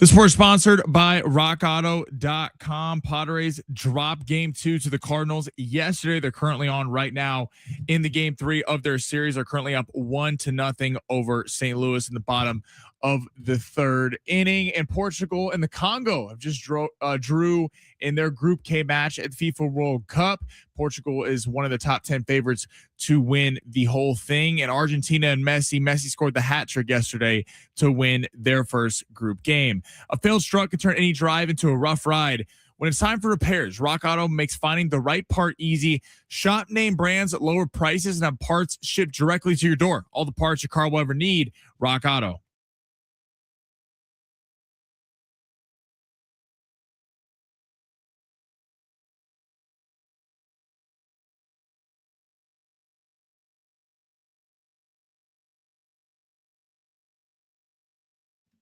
This report is sponsored by RockAuto.com. Padres dropped game 2 to the Cardinals yesterday. They're currently on right now in the game 3 of their series. They're currently up 1-0 over St. Louis in the bottom of the third inning. And Portugal and the Congo have just drew in their Group K match at the FIFA World Cup. Portugal is one of the top 10 favorites to win the whole thing. And Argentina and Messi scored the hat trick yesterday to win their first group game. A failed struck can turn any drive into a rough ride. When it's time for repairs, Rock Auto makes finding the right part easy. Shop name brands at lower prices and have parts shipped directly to your door. All the parts your car will ever need, Rock Auto.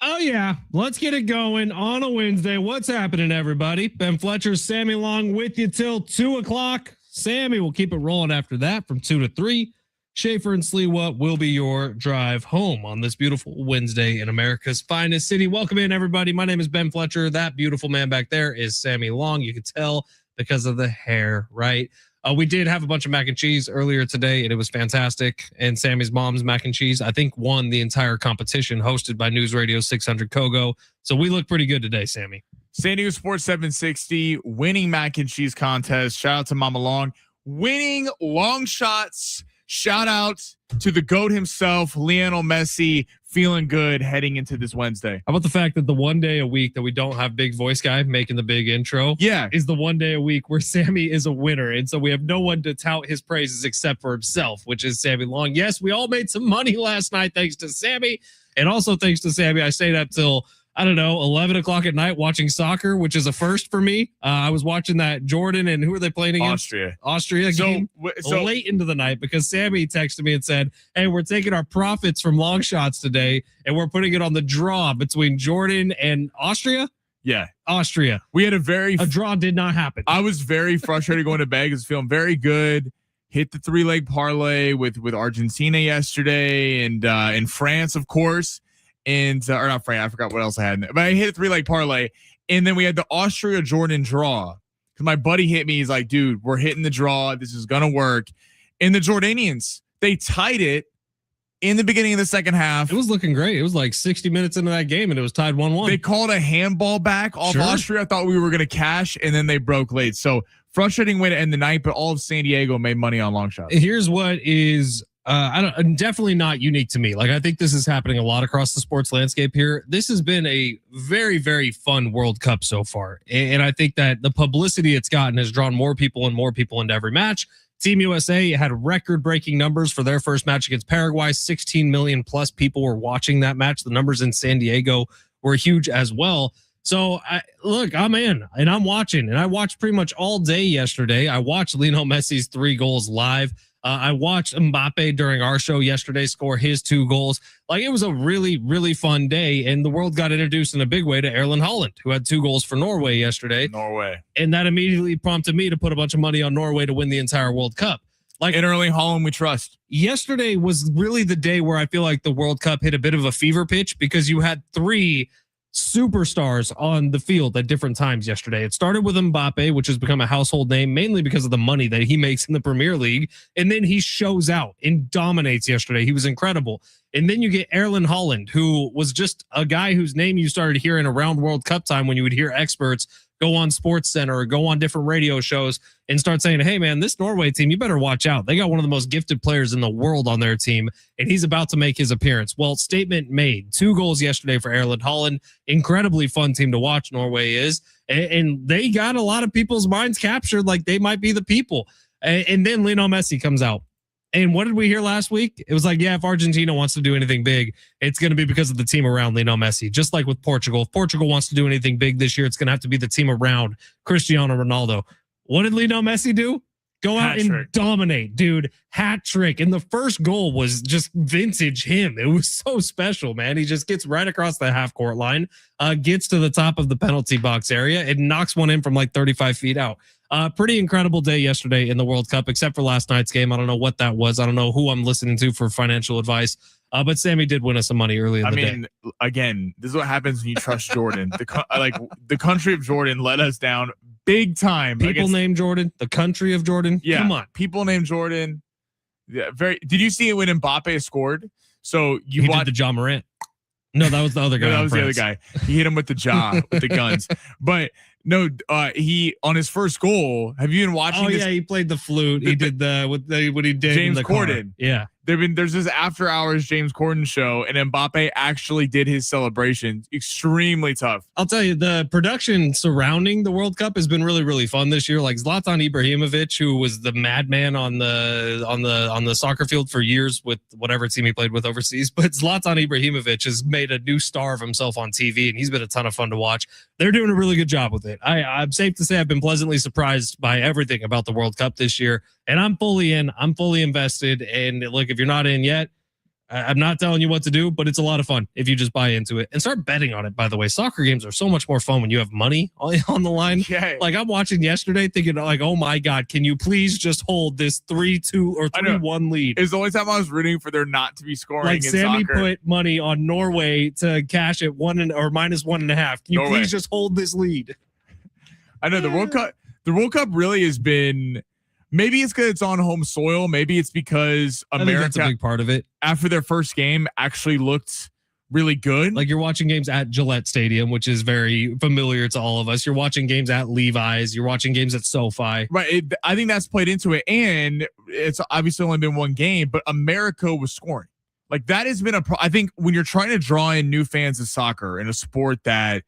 Oh, yeah. Let's get it going on a Wednesday. What's happening, everybody? Ben Fletcher, Sammy Long with you till 2 o'clock. Sammy will keep it rolling after that from 2 to 3. Schaefer and Sliwa will be your drive home on this beautiful Wednesday in America's finest city. Welcome in, everybody. My name is Ben Fletcher. That beautiful man back there is Sammy Long. You can tell because of the hair, right? We did have a bunch of mac and cheese earlier today, and it was fantastic. And Sammy's mom's mac and cheese, I think, won the entire competition hosted by News Radio 600 Kogo. So we look pretty good today, Sammy. San Diego Sports 760 winning mac and cheese contest. Shout out to Mama Long. Winning long shots. Shout out to the GOAT himself, Lionel Messi, feeling good heading into this Wednesday. How about the fact that the one day a week that we don't have big voice guy making the big intro is the one day a week where Sammy is a winner. And so we have no one to tout his praises except for himself, which is Sammy Long. Yes, we all made some money last night thanks to Sammy. And also thanks to Sammy, I stayed up till 11 o'clock at night watching soccer, which is a first for me. I was watching that Jordan and who are they playing against? Austria game so late into the night because Sammy texted me and said, hey, we're taking our profits from long shots today and we're putting it on the draw between Jordan and Austria. Yeah. Austria. We had a draw did not happen. I was very frustrated going to bed because feeling very good. Hit the 3-leg parlay with Argentina yesterday and in France, of course. And or not France, I forgot what else I had, but I hit a 3-leg parlay, and then we had the Austria Jordan draw. Because my buddy hit me, he's like, "Dude, we're hitting the draw. This is gonna work." And the Jordanians, they tied it in the beginning of the second half. It was looking great. It was like 60 minutes into that game, and it was tied 1-1. They called a handball back off Austria. I thought we were gonna cash, and then they broke late. So frustrating way to end the night, but all of San Diego made money on long shots. Here's what is. Definitely not unique to me. Like, I think this is happening a lot across the sports landscape here. This has been a very, very fun World Cup so far. And I think that the publicity it's gotten has drawn more people into every match. Team USA had record breaking numbers for their first match against Paraguay. 16 million plus people were watching that match. The numbers in San Diego were huge as well. So I'm in and I'm watching, and I watched pretty much all day yesterday. I watched Lionel Messi's 3 goals live. I watched Mbappe during our show yesterday score his 2 goals. Like, it was a really, really fun day, and the world got introduced in a big way to Erling Haaland, who had 2 goals for Norway yesterday. And that immediately prompted me to put a bunch of money on Norway to win the entire World Cup. Like, in Erling Haaland, we trust. Yesterday was really the day where I feel like the World Cup hit a bit of a fever pitch because you had 3 superstars on the field at different times yesterday. It started with Mbappe, which has become a household name mainly because of the money that he makes in the Premier League. And then he shows out and dominates yesterday. He was incredible. And then you get Erling Haaland, who was just a guy whose name you started hearing around World Cup time when you would hear experts go on Sports Center or go on different radio shows and start saying, hey, man, this Norway team, you better watch out. They got one of the most gifted players in the world on their team, and he's about to make his appearance. Well, statement made. 2 goals yesterday for Erling Haaland. Incredibly fun team to watch, Norway is. And they got a lot of people's minds captured like they might be the people. And then Lionel Messi comes out. And what did we hear last week? It was like, yeah, if Argentina wants to do anything big, it's going to be because of the team around Lionel Messi. Just like with Portugal. If Portugal wants to do anything big this year, it's going to have to be the team around Cristiano Ronaldo. What did Lionel Messi do? Go out and dominate, dude. Hat trick. And the first goal was just vintage him. It was so special, man. He just gets right across the half court line, gets to the top of the penalty box area and knocks one in from like 35 feet out. Pretty incredible day yesterday in the World Cup, except for last night's game. I don't know what that was. I don't know who I'm listening to for financial advice. But Sammy did win us some money early in the day. Again, this is what happens when you trust Jordan. The country of Jordan let us down big time. People named Jordan, the country of Jordan. Yeah, come on. People named Jordan. Yeah, Did you see it when Mbappe scored? So he did the Ja Morant. No, that was the other guy. No, that was the other guy. He hit him with the jaw with the guns. But no, he on his first goal. Have you been watching? Oh yeah, he played the flute. He did what he did. James in the Corden. Car. Yeah. There's this after hours James Corden show, and Mbappe actually did his celebration. Extremely tough. I'll tell you, the production surrounding the World Cup has been really, really fun this year. Like Zlatan Ibrahimovic, who was the madman on the soccer field for years with whatever team he played with overseas, but Zlatan Ibrahimovic has made a new star of himself on TV, and he's been a ton of fun to watch. They're doing a really good job with it. I'm safe to say I've been pleasantly surprised by everything about the World Cup this year. And I'm fully in. I'm fully invested. And look, if you're not in yet, I'm not telling you what to do, but it's a lot of fun if you just buy into it and start betting on it. By the way, soccer games are so much more fun when you have money on the line. Yeah. Like I'm watching yesterday thinking like, oh my God, can you please just hold this 3-2 or 3-1 lead? It's the only time I was rooting for there not to be scoring. Like in Sammy soccer. put money on Norway to cash at -1.5. Can you please just hold this lead? I know the World Cup really has been. Maybe it's because it's on home soil. Maybe it's because America, that's a big part of it, after their first game, actually looked really good. Like you're watching games at Gillette Stadium, which is very familiar to all of us. You're watching games at Levi's. You're watching games at SoFi. Right. I think that's played into it. And it's obviously only been one game, but America was scoring. Like that has been I think when you're trying to draw in new fans of soccer in a sport that,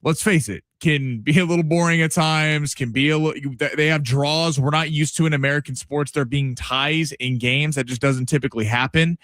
let's face it, can be a little boring at times, can be they have draws we're not used to in American sports. There being ties in games that just doesn't typically happen.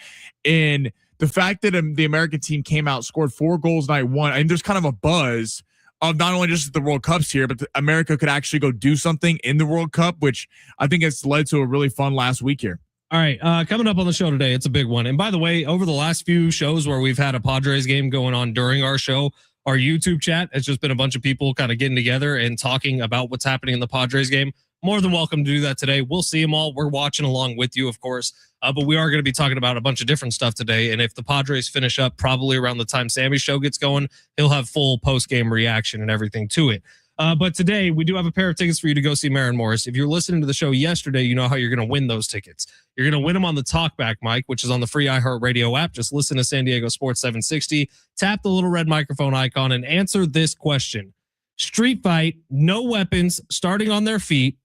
And the fact that the American team came out, scored 4 goals, night one, and there's kind of a buzz of not only just the World Cups here, but America could actually go do something in the World Cup, which I think has led to a really fun last week here. All right, coming up on the show today, it's a big one. And by the way, over the last few shows where we've had a Padres game going on during our show, our YouTube chat has just been a bunch of people kind of getting together and talking about what's happening in the Padres game. More than welcome to do that today. We'll see them all. We're watching along with you, of course. But we are going to be talking about a bunch of different stuff today. And if the Padres finish up probably around the time Sammy's show gets going, he'll have full post-game reaction and everything to it. But today, we do have a pair of tickets for you to go see Maren Morris. If you're listening to the show yesterday, you know how you're going to win those tickets. You're going to win them on the Talkback mic, which is on the free iHeartRadio app. Just listen to San Diego Sports 760, tap the little red microphone icon, and answer this question. Street fight, no weapons, starting on their feet.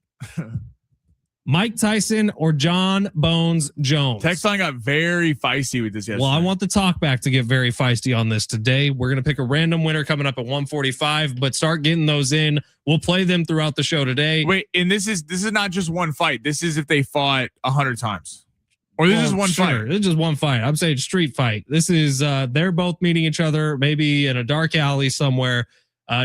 Mike Tyson or John Bones Jones? Text line got very feisty with this yesterday. Well, I want the Talkback to get very feisty on this today. We're going to pick a random winner coming up at 1:45, but start getting those in. We'll play them throughout the show today. Wait, and this is not just one fight. This is if they fought 100 times. Or this is one fight. This is just one fight. I'm saying street fight. This is they're both meeting each other, maybe in a dark alley somewhere.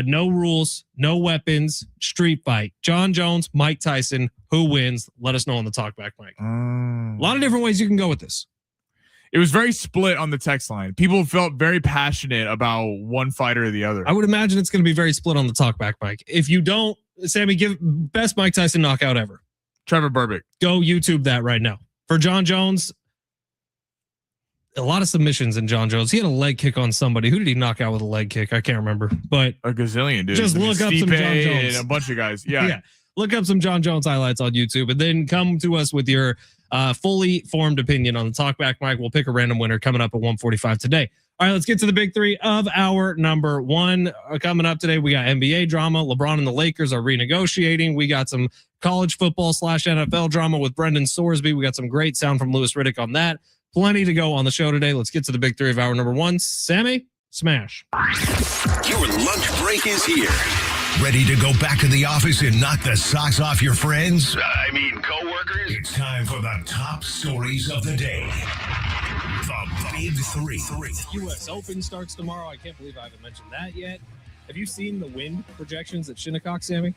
No rules, no weapons, street fight. John Jones, Mike Tyson, who wins? Let us know on the Talkback mic. A lot of different ways you can go with this. It was very split on the text line. People felt very passionate about one fighter or the other. I would imagine it's going to be very split on the Talkback mic. If you don't, Sammy, give best Mike Tyson knockout ever. Trevor Berbick. Go YouTube that right now. For John Jones, a lot of submissions in John Jones. He had a leg kick on somebody. Who did he knock out with a leg kick? I can't remember, but a gazillion dudes. Just look up some John Jones. And a bunch of guys. Yeah. Look up some John Jones highlights on YouTube and then come to us with your fully formed opinion on the Talkback mic. We'll pick a random winner coming up at 1:45 today. All right, let's get to the big three of our number one. Coming up today, we got NBA drama. LeBron and the Lakers are renegotiating. We got some college football / NFL drama with Brendan Sorsby. We got some great sound from Louis Riddick on that. Plenty to go on the show today. Let's get to the big three of our number one. Sammy, smash. Your lunch break is here. Ready to go back to the office and knock the socks off your friends? I mean, coworkers? It's time for the top stories of the day. The Big Three. U.S. Open starts tomorrow. I can't believe I haven't mentioned that yet. Have you seen the wind projections at Shinnecock, Sammy?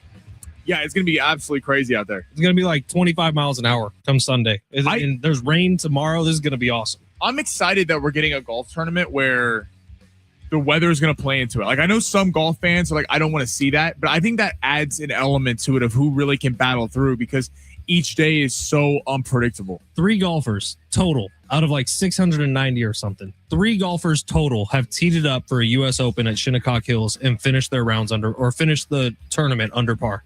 Yeah, it's going to be absolutely crazy out there. It's going to be like 25 miles an hour come Sunday. And there's rain tomorrow. This is going to be awesome. I'm excited that we're getting a golf tournament where the weather is going to play into it. Like, I know some golf fans are like, I don't want to see that, but I think that adds an element to it of who really can battle through, because each day is so unpredictable. 3 golfers total out of like 690 or something. 3 golfers total have teed it up for a U.S. Open at Shinnecock Hills and finished their rounds finished the tournament under par.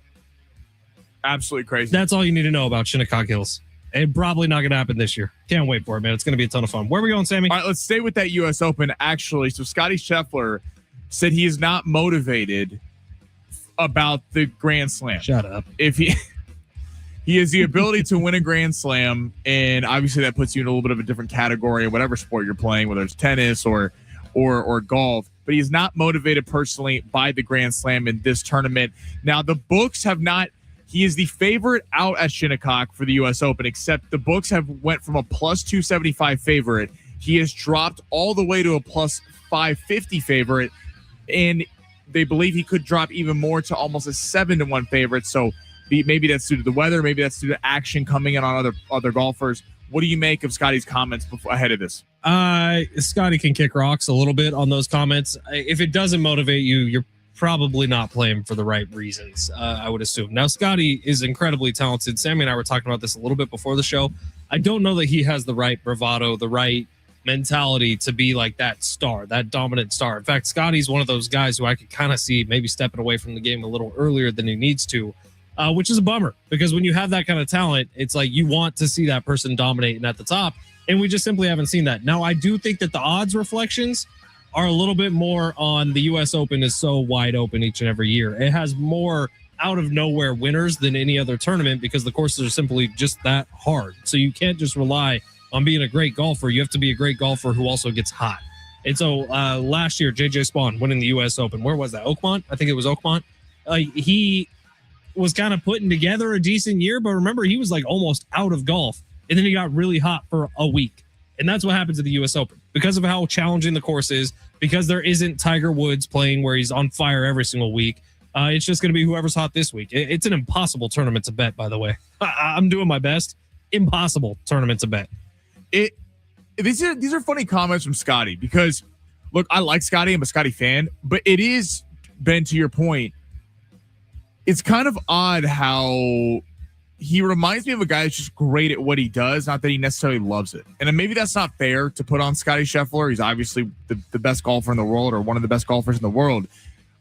Absolutely crazy. That's all you need to know about Shinnecock Hills. And probably not going to happen this year. Can't wait for it, man. It's going to be a ton of fun. Where are we going, Sammy? All right, let's stay with that U.S. Open, actually. So Scottie Scheffler said he is not motivated about the Grand Slam. Shut up. If he has the ability to win a Grand Slam, and obviously that puts you in a little bit of a different category of whatever sport you're playing, whether it's tennis or golf. But he's not motivated personally by the Grand Slam in this tournament. Now, the books have not. He is the favorite out at Shinnecock for the U.S. Open, except the books have went from a plus 275 favorite. He has dropped all the way to a plus 550 favorite, and they believe he could drop even more to almost a 7-1 favorite. So maybe that's due to the weather, maybe that's due to action coming in on other golfers. What do you make of Scotty's comments ahead of this? Scotty can kick rocks a little bit on those comments. If it doesn't motivate you, you're probably not playing for the right reasons, I would assume. Now, Scotty is incredibly talented. Sammy and I were talking about this a little bit before the show. I don't know that he has the right bravado, the right mentality to be like that star, that dominant star. In fact, Scotty's one of those guys who I could kind of see maybe stepping away from the game a little earlier than he needs to, which is a bummer, because when you have that kind of talent, it's like you want to see that person dominating at the top, and we just simply haven't seen that. Now, I do think that the odds reflections are a little bit more on the U.S. Open is so wide open each and every year. It has more out of nowhere winners than any other tournament because the courses are simply just that hard. So you can't just rely on being a great golfer. You have to be a great golfer who also gets hot. And so last year, J.J. Spaun winning the U.S. Open. Where was that? Oakmont? I think it was Oakmont. He was kind of putting together a decent year, but remember, he was like almost out of golf. And then he got really hot for a week. And that's what happens at the U.S. Open. Because of how challenging the course is, because there isn't Tiger Woods playing where he's on fire every single week, it's just going to be whoever's hot this week. It's an impossible tournament to bet, by the way. I'm doing my best. Impossible tournament to bet. These are funny comments from Scotty because, look, I like Scotty. I'm a Scotty fan. But it is, Ben, to your point, it's kind of odd how he reminds me of a guy that's just great at what he does, not that he necessarily loves it. And maybe that's not fair to put on Scottie Scheffler. He's obviously the best golfer in the world, or one of the best golfers in the world.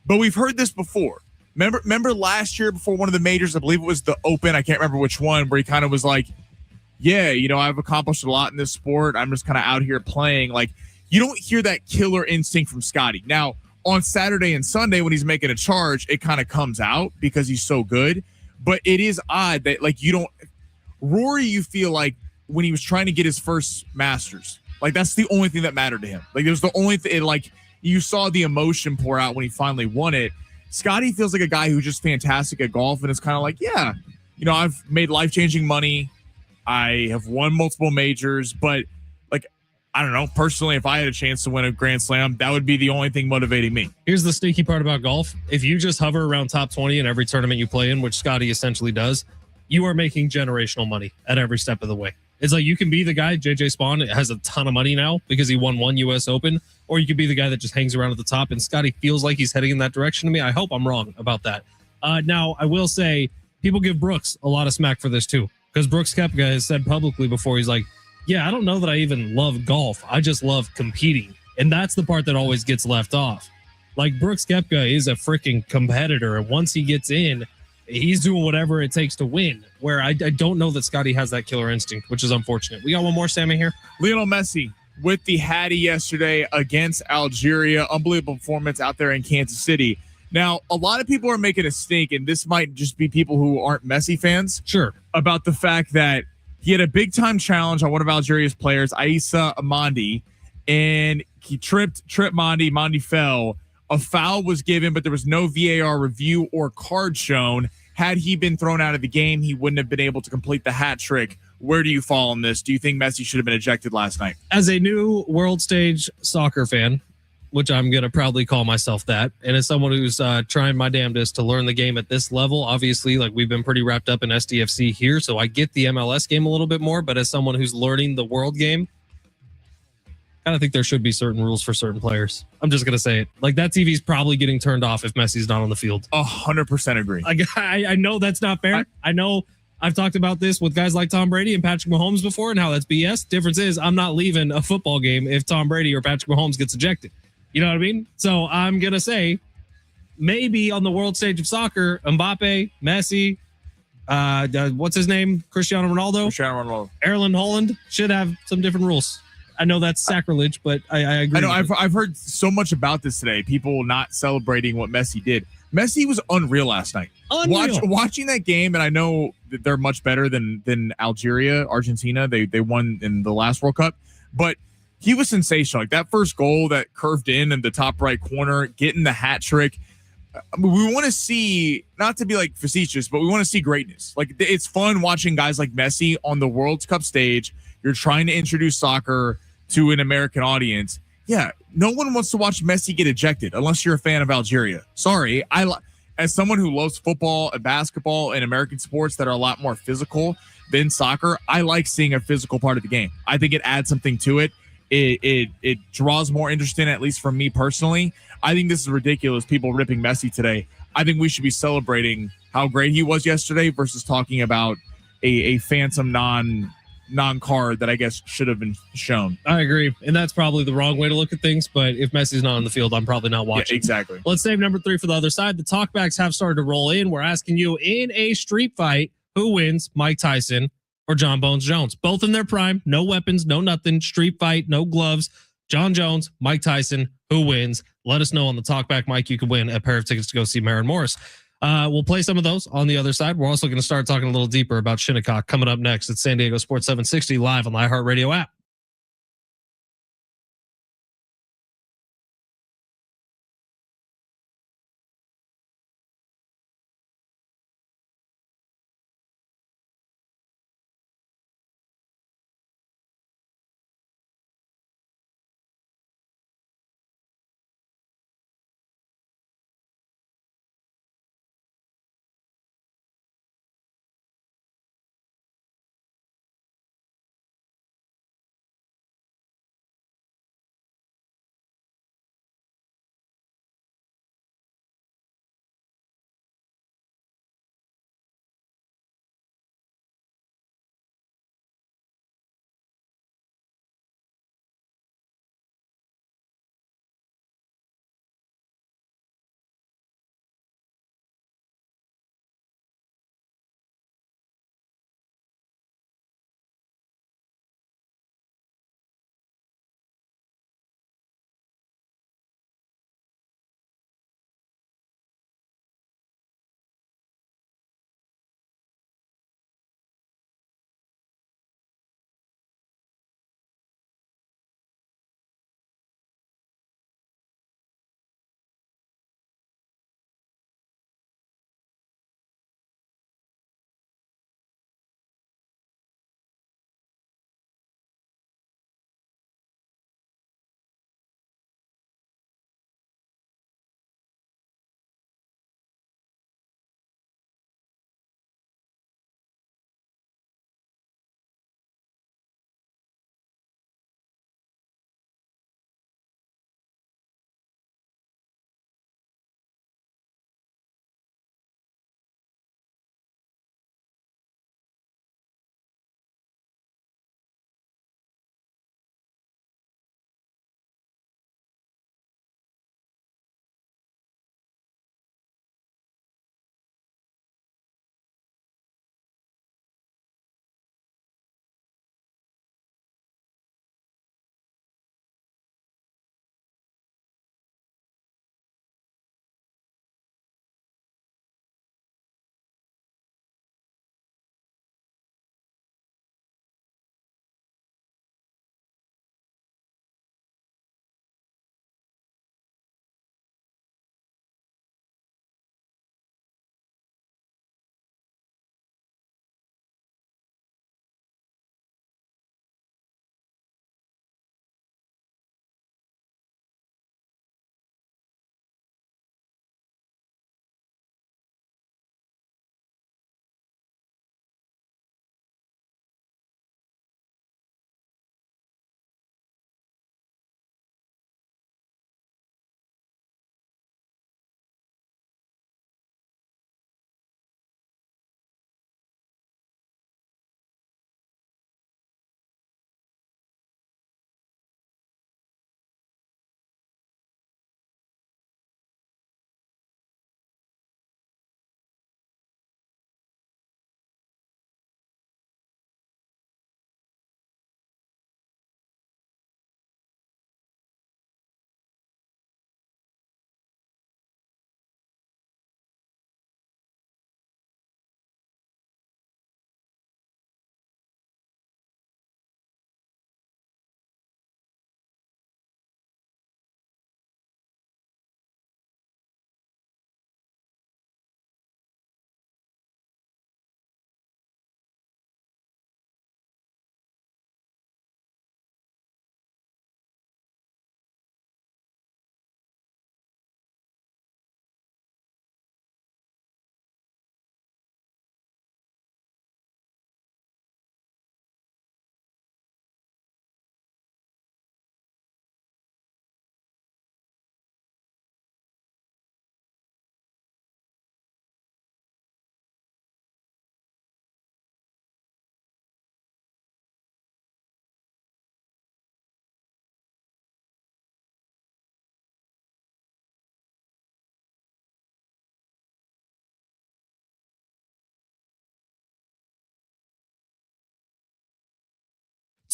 But we've heard this before. Remember last year before one of the majors, I believe it was the Open, I can't remember which one, where he kind of was like, yeah, I've accomplished a lot in this sport. I'm just kind of out here playing. Like, you don't hear that killer instinct from Scotty. Now, on Saturday and Sunday when he's making a charge, it kind of comes out because he's so good. But it is odd that, like, Rory, you feel like when he was trying to get his first Masters, like, that's the only thing that mattered to him. Like, there's the only thing, like, you saw the emotion pour out when he finally won it. Scotty feels like a guy who's just fantastic at golf, and it's kind of like, yeah, I've made life-changing money. I have won multiple majors, but, like, I don't know. Personally, if I had a chance to win a Grand Slam, that would be the only thing motivating me. Here's the sneaky part about golf. If you just hover around top 20 in every tournament you play in, which Scotty essentially does, you are making generational money at every step of the way. It's like you can be the guy, J.J. Spaun has a ton of money now because he won one U.S. Open, or you could be the guy that just hangs around at the top, and Scotty feels like he's heading in that direction to me. I hope I'm wrong about that. Now, I will say people give Brooks a lot of smack for this too, because Brooks Koepka has said publicly before, he's like, yeah, I don't know that I even love golf. I just love competing. And that's the part that always gets left off. Like, Brooks Koepka is a freaking competitor. And once he gets in, he's doing whatever it takes to win. Where I don't know that Scotty has that killer instinct, which is unfortunate. We got one more, Sammy, here. Lionel Messi with the Hattie yesterday against Algeria. Unbelievable performance out there in Kansas City. Now, a lot of people are making a stink, and this might just be people who aren't Messi fans. Sure. About the fact that he had a big-time challenge on one of Algeria's players, Aissa Mandi, and he tripped Mandi. Mandi fell. A foul was given, but there was no VAR review or card shown. Had he been thrown out of the game, he wouldn't have been able to complete the hat trick. Where do you fall on this? Do you think Messi should have been ejected last night? As a new world stage soccer fan, which I'm going to proudly call myself that, and as someone who's trying my damnedest to learn the game at this level, obviously, like, we've been pretty wrapped up in SDFC here, so I get the MLS game a little bit more, but as someone who's learning the world game, kind of think there should be certain rules for certain players. I'm just gonna say it. Like that TV's probably getting turned off if Messi's not on the field. 100% agree. I know that's not fair. I know I've talked about this with guys like Tom Brady and Patrick Mahomes before and how that's BS. Difference is I'm not leaving a football game if Tom Brady or Patrick Mahomes gets ejected. You know what I mean? So I'm gonna say maybe on the world stage of soccer, Mbappe, Messi, what's his name? Cristiano Ronaldo, Erling Haaland should have some different rules. I know that's sacrilege, but I agree. I know I've heard so much about this today. People not celebrating what Messi did. Messi was unreal last night. Watching that game, and I know that they're much better than Argentina. They won in the last World Cup, but he was sensational. Like that first goal that curved in the top right corner, getting the hat trick. We want to see, not to be like facetious, but we want to see greatness. Like it's fun watching guys like Messi on the World Cup stage. You're trying to introduce soccer to an American audience. Yeah, no one wants to watch Messi get ejected unless you're a fan of Algeria. Sorry, as someone who loves football and basketball and American sports that are a lot more physical than soccer, I like seeing a physical part of the game. I think it adds something to it. It draws more interest in, at least for me personally. I think this is ridiculous. People ripping Messi today. I think we should be celebrating how great he was yesterday versus talking about a phantom non-card that I guess should have been shown. I agree. And that's probably the wrong way to look at things. But if Messi's not on the field, I'm probably not watching. Yeah, exactly. Let's save number 3 for the other side. The talkbacks have started to roll in. We're asking you in a street fight, who wins, Mike Tyson or John Bones Jones? Both in their prime, no weapons, no nothing, street fight, no gloves. John Jones, Mike Tyson, who wins? Let us know on the talkback, Mike. You could win a pair of tickets to go see Maren Morris. We'll play some of those on the other side. We're also going to start talking a little deeper about Shinnecock coming up next at San Diego Sports 760 live on the iHeartRadio app.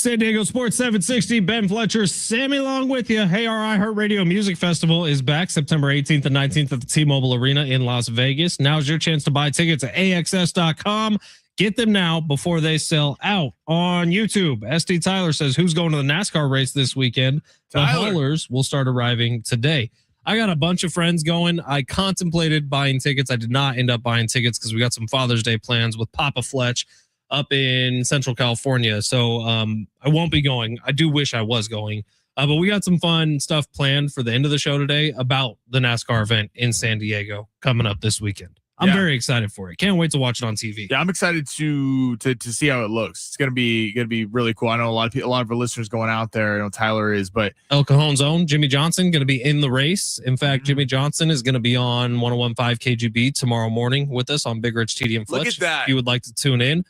San Diego Sports 760, Ben Fletcher, Sammy Long with you. Hey, our iHeartRadio Music Festival is back September 18th and 19th at the T-Mobile Arena in Las Vegas. Now's your chance to buy tickets at AXS.com. Get them now before they sell out. On YouTube, SD Tyler says, who's going to the NASCAR race this weekend? The haulers will start arriving today. I got a bunch of friends going. I contemplated buying tickets. I did not end up buying tickets because we got some Father's Day plans with Papa Fletch up in Central California. So I won't be going. I do wish I was going. But we got some fun stuff planned for the end of the show today about the NASCAR event in San Diego coming up this weekend. I'm very excited for it. Can't wait to watch it on TV. Yeah, I'm excited to see how it looks. It's gonna be really cool. I know a lot of our listeners going out there. I know Tyler is, but El Cajon's own Jimmy Johnson going to be in the race. In fact, Jimmy Johnson is going to be on 101.5 KGB tomorrow morning with us on Big Rich, TD, and Fletch. Look at that. If you would like to tune in,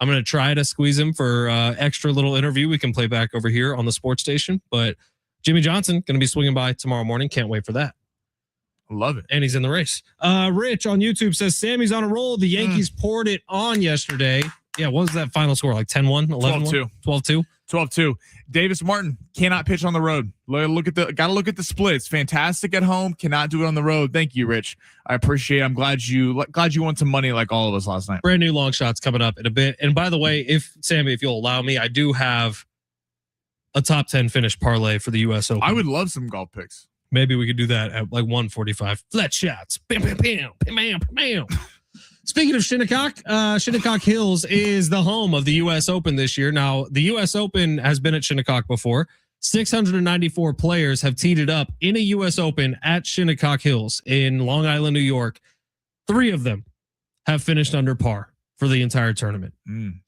I'm going to try to squeeze him for extra little interview we can play back over here on the sports station. But Jimmy Johnson going to be swinging by tomorrow morning. Can't wait for that. Love it. And he's in the race. Rich on YouTube says, Sammy's on a roll. The Yankees poured it on yesterday. Yeah, what was that final score? Like 10-1, 11-1? 12-2. 12-2. Davis Martin cannot pitch on the road. Gotta look at the split. It's fantastic at home. Cannot do it on the road. Thank you, Rich. I appreciate it. I'm glad you won some money like all of us last night. Brand new long shots coming up in a bit. And by the way, Sammy, if you'll allow me, I do have a top 10 finish parlay for the U.S. Open. I would love some golf picks. Maybe we could do that at like 145. Flat shots. Bam, bam, bam, bam, bam, bam. Speaking of Shinnecock, Shinnecock Hills is the home of the U.S. Open this year. Now, the U.S. Open has been at Shinnecock before. 694 players have teed it up in a U.S. Open at Shinnecock Hills in Long Island, New York. 3 of them have finished under par for the entire tournament.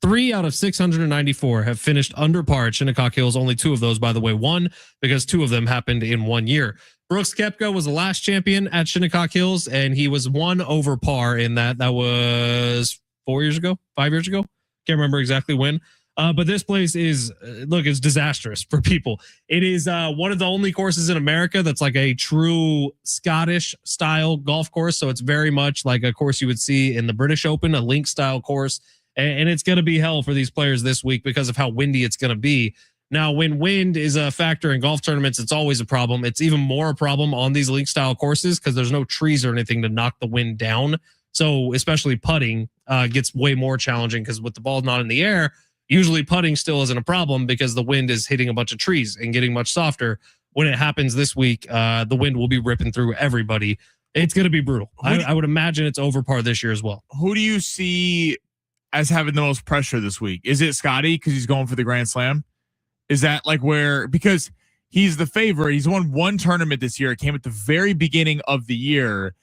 3 out of 694 have finished under par at Shinnecock Hills. Only 2 of those, by the way, won because 2 of them happened in 1 year. Brooks Koepka was the last champion at Shinnecock Hills, and he was 1 over par in that. That was 5 years ago. Can't remember exactly when. But this place is, it's disastrous for people. It is one of the only courses in America that's like a true Scottish style golf course. So it's very much like a course you would see in the British Open, a link style course. And it's going to be hell for these players this week because of how windy it's going to be. Now, when wind is a factor in golf tournaments, it's always a problem. It's even more a problem on these link style courses because there's no trees or anything to knock the wind down. So especially putting gets way more challenging because with the ball not in the air, usually putting still isn't a problem because the wind is hitting a bunch of trees and getting much softer. When it happens this week, the wind will be ripping through everybody. It's going to be brutal. I would imagine it's over par this year as well. Who do you see as having the most pressure this week? Is it Scotty because he's going for the Grand Slam? Is that because he's the favorite? He's won 1 tournament this year. It came at the very beginning of the year.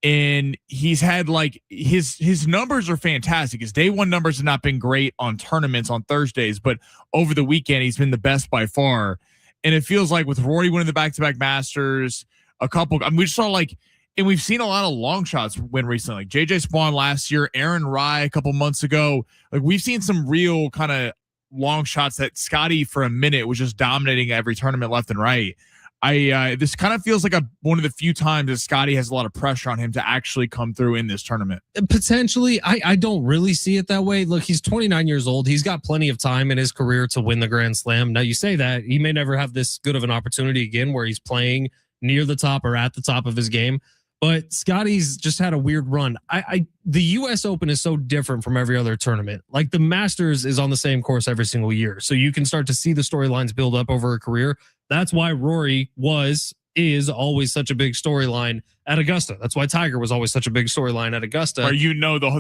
And he's had his numbers are fantastic. His day 1 numbers have not been great on tournaments on Thursdays, but over the weekend, he's been the best by far. And it feels like with Rory winning the back-to-back Masters, we just saw and we've seen a lot of long shots win recently. Like JJ Spawn last year, Aaron Rye a couple months ago. We've seen some real kind of long shots that Scotty for a minute was just dominating every tournament left and right. This kind of feels like one of the few times that Scotty has a lot of pressure on him to actually come through in this tournament. Potentially, I don't really see it that way. Look, he's 29 years old. He's got plenty of time in his career to win the Grand Slam. Now, you say that he may never have this good of an opportunity again where he's playing near the top or at the top of his game. But Scotty's just had a weird run. The U.S. Open is so different from every other tournament. Like the Masters is on the same course every single year. So you can start to see the storylines build up over a career. That's why Rory is always such a big storyline at Augusta. That's why Tiger was always such a big storyline at Augusta. Where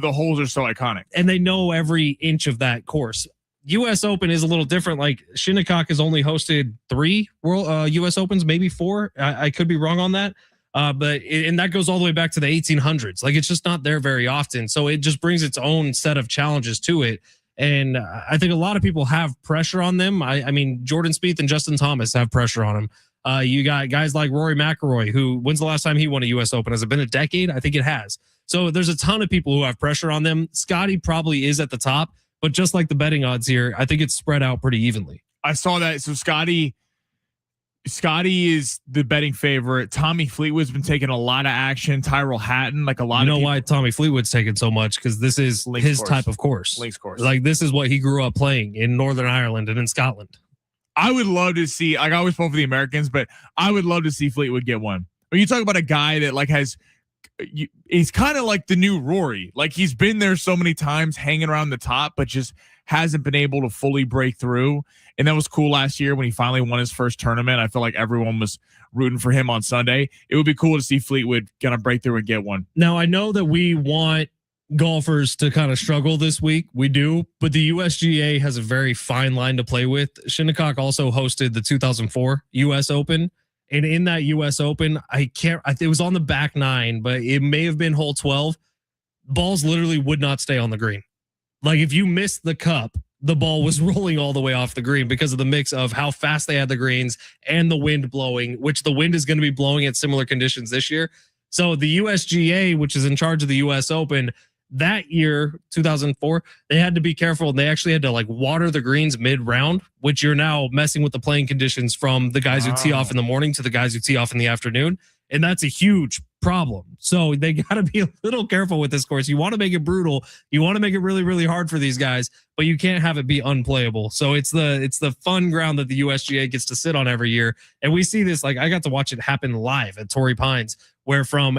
the holes are so iconic. And they know every inch of that course. U.S. Open is a little different. Like Shinnecock has only hosted 3 U.S. Opens, maybe 4. I could be wrong on that. But that goes all the way back to the 1800s. Like it's just not there very often. So it just brings its own set of challenges to it. And I think a lot of people have pressure on them. I mean, Jordan Spieth and Justin Thomas have pressure on him. You got guys like Rory McIlroy, when's the last time he won a U.S. Open? Has it been a decade? I think it has. So there's a ton of people who have pressure on them. Scotty probably is at the top, but just like the betting odds here, I think it's spread out pretty evenly. I saw that. So Scotty Scotty is the betting favorite. Tommy Fleetwood's been taking a lot of action. Tyrell Hatton, like a lot You of know people. why Tommy Fleetwood's taking so much? Because this is Links his course. type of course. Links course. Like this is what he grew up playing in Northern Ireland and in Scotland. I would love to see, like I always vote for the Americans, but I would love to see Fleetwood get one. When you talk about a guy that like he's kind of like the new Rory. Like he's been there so many times hanging around the top, but just hasn't been able to fully break through. And that was cool last year when he finally won his first tournament. I feel like everyone was rooting for him on Sunday. It would be cool to see Fleetwood kind of break through and get one. Now, I know that we want golfers to kind of struggle this week. We do, but the USGA has a very fine line to play with. Shinnecock also hosted the 2004 US Open. And in that US Open, it was on the back nine, but it may have been hole 12. Balls literally would not stay on the green. Like if you missed the cup, the ball was rolling all the way off the green because of the mix of how fast they had the greens and the wind blowing, which the wind is going to be blowing at similar conditions this year. So the USGA, which is in charge of the US Open, that year, 2004, they had to be careful. They actually had to like water the greens mid-round, which you're now messing with the playing conditions from the guys who tee off in the morning to the guys who tee off in the afternoon. And that's a huge problem. So they got to be a little careful with this course. You want to make it brutal. You want to make it really, really hard for these guys, but you can't have it be unplayable. So it's the fun ground that the USGA gets to sit on every year. And we see this, like I got to watch it happen live at Torrey Pines, where from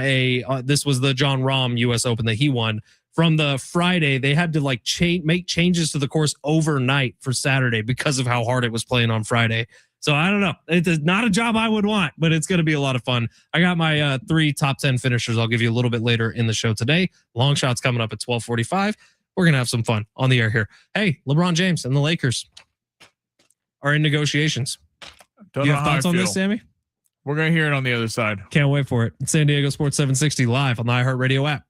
this was the John Rahm US Open that he won. From the Friday, they had to like make changes to the course overnight for Saturday because of how hard it was playing on Friday. So I don't know. It's not a job I would want, but it's going to be a lot of fun. I got my 3 top 10 finishers. I'll give you a little bit later in the show today. Long shots coming up at 12:45. We're going to have some fun on the air here. Hey, LeBron James and the Lakers are in negotiations. Do you have thoughts on this, Sammy? We're going to hear it on the other side. Can't wait for it. It's San Diego Sports 760 live on the iHeartRadio app.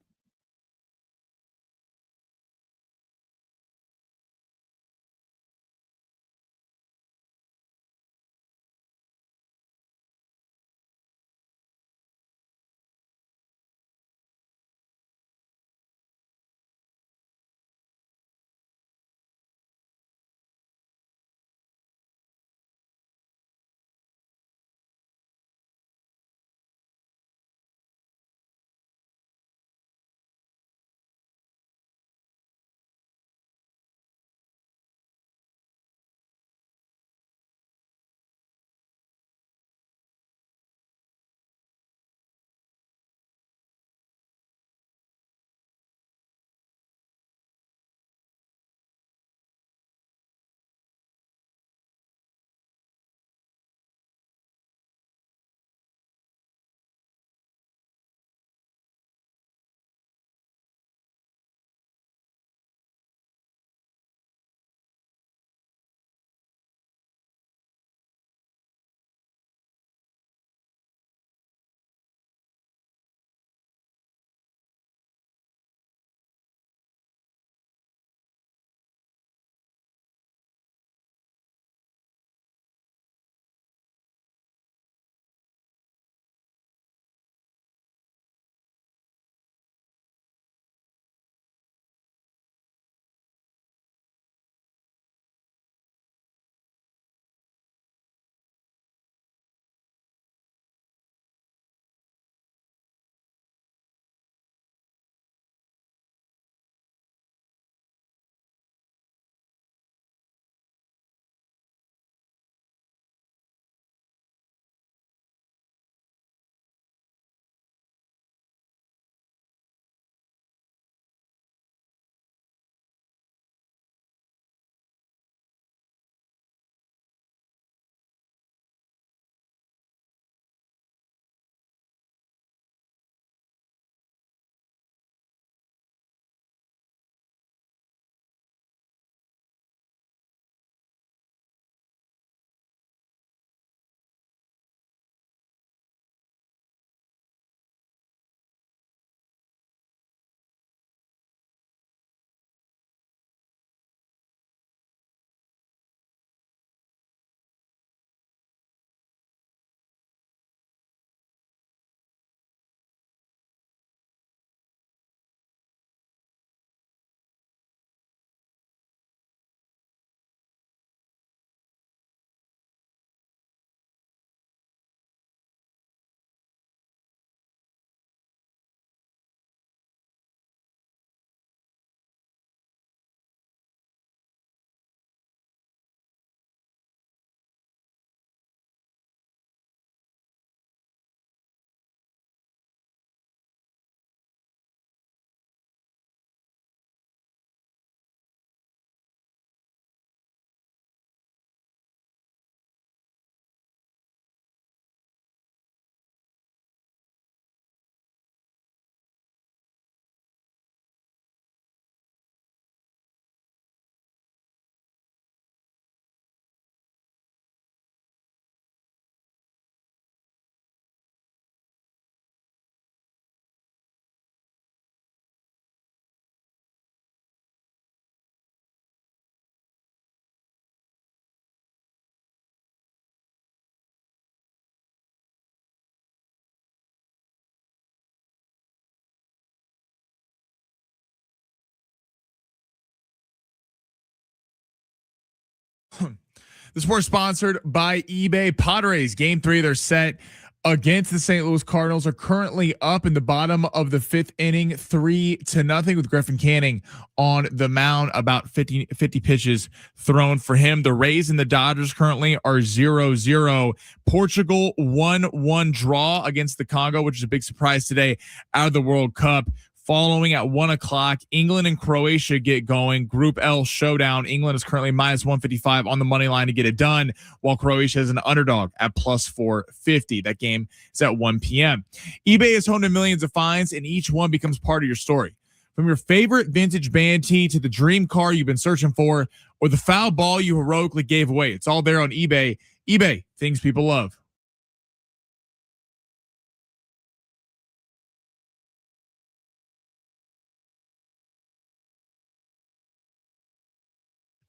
The sport sponsored by eBay. Padres game 3. They're set against the St. Louis Cardinals, are currently up in the bottom of the 5th inning, 3-0 with Griffin Canning on the mound. About 50 pitches thrown for him. The Rays and the Dodgers currently are 0-0. Portugal 1-1 draw against the Congo, which is a big surprise today out of the World Cup. Following at 1:00, England and Croatia get going. Group L showdown. England is currently -155 on the money line to get it done, while Croatia is an underdog at +450. That game is at 1 p.m. eBay is home to millions of finds, and each one becomes part of your story. From your favorite vintage band tee to the dream car you've been searching for, or the foul ball you heroically gave away, it's all there on eBay. eBay, things people love.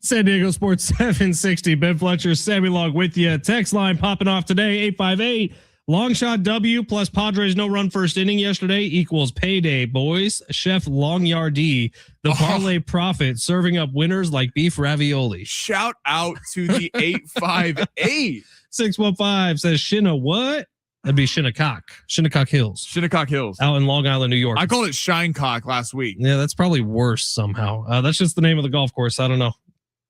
San Diego Sports 760. Ben Fletcher, Sammy Long with you. Text line popping off today, 858. Long shot W plus Padres no run first inning yesterday equals payday, boys. Chef Longyardee, the parlay prophet, serving up winners like beef ravioli. Shout out to the 858. 615 says Shinna what? That'd be Shinnecock Hills. Shinnecock Hills. Out in Long Island, New York. I called it Shinecock last week. Yeah, that's probably worse somehow. That's just the name of the golf course. I don't know.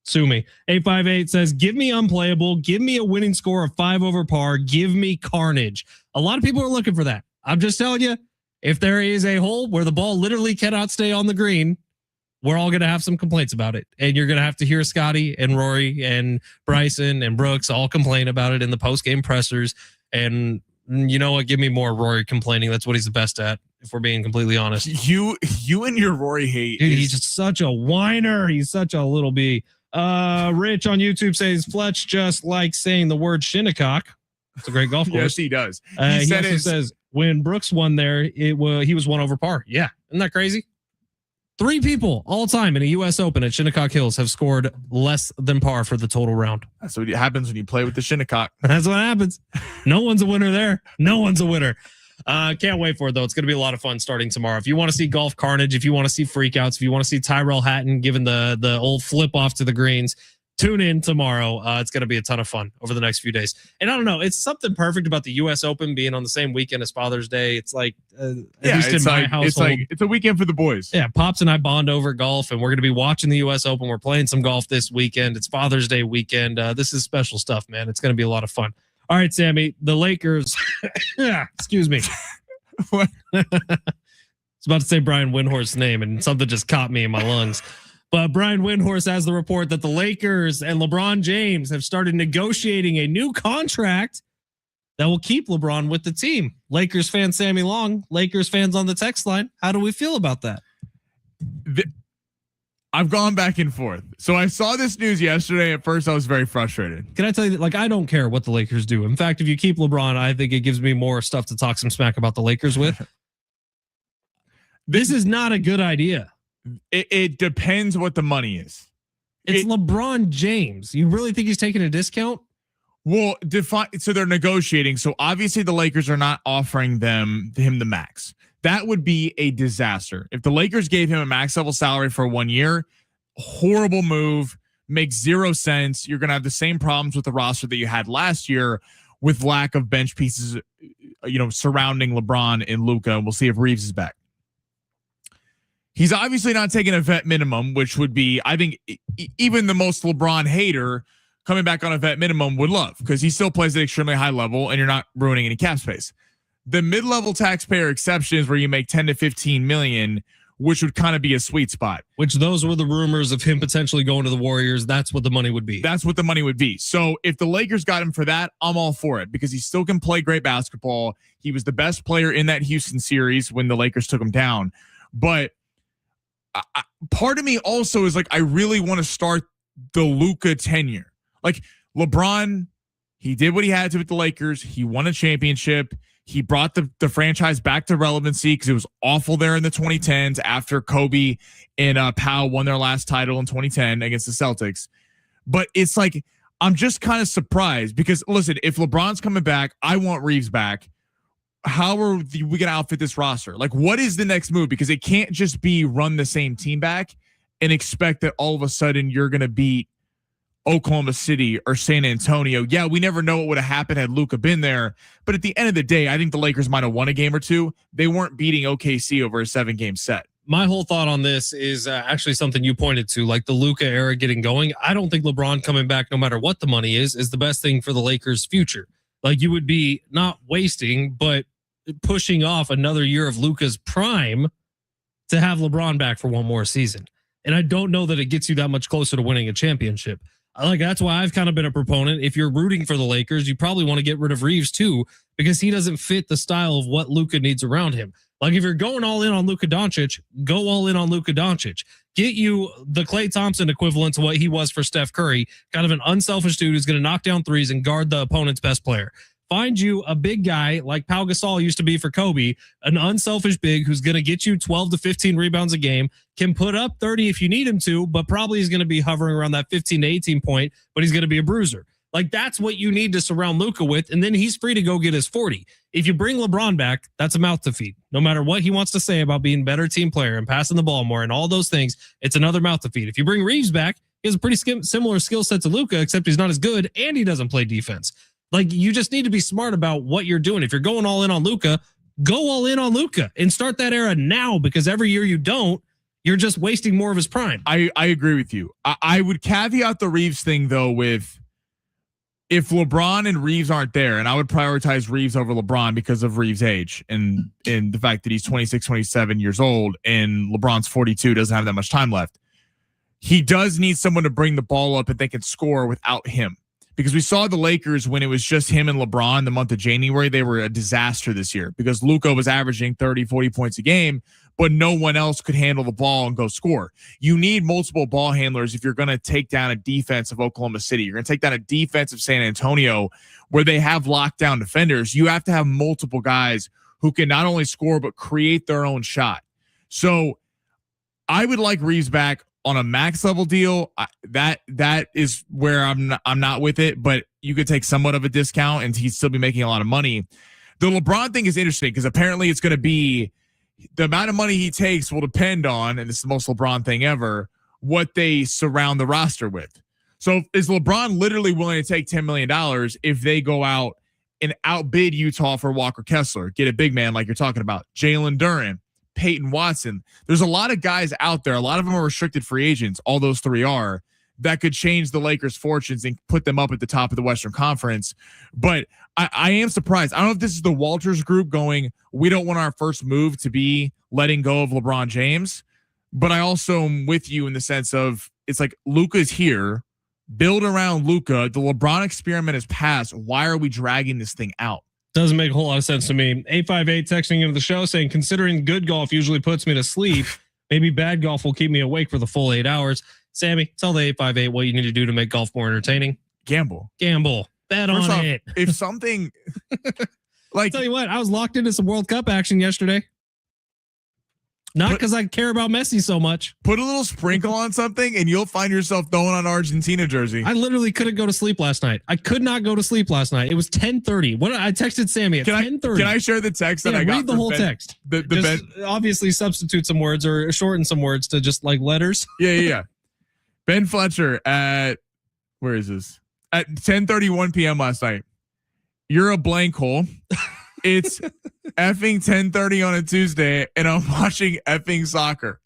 Sue me. 858 says, give me unplayable. Give me a winning score of 5 over par. Give me carnage. A lot of people are looking for that. I'm just telling you, if there is a hole where the ball literally cannot stay on the green, we're all going to have some complaints about it. And you're going to have to hear Scotty and Rory and Bryson and Brooks all complain about it in the post-game pressers. And you know what? Give me more Rory complaining. That's what he's the best at, if we're being completely honest. You and your Rory hate. Dude, he's just such a whiner. He's such a little bee. Rich on YouTube says Fletch just like saying the word Shinnecock. It's a great golf course. Yes, he does. He also says when Brooks won there, he was 1 over par. Yeah, isn't that crazy? 3 people all time in a U.S. Open at Shinnecock Hills have scored less than par for the total round. That's what happens when you play with the Shinnecock. That's what happens. No one's a winner there. No one's a winner. Can't wait for it, though. It's going to be a lot of fun starting tomorrow. If you want to see golf carnage, if you want to see freakouts, if you want to see Tyrell Hatton giving the old flip off to the greens, tune in tomorrow. It's going to be a ton of fun over the next few days. And I don't know, it's something perfect about the U.S. Open being on the same weekend as Father's Day. It's like, at least in my household, it's a weekend for the boys. Yeah, Pops and I bond over golf, and we're going to be watching the U.S. Open. We're playing some golf this weekend. It's Father's Day weekend. This is special stuff, man. It's going to be a lot of fun. All right, Sammy, the Lakers. Excuse me. I was about to say Brian Windhorst's name, and something just caught me in my lungs. But Brian Windhorst has the report that the Lakers and LeBron James have started negotiating a new contract that will keep LeBron with the team. Lakers fan Sammy Long, Lakers fans on the text line. How do we feel about that? I've gone back and forth. So I saw this news yesterday. At first, I was very frustrated. Can I tell you that, I don't care what the Lakers do. In fact, if you keep LeBron, I think it gives me more stuff to talk some smack about the Lakers with. This is not a good idea. It depends what the money is. It's LeBron James. You really think he's taking a discount? Well, so they're negotiating. So obviously the Lakers are not offering him the max. That would be a disaster. If the Lakers gave him a max level salary for 1 year, horrible move, makes 0 sense. You're going to have the same problems with the roster that you had last year with lack of bench pieces, surrounding LeBron and Luka. And we'll see if Reeves is back. He's obviously not taking a vet minimum, which would be, I think, even the most LeBron hater coming back on a vet minimum would love, because he still plays at an extremely high level and you're not ruining any cap space. The mid-level taxpayer exception is where you make 10 to 15 million, which would kind of be a sweet spot. Which those were the rumors of him potentially going to the Warriors. That's what the money would be. That's what the money would be. So if the Lakers got him for that, I'm all for it, because he still can play great basketball. He was the best player in that Houston series when the Lakers took him down. But part of me also is I really want to start the Luka tenure. LeBron, he did what he had to with the Lakers. He won a championship. He brought the franchise back to relevancy because it was awful there in the 2010s after Kobe and Powell won their last title in 2010 against the Celtics. But it's I'm just kind of surprised because, listen, if LeBron's coming back, I want Reeves back. How are we going to outfit this roster? What is the next move? Because it can't just be run the same team back and expect that all of a sudden you're going to beat Oklahoma City or San Antonio. Yeah, we never know what would have happened had Luka been there. But at the end of the day, I think the Lakers might have won a game or two. They weren't beating OKC over a 7-game set. My whole thought on this is actually something you pointed to, like the Luka era getting going. I don't think LeBron coming back, no matter what the money is the best thing for the Lakers' future. Like, you would be not wasting, but pushing off another year of Luka's prime to have LeBron back for one more season. And I don't know that it gets you that much closer to winning a championship. That's why I've kind of been a proponent. If you're rooting for the Lakers, you probably want to get rid of Reeves too, because he doesn't fit the style of what Luka needs around him. Like, if you're going all in on Luka Doncic, go all in on Luka Doncic. Get you the Klay Thompson equivalent to what he was for Steph Curry, kind of an unselfish dude who's going to knock down threes and guard the opponent's best player. Find you a big guy like Pau Gasol used to be for Kobe, an unselfish big who's going to get you 12 to 15 rebounds a game, can put up 30 if you need him to, but probably is going to be hovering around that 15 to 18 point, but he's going to be a bruiser. Like, that's what you need to surround Luka with, and then he's free to go get his 40. If you bring LeBron back, that's a mouth to feed. No matter what he wants to say about being a better team player and passing the ball more and all those things, it's another mouth to feed. If you bring Reeves back, he has a pretty similar skill set to Luka, except he's not as good and he doesn't play defense. Like, you just need to be smart about what you're doing. If you're going all in on Luka, go all in on Luka and start that era now, because every year you don't, you're just wasting more of his prime. I agree with you. I would caveat the Reeves thing, though, with if LeBron and Reeves aren't there, and I would prioritize Reeves over LeBron because of Reeves' age and the fact that he's 26, 27 years old and LeBron's 42, doesn't have that much time left. He does need someone to bring the ball up and they can score without him. Because we saw the Lakers when it was just him and LeBron the month of January, they were a disaster this year because Luka was averaging 30, 40 points a game, but no one else could handle the ball and go score. You need multiple ball handlers if you're going to take down a defense of Oklahoma City. You're going to take down a defense of San Antonio where they have lockdown defenders. You have to have multiple guys who can not only score, but create their own shot. So I would like Reeves back on a max level deal. That is where I'm not with it, but you could take somewhat of a discount and he'd still be making a lot of money. The LeBron thing is interesting because apparently it's going to be the amount of money he takes will depend on, and this is the most LeBron thing ever, what they surround the roster with. So is LeBron literally willing to take $10 million if they go out and outbid Utah for Walker Kessler, get a big man like you're talking about, Jalen Duren, Peyton Watson? There's a lot of guys out there. A lot of them are restricted free agents. All those three are, that could change the Lakers' fortunes and put them up at the top of the Western Conference. But I am surprised. I don't know if this is the Walters group going, we don't want our first move to be letting go of LeBron James. But I also am with you in the sense of it's like Luka's here, build around Luka. The LeBron experiment has passed. Why are we dragging this thing out? Doesn't make a whole lot of sense to me. 858 texting into the show saying, considering good golf usually puts me to sleep, maybe bad golf will keep me awake for the full 8 hours. Sammy, tell the 858 what you need to do to make golf more entertaining. Gamble. Bet First on off, it. If something like, I'll tell you what, I was locked into some World Cup action yesterday. Not because I care about Messi so much. Put a little sprinkle on something and you'll find yourself throwing on Argentina jersey. I literally couldn't go to sleep last night. I could not go to sleep last night. It was 10:30. What I texted Sammy at 10:30. Can I share the text that I got? Read the whole text. Just obviously substitute some words or shorten some words to just like letters. Yeah. Ben Fletcher at, where is this? At 10:31 p.m. last night. You're a blank hole. It's effing 10:30 on a Tuesday, and I'm watching effing soccer.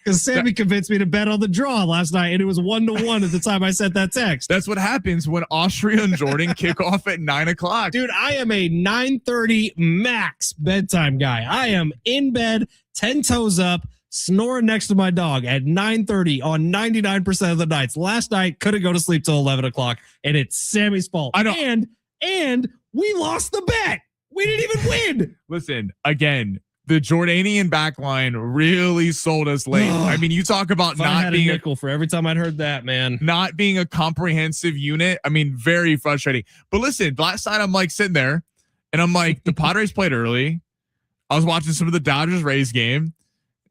Because Sammy convinced me to bet on the draw last night, and it was 1-1 at the time I sent that text. That's what happens when Austria and Jordan kick off at 9:00. Dude, I am a 9:30 max bedtime guy. I am in bed, 10 toes up, snoring next to my dog at 9:30 on 99% of the nights. Last night, couldn't go to sleep till 11 o'clock, and it's Sammy's fault. I know. And we lost the bet. We didn't even win. Listen, again, the Jordanian backline really sold us late. I mean, you talk about not being a nickel for every time I'd heard that, man. Not being a comprehensive unit. I mean, very frustrating. But listen, last night I'm like sitting there and I'm like, the Padres played early. I was watching some of the Dodgers Rays game,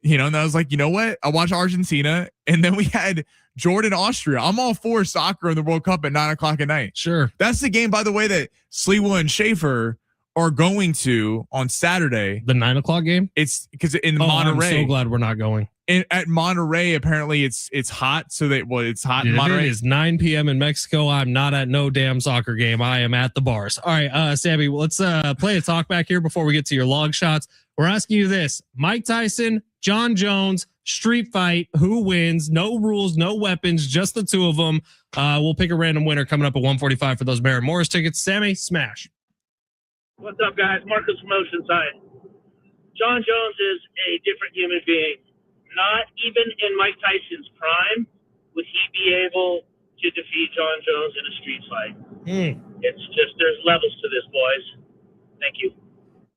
and I was like, you know what? I watched Argentina, and then we had Jordan, Austria. I'm all for soccer in the World Cup at 9:00 at night. Sure. That's the game, by the way, that Sliwa and Schaefer are going to on Saturday. The 9:00 game? It's because in Monterey. I'm so glad we're not going. at Monterey, apparently it's hot. So it's hot Dude, in Monterey. It is 9 p.m. in Mexico. I'm not at no damn soccer game. I am at the bars. All right, Sammy, let's play a talk back here before we get to your log shots. We're asking you this: Mike Tyson, John Jones, street fight. Who wins? No rules, no weapons, just the two of them. We'll pick a random winner coming up at 145 for those Barrett Morris tickets. Sammy, smash. What's up, guys? Marcus from Oceanside. John Jones is a different human being. Not even in Mike Tyson's prime would he be able to defeat John Jones in a street fight. It's just, there's levels to this, boys. Thank you.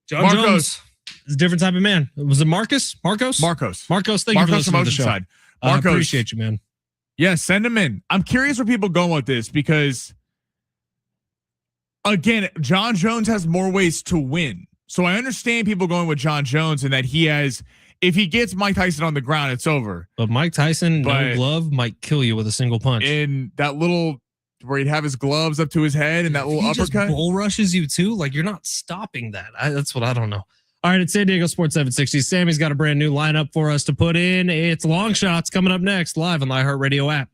John Jones is a different type of man. Was it Marcus? Marcos, thank you for listening to the show. I appreciate you, man. Yeah, send him in. I'm curious where people go with this because, again, John Jones has more ways to win. So I understand people going with John Jones and that he has, if he gets Mike Tyson on the ground, it's over. But Mike Tyson, no glove, might kill you with a single punch. In that little, where he'd have his gloves up to his head and that little uppercut. Just bull rushes you too. Like, you're not stopping that. That's what I don't know. All right, it's San Diego Sports 760. Sammy's got a brand new lineup for us to put in. It's Long Shots coming up next, live on the iHeartRadio app.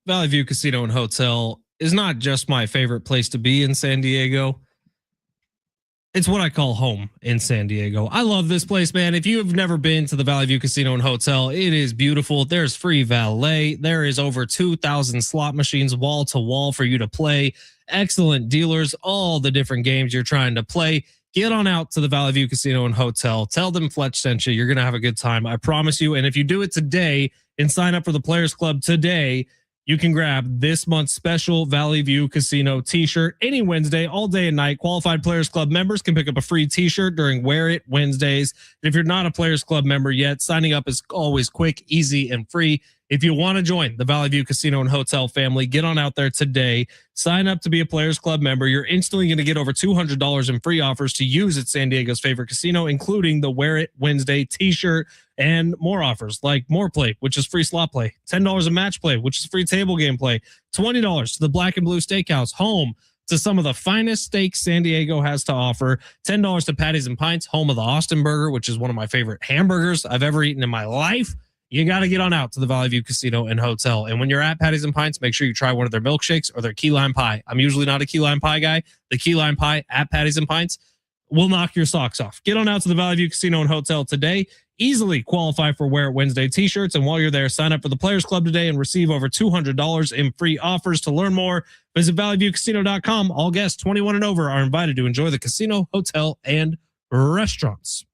Valley View Casino and Hotel is not just my favorite place to be in San Diego. It's what I call home in San Diego. I love this place, man. If you have never been to the Valley View Casino and Hotel, it is beautiful. There's free valet. There is over 2,000 slot machines wall to wall for you to play. Excellent dealers, all the different games you're trying to play. Get on out to the Valley View Casino and Hotel. Tell them Fletch sent you. You're going to have a good time. I promise you. And if you do it today and sign up for the Players Club today, you can grab this month's special Valley View Casino t-shirt any Wednesday, all day and night. Qualified Players Club members can pick up a free t-shirt during Wear It Wednesdays. If you're not a Players Club member yet, signing up is always quick, easy, and free. If you want to join the Valley View Casino and Hotel family, get on out there today. Sign up to be a Players Club member. You're instantly going to get over $200 in free offers to use at San Diego's favorite casino, including the Wear It Wednesday t-shirt and more offers like more play, which is free slot play, $10 a match play, which is free table game play, $20 to the Black and Blue Steakhouse, home to some of the finest steaks San Diego has to offer, $10 to Patties and Pints, home of the Austin Burger, which is one of my favorite hamburgers I've ever eaten in my life. You got to get on out to the Valley View Casino and Hotel. And when you're at Patties and Pints, make sure you try one of their milkshakes or their key lime pie. I'm usually not a key lime pie guy. The key lime pie at Patties and Pints will knock your socks off. Get on out to the Valley View Casino and Hotel today. Easily qualify for Wear It Wednesday t-shirts. And while you're there, sign up for the Players Club today and receive over $200 in free offers. To learn more, visit valleyviewcasino.com. All guests 21 and over are invited to enjoy the casino, hotel, and restaurants.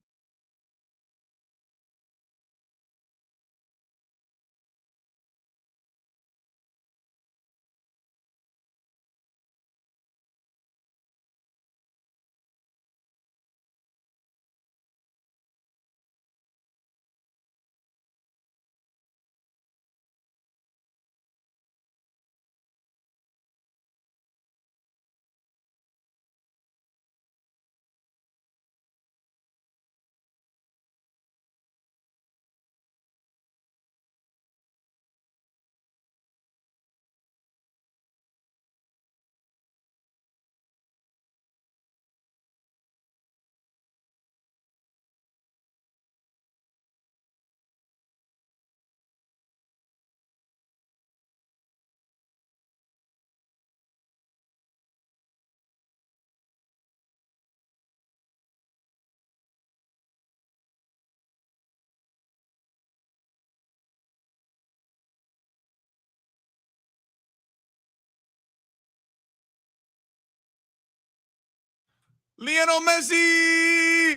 Lionel Messi.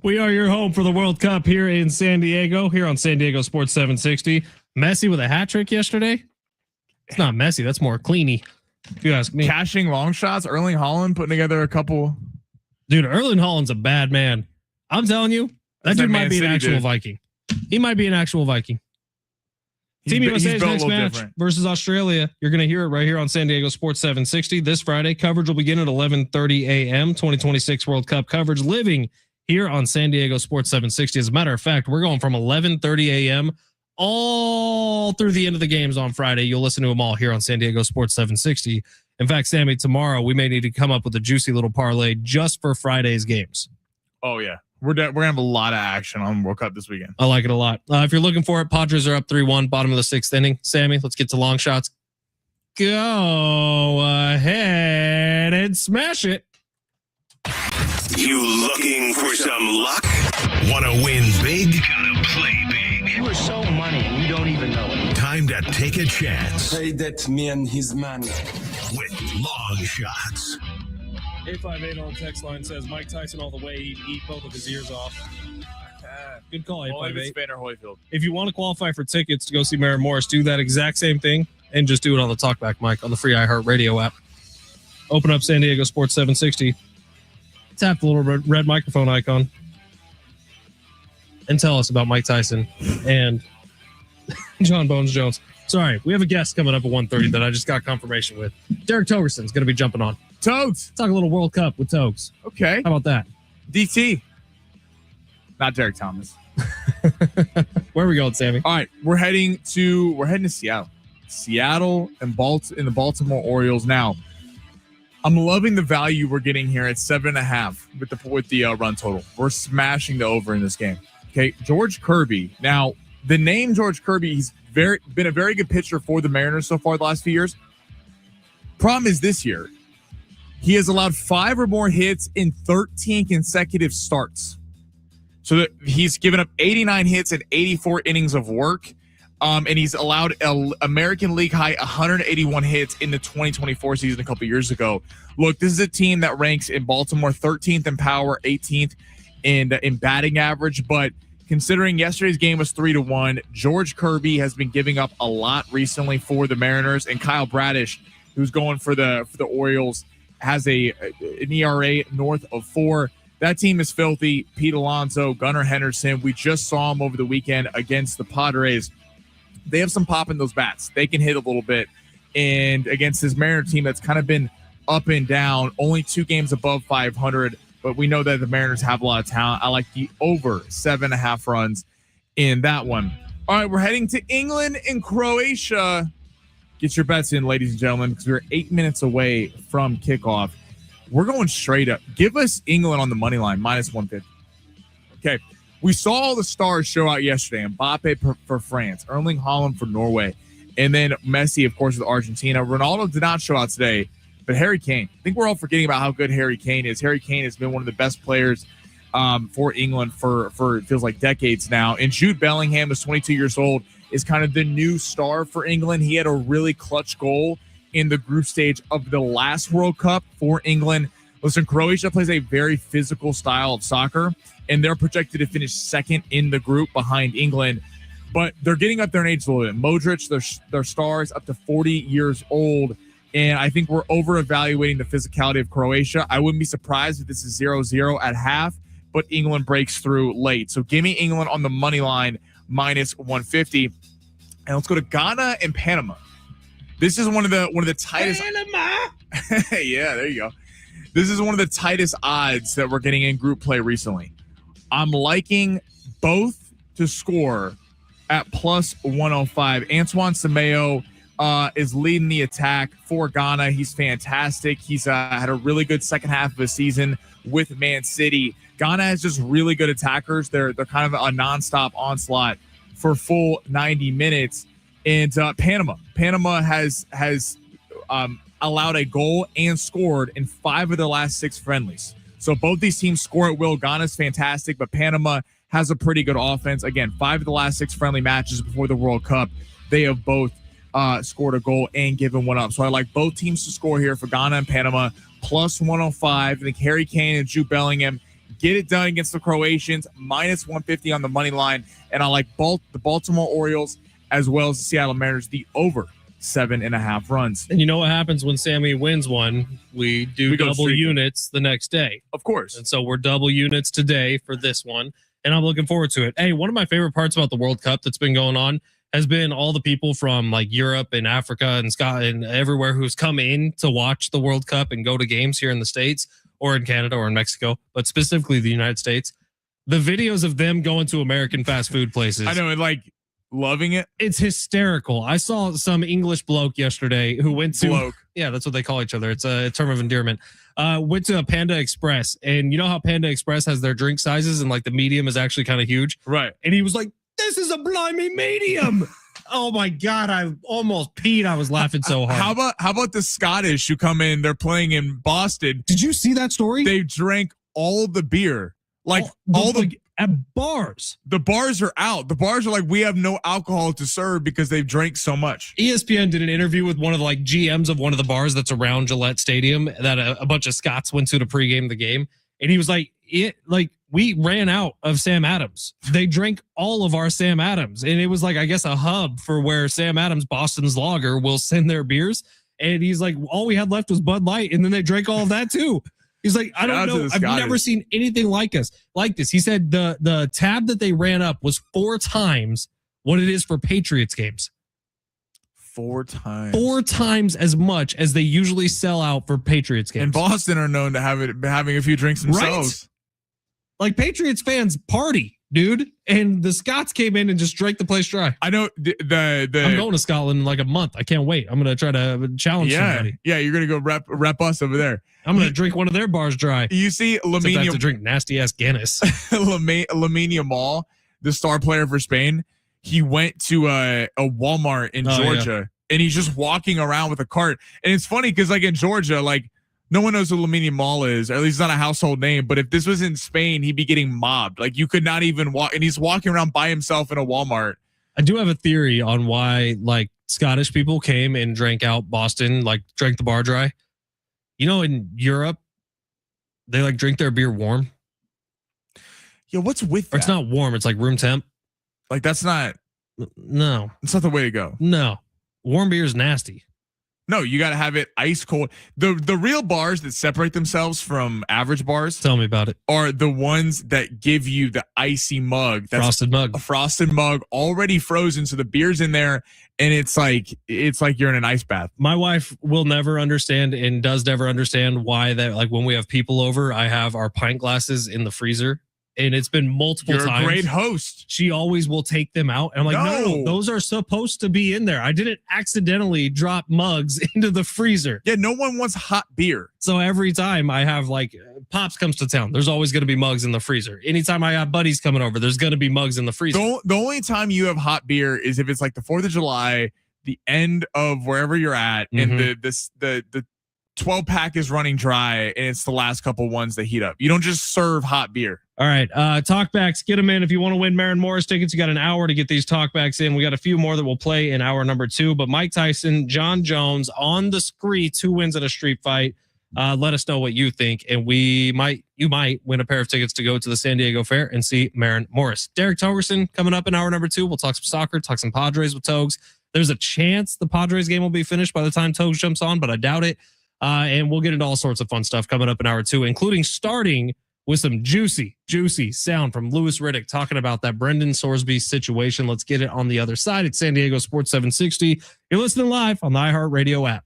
We are your home for the World Cup here in San Diego, here on San Diego Sports 760. Messi with a hat trick yesterday. It's not Messi. That's more Cleany. If you ask me. Cashing long shots. Erling Haaland putting together a couple. Dude, Erling Haaland's a bad man. I'm telling you, that dude might be an actual Viking. He might be an actual Viking. Team USA's next match versus Australia. You're going to hear it right here on San Diego Sports 760 this Friday. Coverage will begin at 11:30 a.m. 2026 World Cup coverage living here on San Diego Sports 760. As a matter of fact, we're going from 11:30 a.m. all through the end of the games on Friday. You'll listen to them all here on San Diego Sports 760. In fact, Sammy, tomorrow we may need to come up with a juicy little parlay just for Friday's games. Oh, yeah. We're going to have a lot of action on World Cup this weekend. I like it a lot. If you're looking for it, Padres are up 3-1, bottom of the sixth inning. Sammy, let's get to long shots. Go ahead and smash it. You looking for some luck? Want to win big? Gotta play big. You are so money and you don't even know it. Time to take a chance Say that me and his man. with long shots. 858 on the text line says Mike Tyson all the way. He'd eat both of his ears off. Good call, 858. Spanner Holyfield. If you want to qualify for tickets to go see Maren Morris, do that exact same thing and just do it on the Talkback mic on the free iHeartRadio app. Open up San Diego Sports 760. Tap the little red microphone icon and tell us about Mike Tyson and John Bones Jones. Sorry, we have a guest coming up at 1:30 that I just got confirmation with. Derek Togerson's going to be jumping on. Toads. Talk a little World Cup with Togs. Okay. How about that? DT. Not Derek Thomas. Where are we going, Sammy? All right. We're heading to Seattle. Seattle and the Baltimore Orioles. Now, I'm loving the value we're getting here at 7.5 with the run total. We're smashing the over in this game. Okay, George Kirby. Now, the name George Kirby, he's been a very good pitcher for the Mariners so far the last few years. Problem is this year, he has allowed 5 or more hits in 13 consecutive starts. So that he's given up 89 hits and 84 innings of work. And he's allowed an American League high 181 hits in the 2024 season a couple years ago. Look, this is a team that ranks in Baltimore 13th in power, 18th in batting average. But considering yesterday's game was 3-1, George Kirby has been giving up a lot recently for the Mariners. And Kyle Bradish, who's going for the Orioles, has an ERA north of 4. That team is filthy. Pete Alonso, Gunnar Henderson. We just saw him over the weekend against the Padres. They have some pop in those bats. They can hit a little bit. And against this Mariner team that's kind of been up and down, only 2 games above 500, but we know that the Mariners have a lot of talent. I like the over 7.5 runs in that one. All right, we're heading to England and Croatia. Get your bets in, ladies and gentlemen, because we're 8 minutes away from kickoff. We're going straight up. Give us England on the money line, -150. Okay. We saw all the stars show out yesterday. Mbappe for France, Erling Haaland for Norway, and then Messi, of course, with Argentina. Ronaldo did not show out today, but Harry Kane. I think we're all forgetting about how good Harry Kane is. Harry Kane has been one of the best players for England for it feels like decades now. And Jude Bellingham is 22 years old, is kind of the new star for England. He had a really clutch goal in the group stage of the last World Cup for England. Listen, Croatia plays a very physical style of soccer, and they're projected to finish second in the group behind England. But they're getting up there in age a little bit. Modric, their stars, up to 40 years old. And I think we're over-evaluating the physicality of Croatia. I wouldn't be surprised if this is 0-0 at half, but England breaks through late. So give me England on the money line, -150. And let's go to Ghana and Panama. This is one of the tightest. Panama. Yeah, there you go. This is one of the tightest odds that we're getting in group play recently. I'm liking both to score at +105. Antoine Semenyo is leading the attack for Ghana. He's fantastic. He's had a really good second half of the season with Man City. Ghana has just really good attackers. They're kind of a nonstop onslaught for full 90 minutes. And Panama has allowed a goal and scored in 5 of their last 6 friendlies. So both these teams score at will. Ghana's fantastic, but Panama has a pretty good offense. Again, 5 of the last 6 friendly matches before the World Cup, they have both scored a goal and given one up. So I like both teams to score here for Ghana and Panama, plus 105. I think Harry Kane and Jude Bellingham get it done against the Croatians, minus 150 on the money line. And I like the Baltimore Orioles as well as the Seattle Mariners, the over 7.5 runs. And you know what happens when Sammy wins one? We go double units the next day. Of course. And so we're double units today for this one. And I'm looking forward to it. Hey, one of my favorite parts about the World Cup that's been going on has been all the people from like Europe and Africa and Scotland and everywhere who's come in to watch the World Cup and go to games here in the States or in Canada or in Mexico, but specifically the United States. The videos of them going to American fast food places. I know, and like loving it. It's hysterical. I saw some English bloke yesterday who went to Bloke. Yeah, that's what they call each other. It's a term of endearment. Went to a Panda Express, and you know how Panda Express has their drink sizes, and like the medium is actually kind of huge, right? And he was like, "This is a blimey medium." Oh my god, I almost peed. I was laughing so hard. How about the Scottish who come in? They're playing in Boston. Did you see that story? They drank all the beer, like at bars. The bars are out. The bars are like, we have no alcohol to serve because they've drank so much. ESPN did an interview with one of the like GMs of one of the bars that's around Gillette Stadium that a bunch of Scots went to pregame the game, and he was like, we ran out of Sam Adams. They drank all of our Sam Adams, and it was like, I guess, a hub for where Sam Adams, Boston's Lager, will send their beers. And he's like, all we had left was Bud Light, and then they drank all of that too. He's like, I don't know. I've never seen anything like this. He said the tab that they ran up was 4 times what it is for Patriots games. 4 times. 4 times as much as they usually sell out for Patriots games. And Boston are known to having a few drinks themselves. Right? Like Patriots fans party, dude. And the Scots came in and just drank the place dry. I know I'm going to Scotland in like a month. I can't wait. I'm going to try to challenge somebody. Yeah, you're going to go rep us over there. I'm going to drink one of their bars dry. You see Lamine, I have to drink nasty ass Guinness. Lamine Yamal, the star player for Spain, he went to a Walmart in Georgia, and he's just walking around with a cart. And it's funny because like in Georgia, like no one knows who Lamine Yamal is, or at least it's not a household name. But if this was in Spain, he'd be getting mobbed. Like you could not even walk, and he's walking around by himself in a Walmart. I do have a theory on why like Scottish people came and drank out Boston, like drank the bar dry. You know, in Europe, they like drink their beer warm. Yeah, what's with that? Or it's not warm. It's like room temp. Like that's not. No, it's not the way to go. No, warm beer is nasty. No, you got to have it ice cold. The real bars that separate themselves from average bars. Tell me about it. Are the ones that give you the icy mug. That's frosted mug. A frosted mug already frozen. So the beer's in there and it's like you're in an ice bath. My wife will never understand and does never understand why that, like when we have people over, I have our pint glasses in the freezer. And it's been multiple times. You're a great host. She always will take them out. And I'm like, no, those are supposed to be in there. I didn't accidentally drop mugs into the freezer. Yeah, no one wants hot beer. So every time I have like Pops comes to town, there's always going to be mugs in the freezer. Anytime I have buddies coming over, there's going to be mugs in the freezer. The only time you have hot beer is if it's like the 4th of July, the end of wherever you're at, and the 12 pack is running dry and it's the last couple ones that heat up. You don't just serve hot beer. All right. Talkbacks, get them in. If you want to win Maren Morris tickets, you got an hour to get these talkbacks in. We got a few more that will play in hour number 2, but Mike Tyson, John Jones on the scree, 2 wins in a street fight. Let us know what you think. And you might win a pair of tickets to go to the San Diego Fair and see Maren Morris. Derek Togerson coming up in hour number 2. We'll talk some soccer, talk some Padres with Togs. There's a chance the Padres game will be finished by the time Togs jumps on, but I doubt it. And we'll get into all sorts of fun stuff coming up in hour 2, including starting with some juicy sound from Louis Riddick talking about that Brendan Sorsby situation. Let's get it on the other side. It's San Diego Sports 760. You're listening live on the iHeartRadio app.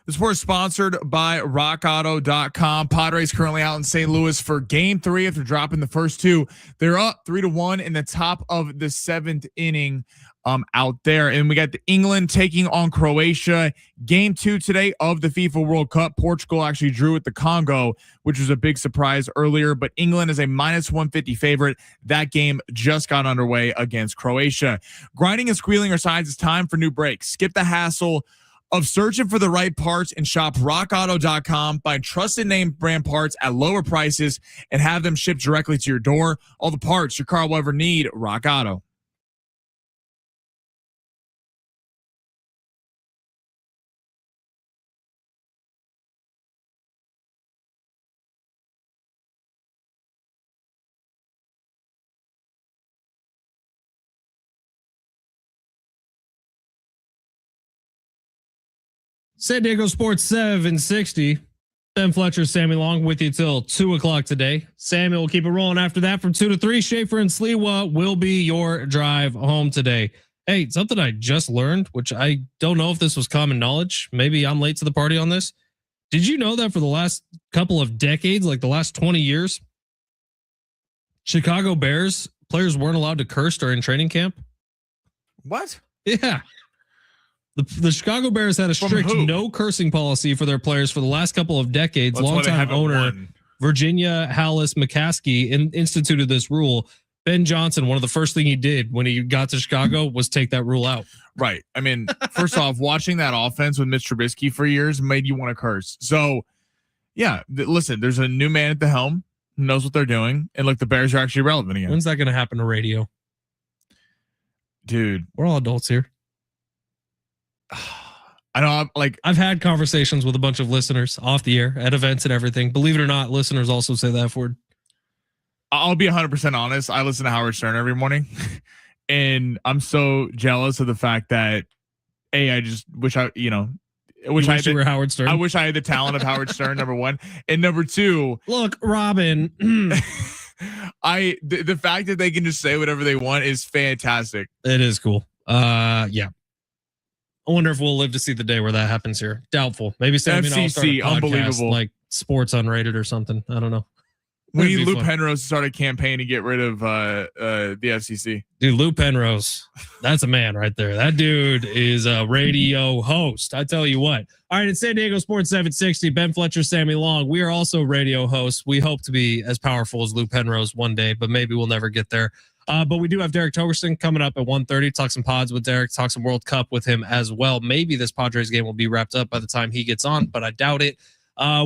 This was sponsored by rockauto.com. Padres currently out in St. Louis for game 3 after dropping the first 2. They're up 3-1 in the top of the 7th inning out there. And we got the England taking on Croatia. Game 2 today of the FIFA World Cup. Portugal actually drew with the Congo, which was a big surprise earlier, but England is a -150 favorite. That game just got underway against Croatia. Grinding and squealing aside, it's time for new breaks. Skip the hassle of searching for the right parts and shop rockauto.com. Find trusted name brand parts at lower prices and have them shipped directly to your door. All the parts your car will ever need. Rock Auto. San Diego Sports 760. Ben Fletcher, Sammy Long with you till 2 o'clock today. Sammy will keep it rolling after that from 2 to 3. Schaefer and Sliwa will be your drive home today. Hey, something I just learned, which I don't know if this was common knowledge. Maybe I'm late to the party on this. Did you know that for the last couple of decades, like the last 20 years, Chicago Bears players weren't allowed to curse during training camp? What? Yeah. The Chicago Bears had a strict no cursing policy for their players for the last couple of decades. Longtime owner Virginia Hallis McCaskey instituted this rule. Ben Johnson, one of the first thing he did when he got to Chicago was take that rule out. Right. I mean, first off, watching that offense with Mitch Trubisky for years made you want to curse. So, yeah, listen, there's a new man at the helm who knows what they're doing. And look, the Bears are actually relevant again. When's that going to happen to radio? Dude. We're all adults here. I know, I've had conversations with a bunch of listeners off the air at events and everything. Believe it or not, listeners also say that word. I'll be 100% honest. I listen to Howard Stern every morning, and I'm so jealous of the fact that I just wish you were Howard Stern. I wish I had the talent of Howard Stern. Number one, and number two, look, Robin. The fact that they can just say whatever they want is fantastic. It is cool. Yeah. I wonder if we'll live to see the day where that happens here. Doubtful. Maybe Sammy and I'll start a podcast, unbelievable, like Sports Unrated or something. I don't know. We need Lou Penrose to start a campaign to get rid of the FCC. Dude, Lou Penrose, that's a man right there. That dude is a radio host. I tell you what. All right, it's San Diego Sports 760. Ben Fletcher, Sammy Long. We are also radio hosts. We hope to be as powerful as Lou Penrose one day, but maybe we'll never get there. But we do have Derek Togerson coming up at 1:30. Talk some pods with Derek. Talk some World Cup with him as well. Maybe this Padres game will be wrapped up by the time he gets on, but I doubt it.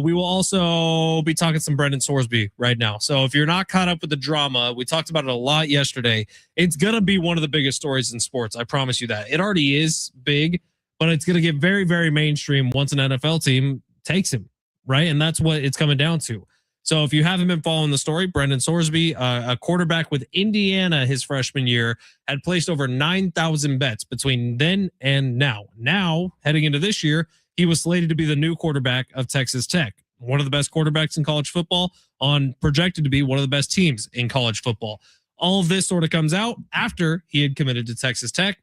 We will also be talking some Brendan Sorsby right now. So if you're not caught up with the drama, we talked about it a lot yesterday. It's going to be one of the biggest stories in sports. I promise you that. It already is big, but it's going to get very, very mainstream once an NFL team takes him, right? And that's what it's coming down to. So if you haven't been following the story, Brendan Sorsby, a quarterback with Indiana his freshman year, had placed over 9,000 bets between then and now. Now, heading into this year, he was slated to be the new quarterback of Texas Tech, one of the best quarterbacks in college football, projected to be one of the best teams in college football. All of this sort of comes out after he had committed to Texas Tech.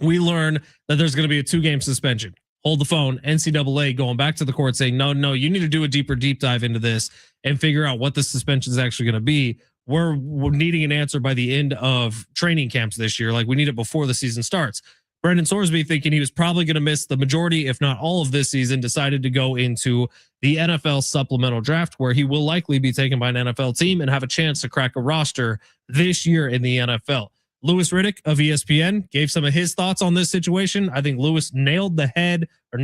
We learn that there's going to be a 2-game suspension. Hold the phone. NCAA going back to the court saying, no, you need to do a deep dive into this and figure out what the suspension is actually going to be. We're needing an answer by the end of training camps this year. Like, we need it before the season starts. Brendan Sorsby, thinking he was probably going to miss the majority, if not all of this season, decided to go into the NFL supplemental draft, where he will likely be taken by an NFL team and have a chance to crack a roster this year in the NFL. Louis Riddick of ESPN gave some of his thoughts on this situation. I think Louis hit the head of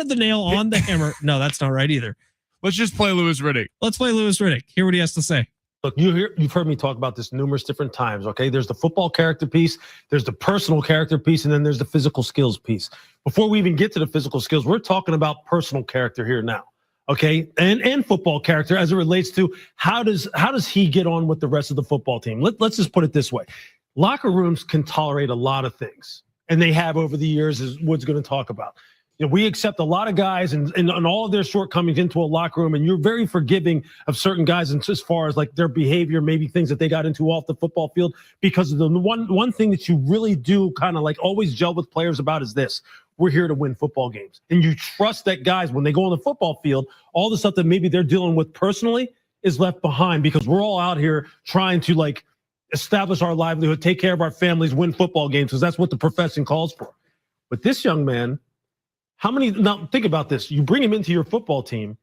the nail on the hammer. No, that's not right either. Let's just play Louis Riddick. Let's play Louis Riddick. Hear what he has to say. Look, you've heard me talk about this numerous different times, okay? There's the football character piece, there's the personal character piece, and then there's the physical skills piece. Before we even get to the physical skills, we're talking about personal character here now, okay? And football character as it relates to how does he get on with the rest of the football team? Let's just put it this way. Locker rooms can tolerate a lot of things, and they have over the years, as Wood's going to talk about. we accept a lot of guys and all of their shortcomings into a locker room, and you're very forgiving of certain guys and as far as like their behavior, maybe things that they got into off the football field, because the one thing that you really do kind of like always gel with players about is this: we're here to win football games. And you trust that guys, when they go on the football field, all the stuff that maybe they're dealing with personally is left behind, because we're all out here trying to like establish our livelihood, take care of our families, win football games, because that's what the profession calls for. But this young man, now think about this. You bring him into your football team.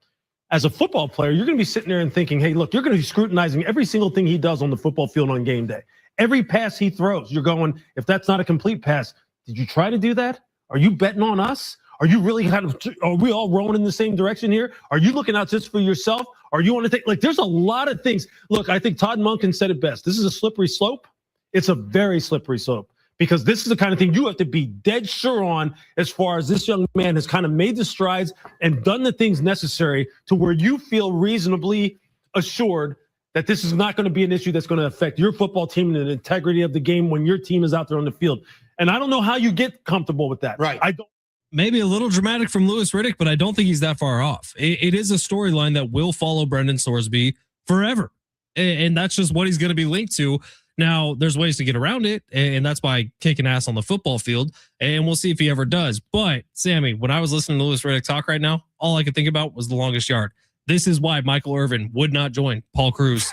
As a football player, you're going to be sitting there and thinking, hey, look, you're going to be scrutinizing every single thing he does on the football field on game day. Every pass he throws, you're going, if that's not a complete pass, did you try to do that? Are you betting on us? Are you really are we all rowing in the same direction here? Are you looking out just for yourself? Are you want to take, like, there's a lot of things. Look, I think Todd Monken said it best. This is a slippery slope. It's a very slippery slope, because this is the kind of thing you have to be dead sure on, as far as this young man has kind of made the strides and done the things necessary to where you feel reasonably assured that this is not going to be an issue that's going to affect your football team and the integrity of the game when your team is out there on the field. And I don't know how you get comfortable with that. Right. I don't. Maybe a little dramatic from Louis Riddick, but I don't think he's that far off. It is a storyline that will follow Brendan Sorsby forever. And that's just what he's going to be linked to. Now, there's ways to get around it, and that's by kicking ass on the football field, and we'll see if he ever does. But, Sammy, when I was listening to Louis Riddick talk right now, all I could think about was the longest yard. This is why Michael Irvin would not join Paul Crew's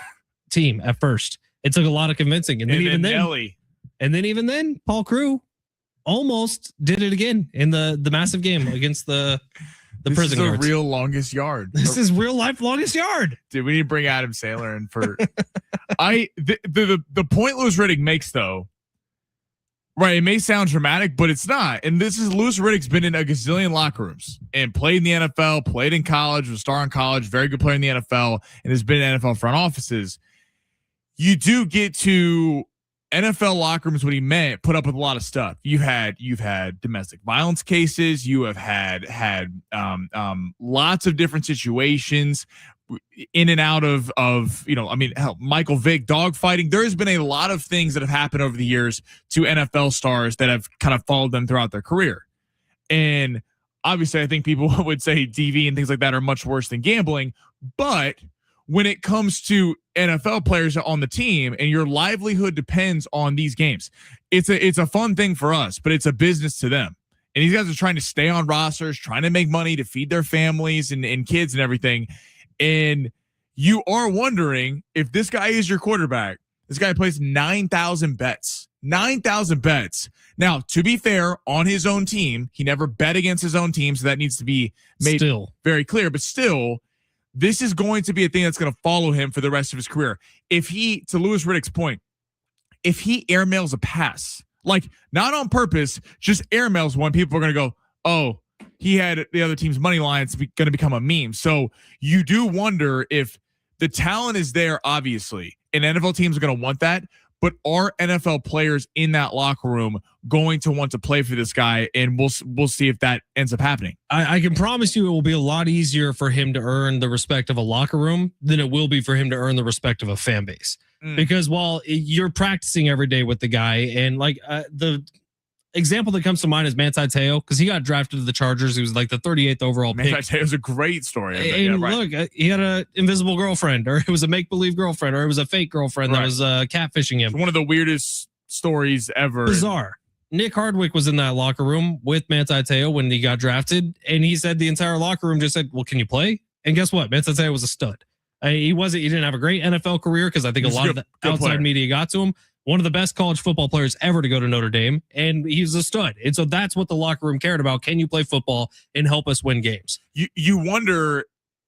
team at first. It took a lot of convincing. And then even then, Paul Crew almost did it again in the massive game against the prison guards. This is a real longest yard. This is real life longest yard. Dude, we need to bring Adam Sandler in for the point Louis Riddick makes, though, right? It may sound dramatic, but it's not. And this is Louis Riddick's been in a gazillion locker rooms and played in the NFL, played in college, was a star in college, very good player in the NFL, and has been in NFL front offices. You do get to NFL locker rooms, what he meant, put up with a lot of stuff. You've had domestic violence cases. You have had lots of different situations in and out of hell, Michael Vick dogfighting. There has been a lot of things that have happened over the years to NFL stars that have kind of followed them throughout their career. And obviously, I think people would say DV and things like that are much worse than gambling. But when it comes to NFL players on the team and your livelihood depends on these games, it's a fun thing for us, but it's a business to them. And these guys are trying to stay on rosters, trying to make money to feed their families and kids and everything. And you are wondering if this guy is your quarterback. This guy plays 9,000 bets. 9,000 bets. Now, to be fair, on his own team, he never bet against his own team, so that needs to be made very clear. But still, this is going to be a thing that's going to follow him for the rest of his career. If he, to Louis Riddick's point, if he airmails a pass, like not on purpose, just airmails one, people are going to go, oh, he had the other team's money line. It's going to become a meme. So you do wonder if the talent is there, obviously, and NFL teams are going to want that. But are NFL players in that locker room going to want to play for this guy? And we'll see if that ends up happening. I can promise you it will be a lot easier for him to earn the respect of a locker room than it will be for him to earn the respect of a fan base. Because while you're practicing every day with the guy, and like the example that comes to mind is Manti Te'o, because he got drafted to the Chargers. He was like the 38th overall pick. Manti Te'o's a great story. And look, he had an invisible girlfriend, or it was a make-believe girlfriend, or it was a fake girlfriend that was catfishing him. It's one of the weirdest stories ever. Bizarre. Nick Hardwick was in that locker room with Manti Te'o when he got drafted, and he said the entire locker room just said, well, can you play? And guess what? Manti Te'o was a stud. He didn't have a great NFL career, because I think a lot of the outside media got to him. One of the best college football players ever to go to Notre Dame, and he's a stud. And so that's what the locker room cared about. Can you play football and help us win games? You wonder,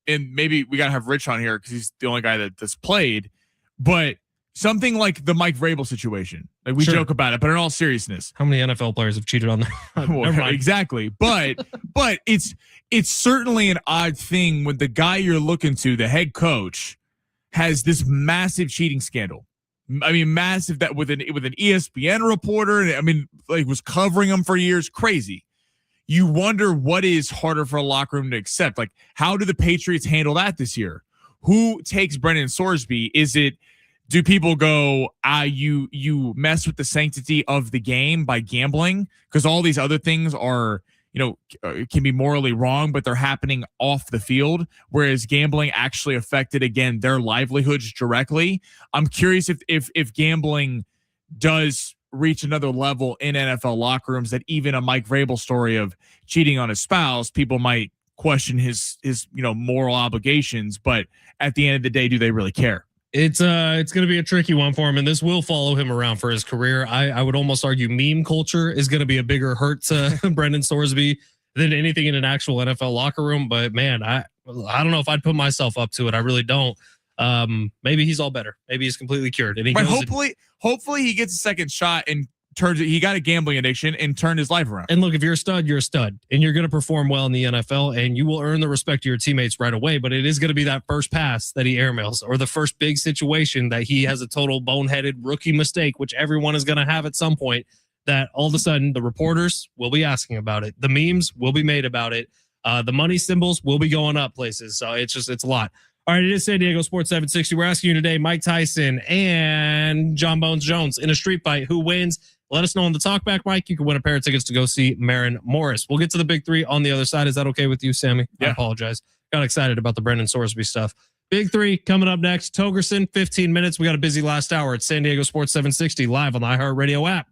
and maybe we got to have Rich on here because he's the only guy that's played, but something like the Mike Vrabel situation. Like we joke about it, but in all seriousness, how many NFL players have cheated on them? Well, exactly. But it's certainly an odd thing when the guy you're looking to, the head coach, has this massive cheating scandal. I mean, massive, that with an ESPN reporter. I mean, like was covering him for years. Crazy. You wonder what is harder for a locker room to accept. Like, how do the Patriots handle that this year? Who takes Brendan Sorsby? Do people go, you mess with the sanctity of the game by gambling? Because all these other things are, can be morally wrong, but they're happening off the field, whereas gambling actually affected, again, their livelihoods directly. I'm curious if gambling does reach another level in NFL locker rooms, that even a Mike Vrabel story of cheating on his spouse, people might question his moral obligations, but at the end of the day, do they really care? It's going to be a tricky one for him, and this will follow him around for his career. I would almost argue meme culture is going to be a bigger hurt to Brendan Sorsby than anything in an actual NFL locker room. But man, I don't know if I'd put myself up to it. I really don't. Maybe he's all better. Maybe he's completely cured. And hopefully he gets a second shot and he got a gambling addiction and turned his life around. And look, if you're a stud, you're a stud, and you're going to perform well in the NFL, and you will earn the respect of your teammates right away. But it is going to be that first pass that he airmails, or the first big situation that he has a total boneheaded rookie mistake, which everyone is going to have at some point, that all of a sudden the reporters will be asking about it. The memes will be made about it. The money symbols will be going up places. So it's a lot. All right, it is San Diego Sports 760. We're asking you today, Mike Tyson and John Bones Jones in a street fight, who wins? Let us know on the talkback, Mike. You can win a pair of tickets to go see Maren Morris. We'll get to the big three on the other side. Is that okay with you, Sammy? Yeah. I apologize. Got excited about the Brendan Sorsby stuff. Big three coming up next. Togerson, 15 minutes. We got a busy last hour at San Diego Sports 760 live on the iHeartRadio app.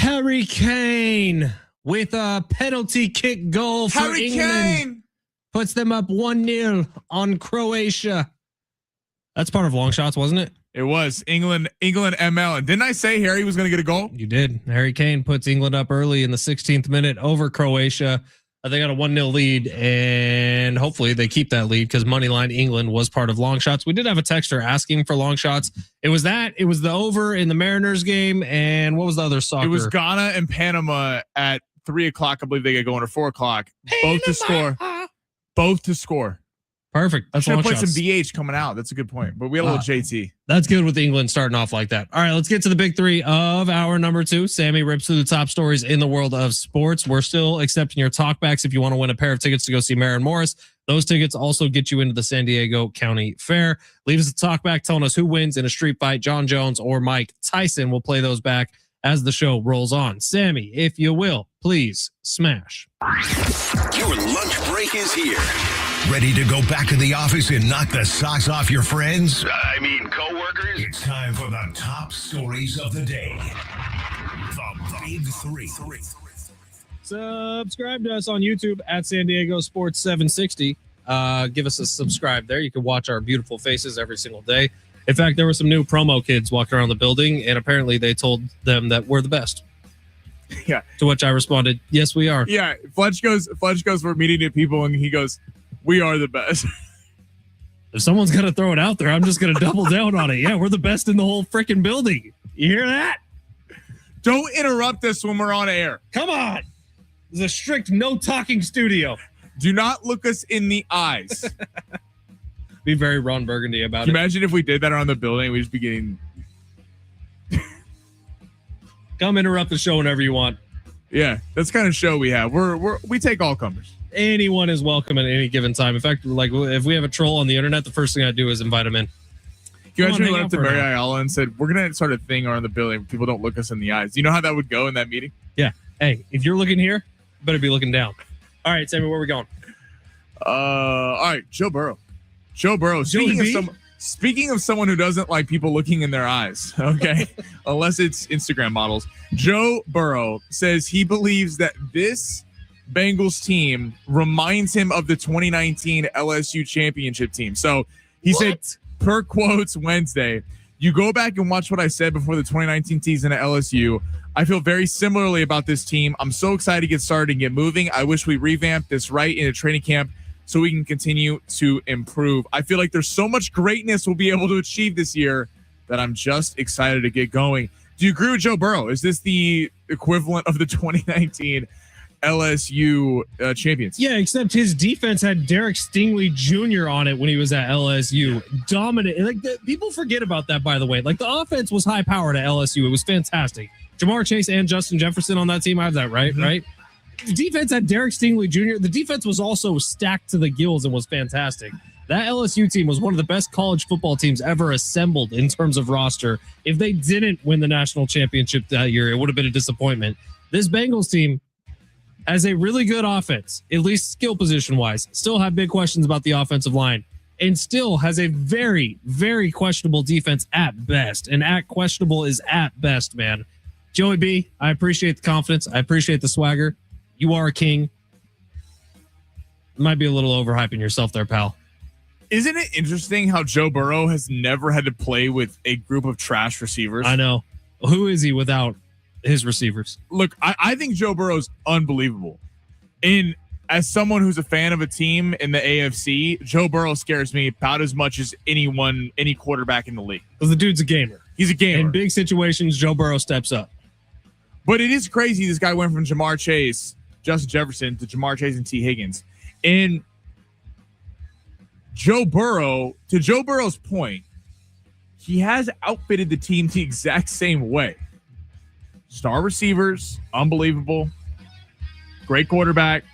Harry Kane with a penalty kick goal for Harry England. Kane. Puts them up 1-0 on Croatia. That's part of long shots, wasn't it? It was England ML. And didn't I say Harry was going to get a goal? You did. Harry Kane puts England up early in the 16th minute over Croatia. They got a 1-0 lead, and hopefully they keep that lead because Moneyline England was part of long shots. We did have a texter asking for long shots. It was that. It was the over in the Mariners game, and what was the other soccer? It was Ghana and Panama at 3 o'clock. I believe they get going, or 4 o'clock. Both to score. Both to score. Perfect. That's Should have long played some shots. DH coming out. That's a good point. But we had a little JT. That's good with England starting off like that. All right, let's get to the big three of hour number 2. Sammy rips through the top stories in the world of sports. We're still accepting your talkbacks if you want to win a pair of tickets to go see Maren Morris. Those tickets also get you into the San Diego County Fair. Leave us a talkback telling us who wins in a street fight, John Jones or Mike Tyson. We'll play those back as the show rolls on. Sammy, if you will, please smash. Your lunch break is here. Ready to go back to the office and knock the socks off your friends? I mean, coworkers? It's time for the top stories of the day. The Big Three. Subscribe to us on YouTube at San Diego Sports 760. Give us a subscribe there. You can watch our beautiful faces every single day. In fact, there were some new promo kids walking around the building, and apparently they told them that we're the best. Yeah. To which I responded, yes, we are. Yeah. Fletch goes, we're meeting new people, and he goes, we are the best. If someone's going to throw it out there, I'm just going to double down on it. Yeah, we're the best in the whole freaking building. You hear that? Don't interrupt us when we're on air. Come on. It's a strict no talking studio. Do not look us in the eyes. Be very Ron Burgundy about it. Imagine if we did that around the building, we'd just be getting... Come interrupt the show whenever you want. Yeah, that's the kind of show we have. We take all comers. Anyone is welcome at any given time. In fact, like if we have a troll on the internet, the first thing I do is invite him in. Can you imagine we hang went out up to for Mary an hour. Ayala and said, we're going to start a thing around the building. People don't look us in the eyes. Do you know how that would go in that meeting? Yeah. Hey, if you're looking here, you better be looking down. All right, Sammy, where are we going? All right, Joe Burrow. Speaking of someone who doesn't like people looking in their eyes, okay, unless it's Instagram models, Joe Burrow says he believes that this Bengals team reminds him of the 2019 LSU championship team. So he said, per quotes Wednesday, you go back and watch what I said before the 2019 season at LSU. I feel very similarly about this team. I'm so excited to get started and get moving. I wish we revamped this right into training camp so we can continue to improve. I feel like there's so much greatness we'll be able to achieve this year that I'm just excited to get going. Do you agree with Joe Burrow? Is this the equivalent of the 2019 LSU champions? Yeah, except his defense had Derek Stingley Jr. on it when he was at LSU. Dominant. Like people forget about that, by the way. Like the offense was high powered at LSU. It was fantastic. Jamar Chase and Justin Jefferson on that team. I have that right, right? The defense had Derek Stingley Jr. The defense was also stacked to the gills and was fantastic. That LSU team was one of the best college football teams ever assembled in terms of roster. If they didn't win the national championship that year, it would have been a disappointment. This Bengals team has a really good offense, at least skill position wise. Still have big questions about the offensive line, and still has a very, very questionable defense at best. And at questionable is at best, man. Joey B, I appreciate the confidence. I appreciate the swagger. You are a king. Might be a little overhyping yourself there, pal. Isn't it interesting how Joe Burrow has never had to play with a group of trash receivers? I know. Who is he without his receivers? Look, I think Joe Burrow's unbelievable. And as someone who's a fan of a team in the AFC, Joe Burrow scares me about as much as any quarterback in the league. Because the dude's a gamer. He's a gamer. In big situations, Joe Burrow steps up. But it is crazy. This guy went from Jamar Chase, Justin Jefferson, to Jamar Chase and T. Higgins. And Joe Burrow, to Joe Burrow's point, he has outfitted the team the exact same way. Star receivers, unbelievable. Great quarterback,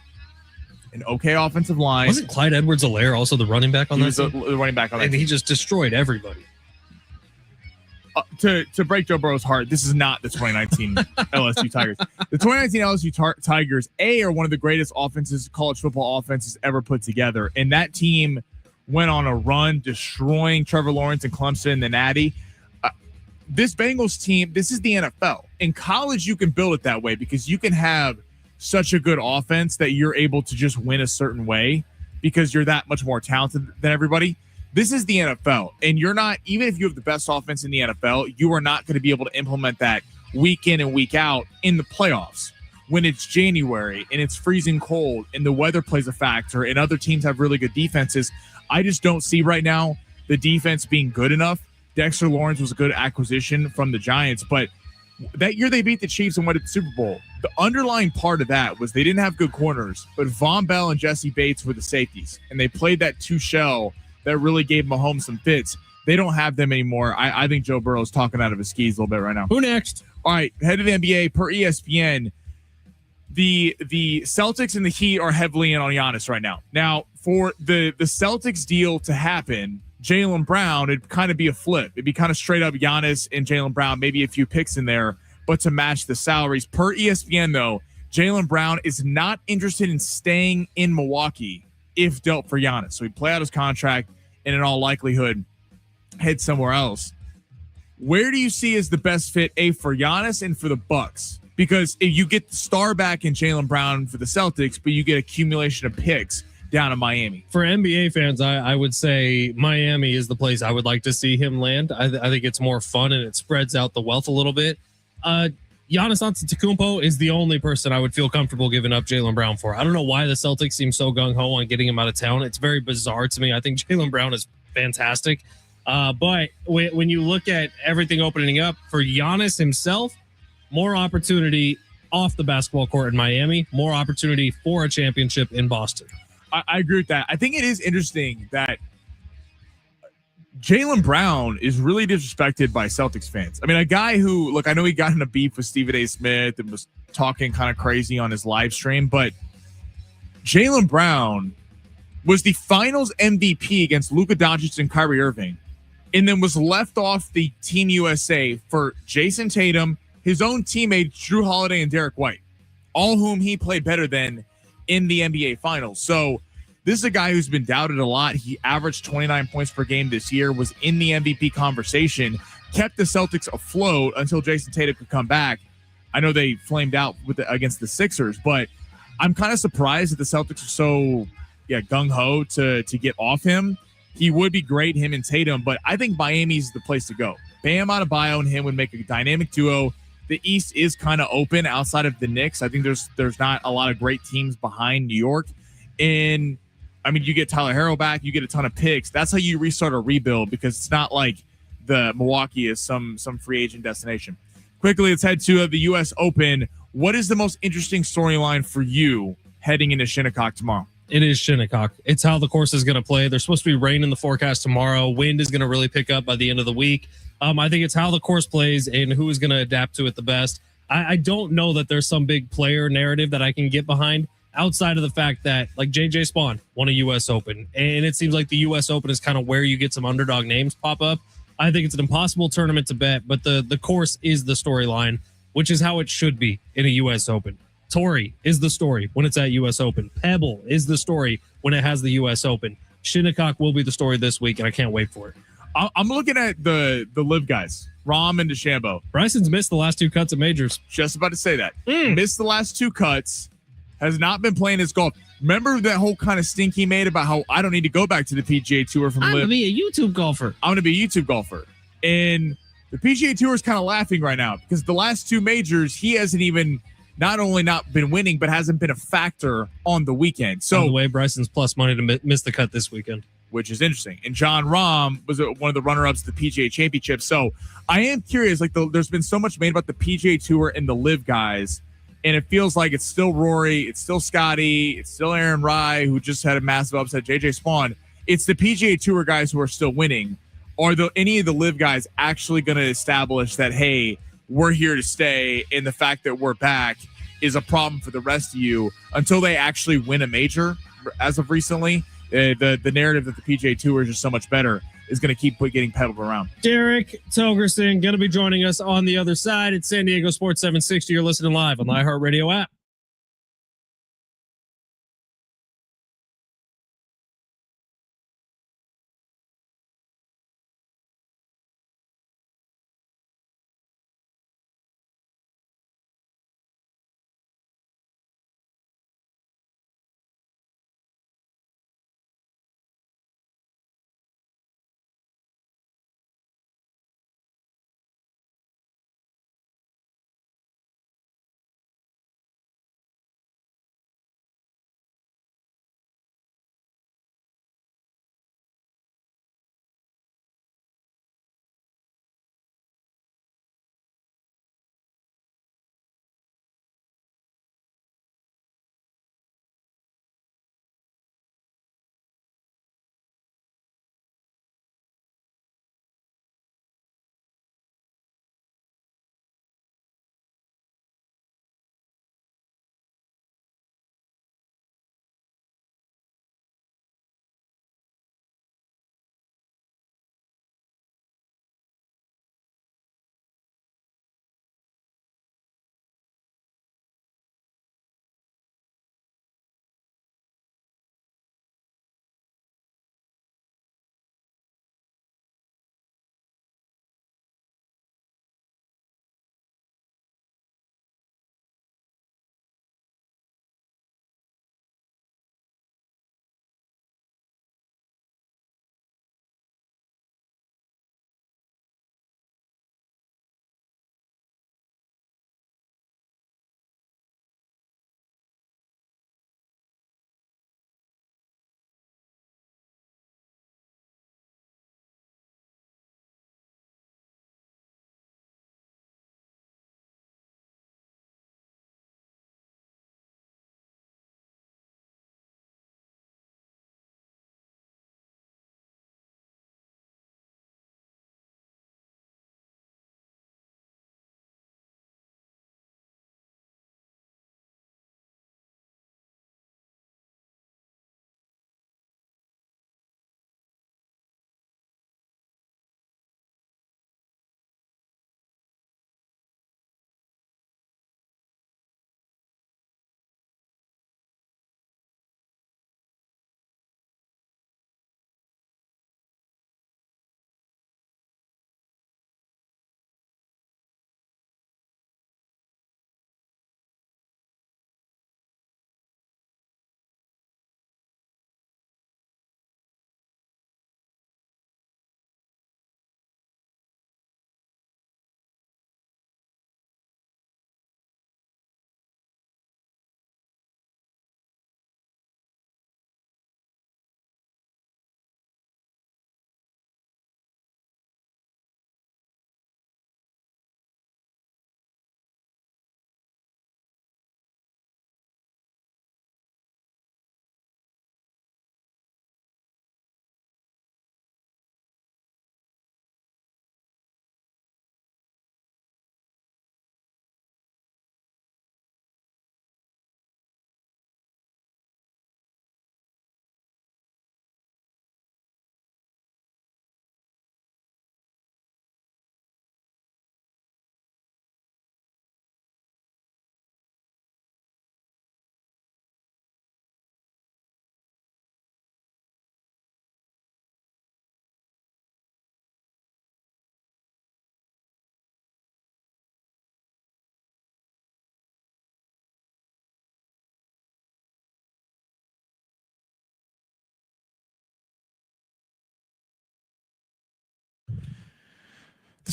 an okay offensive line. Wasn't Clyde Edwards-Helaire also the running back on He that was team? the running back on that And team. he just destroyed everybody. To break Joe Burrow's heart, this is not the 2019 LSU Tigers. The 2019 LSU Tigers, are one of the greatest college football offenses ever put together. And that team went on a run, destroying Trevor Lawrence and Clemson, the Natty. this Bengals team, this is the NFL. In college, you can build it that way because you can have such a good offense that you're able to just win a certain way because you're that much more talented than everybody. This is the NFL, and you're not, even if you have the best offense in the NFL, you are not going to be able to implement that week in and week out in the playoffs when it's January and it's freezing cold and the weather plays a factor and other teams have really good defenses. I just don't see right now the defense being good enough. Dexter Lawrence was a good acquisition from the Giants, but that year they beat the Chiefs and went to the Super Bowl. The underlying part of that was they didn't have good corners, but Von Bell and Jesse Bates were the safeties, and they played that two shell that really gave Mahomes some fits. They don't have them anymore. I think Joe Burrow's talking out of his skis a little bit right now. Who next? All right, head of the NBA per ESPN. The Celtics and the Heat are heavily in on Giannis right now. Now, for the Celtics deal to happen, Jaylen Brown, it'd kind of be a flip. It'd be kind of straight up Giannis and Jaylen Brown, maybe a few picks in there, but to match the salaries. Per ESPN, though, Jaylen Brown is not interested in staying in Milwaukee if dealt for Giannis. So he'd play out his contract and in all likelihood head somewhere else. Where do you see as the best fit, for Giannis and for the Bucks? Because if you get the star back in Jaylen Brown for the Celtics, but you get accumulation of picks down in Miami. For NBA fans, I would say Miami is the place I would like to see him land. I think it's more fun and it spreads out the wealth a little bit. Giannis Antetokounmpo is the only person I would feel comfortable giving up Jaylen Brown for. I don't know why the Celtics seem so gung-ho on getting him out of town. It's very bizarre to me. I think Jaylen Brown is fantastic. But when you look at everything opening up for Giannis himself, more opportunity off the basketball court in Miami, more opportunity for a championship in Boston. I agree with that. I think it is interesting that Jaylen Brown is really disrespected by Celtics fans. I mean, a guy who, look, I know he got in a beef with Stephen A. Smith and was talking kind of crazy on his live stream, but Jaylen Brown was the finals MVP against Luka Doncic and Kyrie Irving, and then was left off the Team USA for Jason Tatum, his own teammate Drew Holiday, and Derek White, all whom he played better than in the NBA Finals. So this is a guy who's been doubted a lot. He averaged 29 points per game this year, was in the MVP conversation, kept the Celtics afloat until Jason Tatum could come back. I know they flamed out against the Sixers, but I'm kind of surprised that the Celtics are so gung-ho to get off him. He would be great, him and Tatum, but I think Miami's the place to go. Bam Adebayo and him would make a dynamic duo. The East is kind of open outside of the Knicks. I think there's not a lot of great teams behind New York. And, I mean, you get Tyler Herro back, you get a ton of picks. That's how you restart a rebuild, because it's not like the Milwaukee is some free agent destination. Quickly, let's head to the U.S. Open. What is the most interesting storyline for you heading into Shinnecock tomorrow? It is Shinnecock. It's how the course is going to play. There's supposed to be rain in the forecast tomorrow. Wind is going to really pick up by the end of the week. I think it's how the course plays and who is going to adapt to it the best. I don't know that there's some big player narrative that I can get behind outside of the fact that, like, JJ Spawn won a U.S. Open, and it seems like the U.S. Open is kind of where you get some underdog names pop up. I think it's an impossible tournament to bet, but the course is the storyline, which is how it should be in a U.S. Open. Torrey is the story when it's at U.S. Open. Pebble is the story when it has the U.S. Open. Shinnecock will be the story this week, and I can't wait for it. I'm looking at the live guys, Rahm and DeChambeau. Bryson's missed the last two cuts at majors. Just about to say that. Missed the last two cuts, has not been playing his golf. Remember that whole kind of stink he made about how I don't need to go back to the PGA Tour from I'm live. going to be a YouTube golfer. I'm going to be a YouTube golfer. And the PGA Tour is kind of laughing right now because the last two majors, he hasn't even not only not been winning, but hasn't been a factor on the weekend. So, by the way, Bryson's plus money to miss the cut this weekend, which is interesting. And John Rahm was one of the runner-ups to the PGA Championship. So I am curious, like there's been so much made about the PGA Tour and the live guys, and it feels like it's still Rory, it's still Scotty, it's still Aaron Rai, who just had a massive upset, JJ Spawn. It's the PGA Tour guys who are still winning. Are any of the live guys actually going to establish that, hey, we're here to stay, and the fact that we're back is a problem for the rest of you until they actually win a major? As of recently, the narrative that the PGA Tour is just so much better is going to keep getting peddled around. Derek Togerson going to be joining us on the other side. It's San Diego Sports 760. You're listening live on the iHeartRadio app.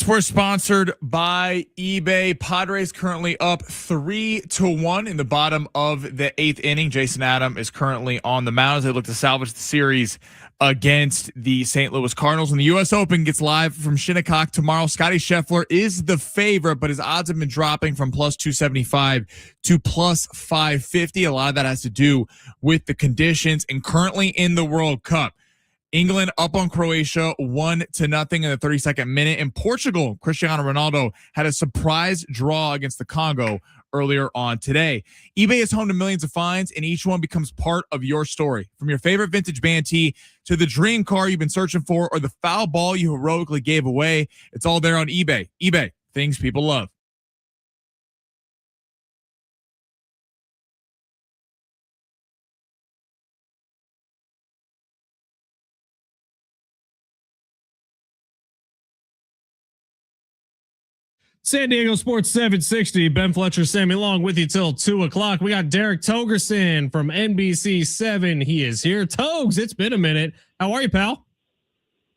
We're sponsored by eBay. Padres currently up 3-1 in the bottom of the 8th inning. Jason Adam is currently on the mound as they look to salvage the series against the St. Louis Cardinals. And the U.S. Open gets live from Shinnecock tomorrow. Scotty Scheffler is the favorite, but his odds have been dropping from plus 275 to plus 550. A lot of that has to do with the conditions. And currently in the World Cup, England up on Croatia 1-0 in the 32nd minute. In Portugal, Cristiano Ronaldo had a surprise draw against the Congo earlier on today. eBay is home to millions of finds, and each one becomes part of your story. From your favorite vintage band tee to the dream car you've been searching for or the foul ball you heroically gave away, it's all there on eBay. eBay, things people love. San Diego Sports 760, Ben Fletcher, Sammy Long with you till 2 o'clock. We got Derek Togerson from NBC7. He is here. Togs, it's been a minute. How are you, pal?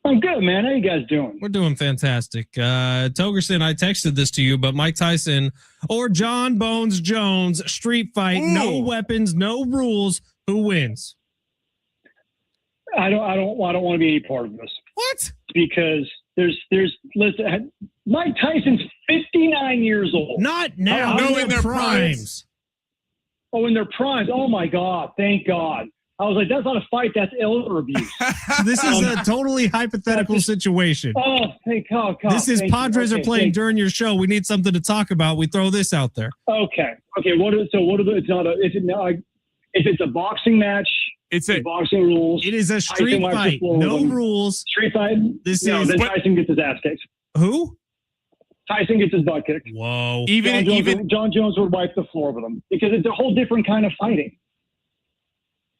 I'm good, man. How you guys doing? We're doing fantastic. Togerson, I texted this to you, but Mike Tyson or John Bones Jones, street fight, no weapons, no rules. Who wins? I don't want to be any part of this. What? Because listen, Mike Tyson's 59 years old. Not now. No, in their primes. Oh, in their primes. Oh my God. Thank God. I was like, that's not a fight. That's elder abuse. This is a totally hypothetical situation. Oh, thank God. This is Padres are playing during your show. We need something to talk about. We throw this out there. Okay. If it's a boxing match, it's a boxing rules. It is a street fight. No rules. Street fight. Then Tyson gets his ass kicked. Who? Tyson gets his butt kicked. Whoa. John Jones would wipe the floor with him because it's a whole different kind of fighting.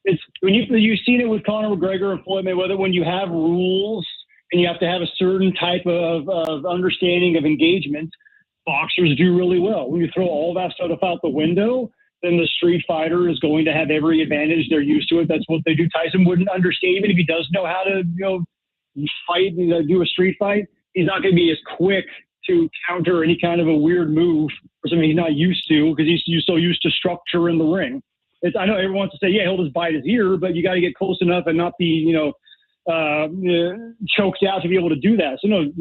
It's when you've seen it with Conor McGregor and Floyd Mayweather, when you have rules and you have to have a certain type of understanding of engagement, boxers do really well. When you throw all that stuff out the window, then the street fighter is going to have every advantage. They're used to it. That's what they do. Tyson wouldn't understand, even if he does know how to, fight, do a street fight. He's not going to be as quick to counter any kind of a weird move or something he's not used to because he's so used to structure in the ring. I know everyone wants to say, yeah, he'll just bite his ear, but you got to get close enough and not be, choked out to be able to do that. So no,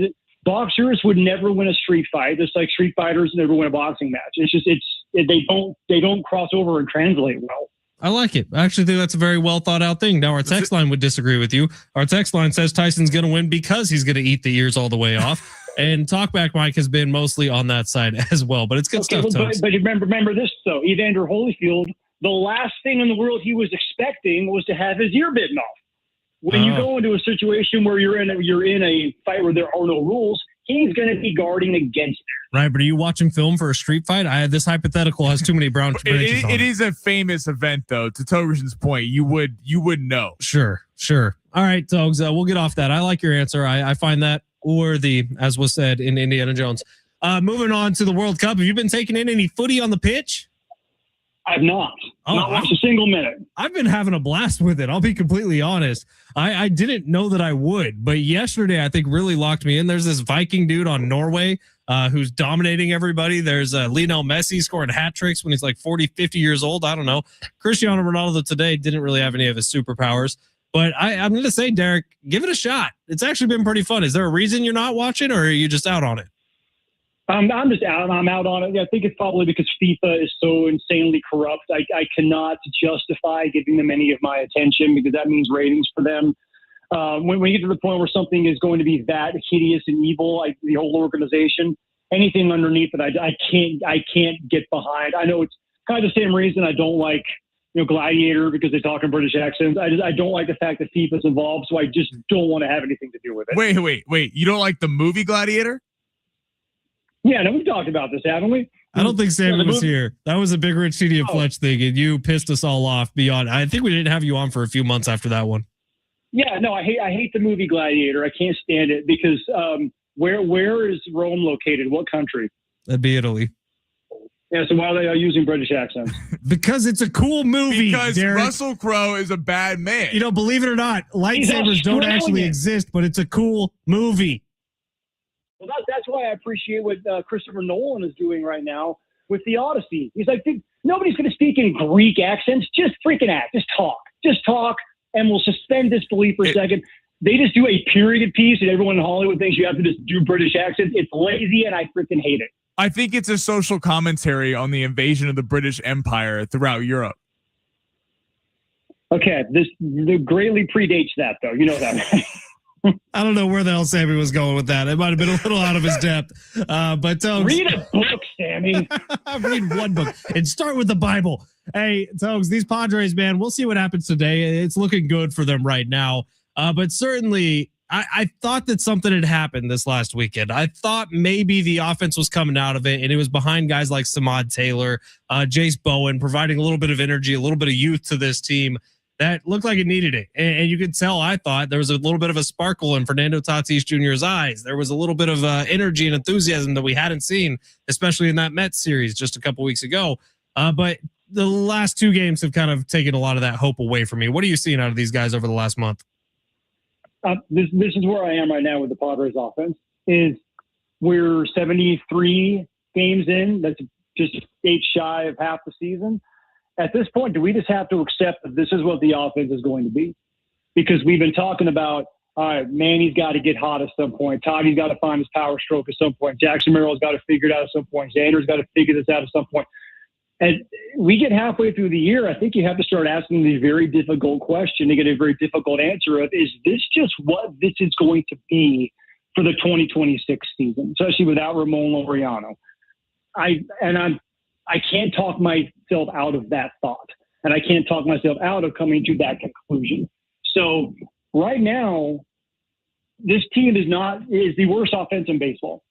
boxers would never win a street fight, just like street fighters never win a boxing match. It's just they don't cross over and translate well. I like it. I actually think that's a very well thought out thing. Now our text line would disagree with you. Our text line says Tyson's going to win because he's going to eat the ears all the way off. And Talkback Mike has been mostly on that side as well. But it's good stuff. But remember this though, Evander Holyfield, the last thing in the world he was expecting was to have his ear bitten off. When you go into a situation where you're in a fight where there are no rules, he's going to be guarding against it. Right, but are you watching film for a street fight? This hypothetical has too many brown branches on it is a famous event, though. To Togerson's point, you would know. Sure. All right, Togs, we'll get off that. I like your answer. I find that worthy, as was said in Indiana Jones. Moving on to the World Cup. Have you been taking in any footy on the pitch? I've not watched a single minute. I've been having a blast with it. I'll be completely honest. I didn't know that I would, but yesterday I think really locked me in. There's this Viking dude on Norway who's dominating everybody. There's Lionel Messi scoring hat tricks when he's like 40, 50 years old. I don't know. Cristiano Ronaldo today didn't really have any of his superpowers, but I'm going to say, Derek, give it a shot. It's actually been pretty fun. Is there a reason you're not watching, or are you just out on it? I'm just out. I'm out on it. I think it's probably because FIFA is so insanely corrupt. I cannot justify giving them any of my attention because that means ratings for them. When you get to the point where something is going to be that hideous and evil, like the whole organization, anything underneath it, I can't get behind. I know it's kind of the same reason I don't like Gladiator because they talk in British accents. I don't like the fact that FIFA's involved, so I just don't want to have anything to do with it. Wait. You don't like the movie Gladiator? Yeah, no, we've talked about this, haven't we? I don't think Sammy was here. That was a Big Rich CD and Fletch thing, and you pissed us all off beyond. I think we didn't have you on for a few months after that one. Yeah, no, I hate the movie Gladiator. I can't stand it because where is Rome located? What country? That'd be Italy. Yeah, so why are they using British accents? Because it's a cool movie, Because Derek. Russell Crowe is a bad man. Believe it or not, lightsabers don't actually exist, but it's a cool movie. Well, that's why I appreciate what Christopher Nolan is doing right now with the Odyssey. He's like, dude, nobody's going to speak in Greek accents. Just freaking act. Just talk, and we'll suspend disbelief for a second. They just do a period piece, and everyone in Hollywood thinks you have to just do British accents. It's lazy, and I freaking hate it. I think it's a social commentary on the invasion of the British Empire throughout Europe. Okay, this greatly predates that, though. You know that. I don't know where the hell Sammy was going with that. It might have been a little out of his depth. But read a book, Sammy. Read one book and start with the Bible. Hey, Togs, these Padres, man, we'll see what happens today. It's looking good for them right now. But certainly, I thought that something had happened this last weekend. I thought maybe the offense was coming out of it, and it was behind guys like Samad Taylor, Jace Bowen, providing a little bit of energy, a little bit of youth to this team that looked like it needed it. And you could tell, I thought, there was a little bit of a sparkle in Fernando Tatis Jr.'s eyes. There was a little bit of energy and enthusiasm that we hadn't seen, especially in that Mets series just a couple weeks ago. But the last two games have kind of taken a lot of that hope away from me. What are you seeing out of these guys over the last month? This is where I am right now with the Padres offense. Is we're 73 games in. That's just 8 shy of half the season. At this point, do we just have to accept that this is what the offense is going to be? Because we've been talking about, all right, Manny's got to get hot at some point. Toddy's got to find his power stroke at some point. Jackson Merrill's got to figure it out at some point. Xander's got to figure this out at some point. And we get halfway through the year, I think you have to start asking the very difficult question to get a very difficult answer of, is this just what this is going to be for the 2026 season, especially without Ramon Laureano? I can't talk myself out of that thought, and I can't talk myself out of coming to that conclusion. So right now, this team is the worst offense in baseball.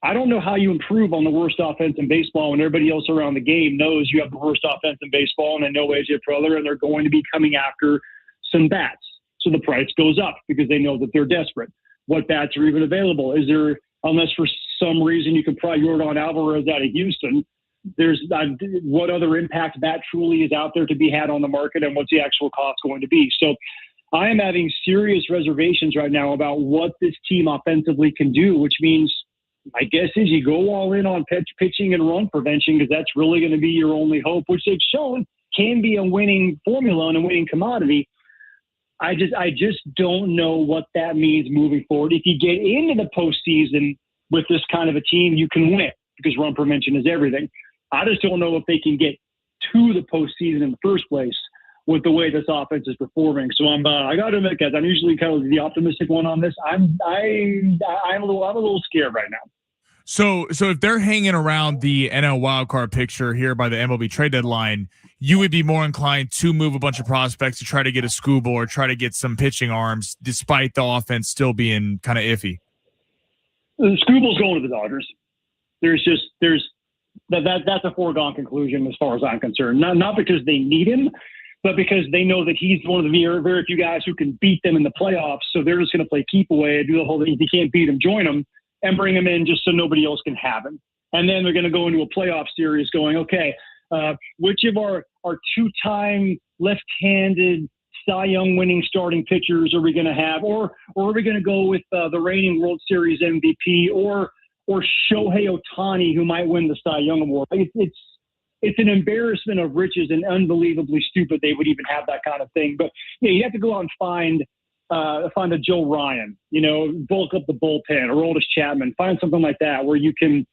I don't know how you improve on the worst offense in baseball when everybody else around the game knows you have the worst offense in baseball, and they know AJ Preller, and they're going to be coming after some bats. So the price goes up because they know that they're desperate. What bats are even available? Is there, unless for some reason you could pry Yordan Alvarez out of Houston, there's what other impact bat truly is out there to be had on the market, and what's the actual cost going to be? So I am having serious reservations right now about what this team offensively can do, which means my guess is you go all in on pitching and run prevention, because that's really going to be your only hope, which they've shown can be a winning formula and a winning commodity. I just don't know what that means moving forward. If you get into the postseason with this kind of a team, you can win because run prevention is everything. I just don't know if they can get to the postseason in the first place with the way this offense is performing. So I got to admit, guys, I'm usually kind of the optimistic one on this. I'm a little scared right now. So if they're hanging around the NL wildcard picture here by the MLB trade deadline, you would be more inclined to move a bunch of prospects to try to get a Skubal or try to get some pitching arms, despite the offense still being kind of iffy. Skubal's going to the Dodgers. That's a foregone conclusion as far as I'm concerned. Not because they need him, but because they know that he's one of the very, very few guys who can beat them in the playoffs. So they're just going to play keep away and do the whole thing. If you can't beat him, join him and bring him in just so nobody else can have him. And then they're going to go into a playoff series going, okay, which of our two-time left-handed Cy Young winning starting pitchers are we going to have? Or are we going to go with the reigning World Series MVP or Shohei Ohtani, who might win the Cy Young Award? It's an embarrassment of riches and unbelievably stupid they would even have that kind of thing. But yeah, you have to go out and find a Joe Ryan, bulk up the bullpen, or Aroldis Chapman, find something like that where you can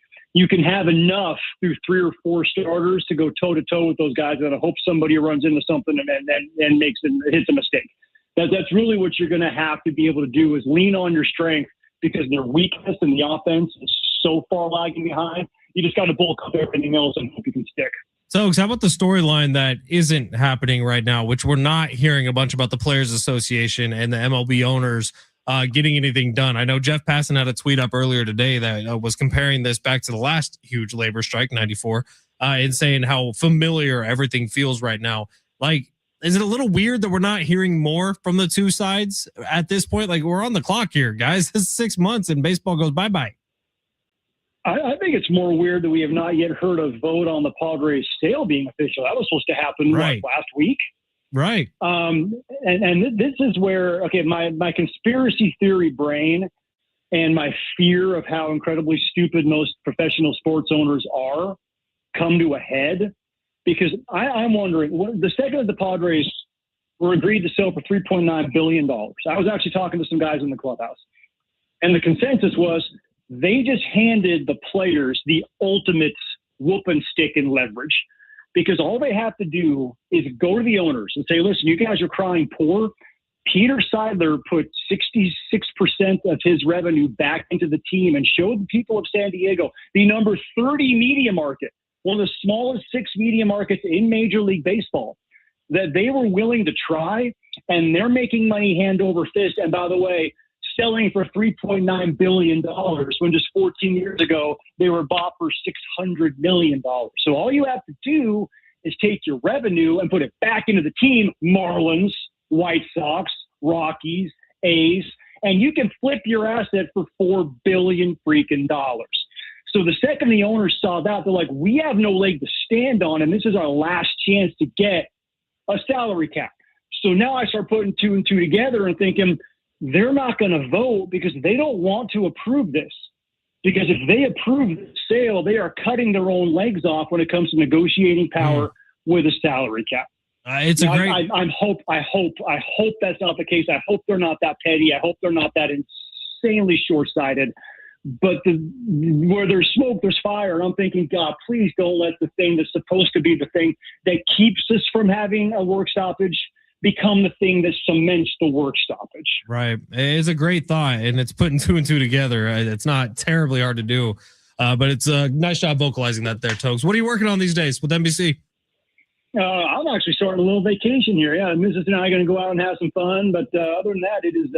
have enough through 3 or 4 starters to go toe to toe with those guys, and I hope somebody runs into something and hits a mistake. That's really what you're going to have to be able to do, is lean on your strength, because their weakness in the offense is so far lagging behind. You just got to bulk up everything else and hope you can stick. So how about the storyline that isn't happening right now, which we're not hearing a bunch about the Players Association and the MLB owners getting anything done? I know Jeff Passan had a tweet up earlier today that was comparing this back to the last huge labor strike, 94, and saying how familiar everything feels right now. Like, is it a little weird that we're not hearing more from the two sides at this point? Like, we're on the clock here, guys. This is 6 months and baseball goes bye-bye. I think it's more weird that we have not yet heard a vote on the Padres sale being official. That was supposed to happen last week. Right. And this is where, okay, my conspiracy theory brain and my fear of how incredibly stupid most professional sports owners are come to a head. Because I'm wondering, the second that the Padres were agreed to sell for $3.9 billion, I was actually talking to some guys in the clubhouse, and the consensus was they just handed the players the ultimate whoop and stick and leverage, because all they have to do is go to the owners and say, listen, you guys are crying poor. Peter Seidler put 66% of his revenue back into the team and showed the people of San Diego, the number 30 media market, one of the smallest 6 media markets in Major League Baseball, that they were willing to try, and they're making money hand over fist. And by the way, selling for $3.9 billion when just 14 years ago they were bought for $600 million. So all you have to do is take your revenue and put it back into the team, Marlins, White Sox, Rockies, A's, and you can flip your asset for $4 billion freaking dollars. So the second the owners saw that, they're like, we have no leg to stand on, and this is our last chance to get a salary cap. So now I start putting 2 and 2 together and thinking they're not going to vote because they don't want to approve this. Because if they approve the sale, they are cutting their own legs off when it comes to negotiating power with a salary cap. It's now, a great. I hope that's not the case. I hope they're not that petty. I hope they're not that insanely short-sighted. But where there's smoke, there's fire. And I'm thinking, God, please don't let the thing that's supposed to be the thing that keeps us from having a work stoppage become the thing that cements the work stoppage. Right. It's a great thought, and it's putting 2 and 2 together. It's not terribly hard to do, but it's a nice job vocalizing that there, Tokes. What are you working on these days with NBC? I'm actually starting a little vacation here. Yeah, Mrs. and I are going to go out and have some fun. But other than that, it is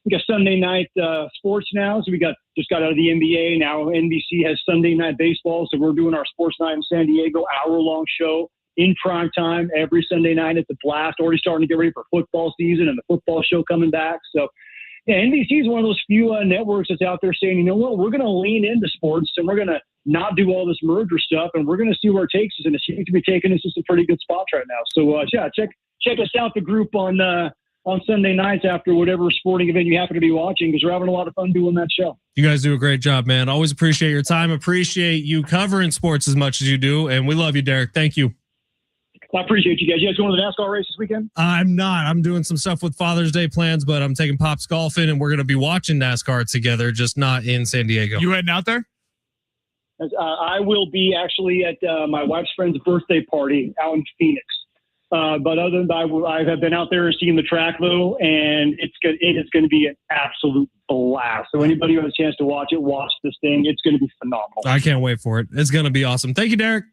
we got Sunday night sports now. So we just got out of the NBA. Now NBC has Sunday night baseball. So we're doing our sports night in San Diego, hour-long show in prime time every Sunday night. It's a blast. Already starting to get ready for football season and the football show coming back. So yeah, NBC is one of those few networks that's out there saying, you know what, we're going to lean into sports and we're going to not do all this merger stuff, and we're going to see where it takes us. And it seems to be taking us to some pretty good spots right now. So yeah, check us out, the group on Sunday nights after whatever sporting event you happen to be watching, because we're having a lot of fun doing that show. You guys do a great job, man. Always appreciate your time. Appreciate you covering sports as much as you do, and we love you, Derek. Thank you. I appreciate you guys. You guys going to the NASCAR race this weekend? I'm not. I'm doing some stuff with Father's Day plans, but I'm taking Pops golfing, and we're going to be watching NASCAR together, just not in San Diego. You heading out there? I will be actually at my wife's friend's birthday party out in Phoenix. But other than that, I have been out there and seen the track, though, and it is going to be an absolute blast. So anybody who has a chance to watch it, watch this thing. It's going to be phenomenal. I can't wait for it. It's going to be awesome. Thank you, Derek.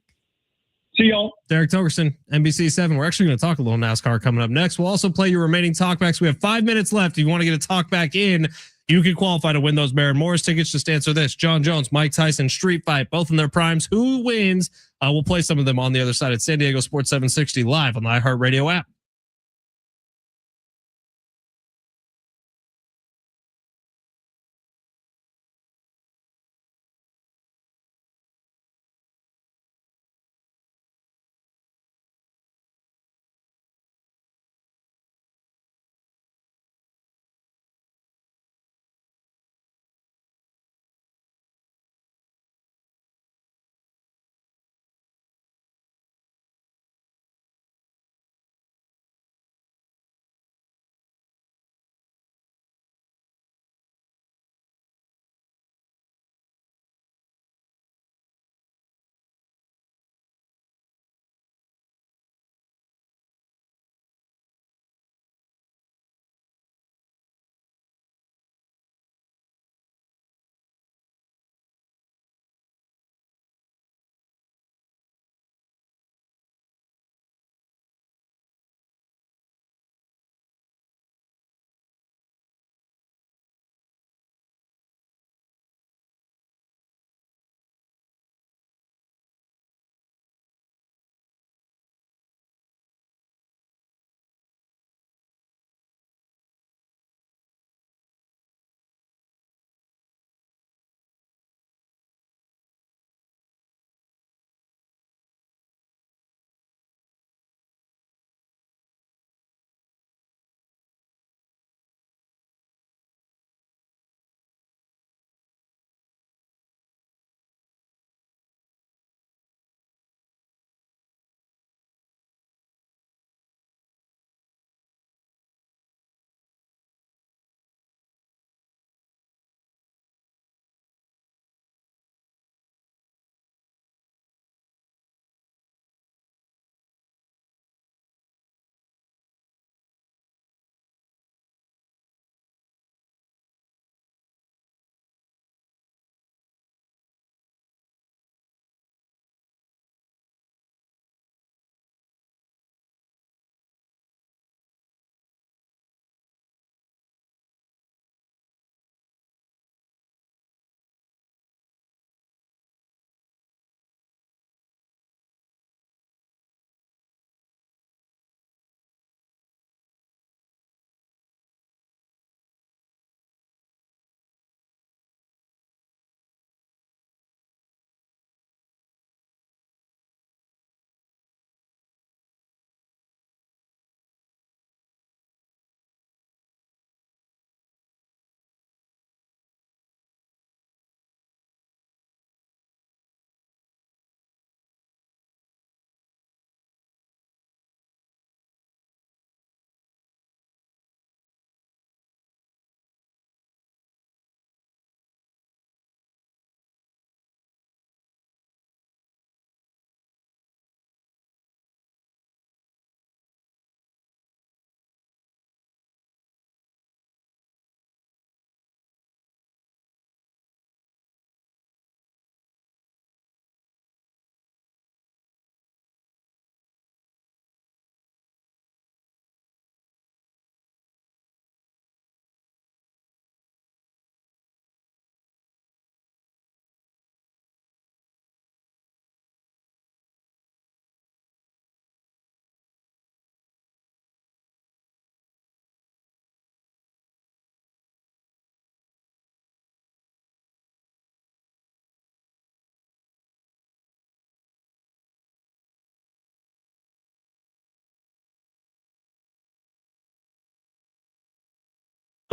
See y'all. Derek Togerson, NBC7. We're actually going to talk a little NASCAR coming up next. We'll also play your remaining talkbacks. We have 5 minutes left. If you want to get a talkback in, you can qualify to win those Baron Morris tickets. Just answer this. John Jones, Mike Tyson, street fight, both in their primes. Who wins? We'll play some of them on the other side at San Diego Sports 760 live on the iHeartRadio app.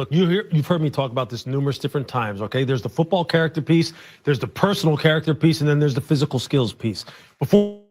Look, you've heard me talk about this numerous different times, okay? There's the football character piece, there's the personal character piece, and then there's the physical skills piece. Before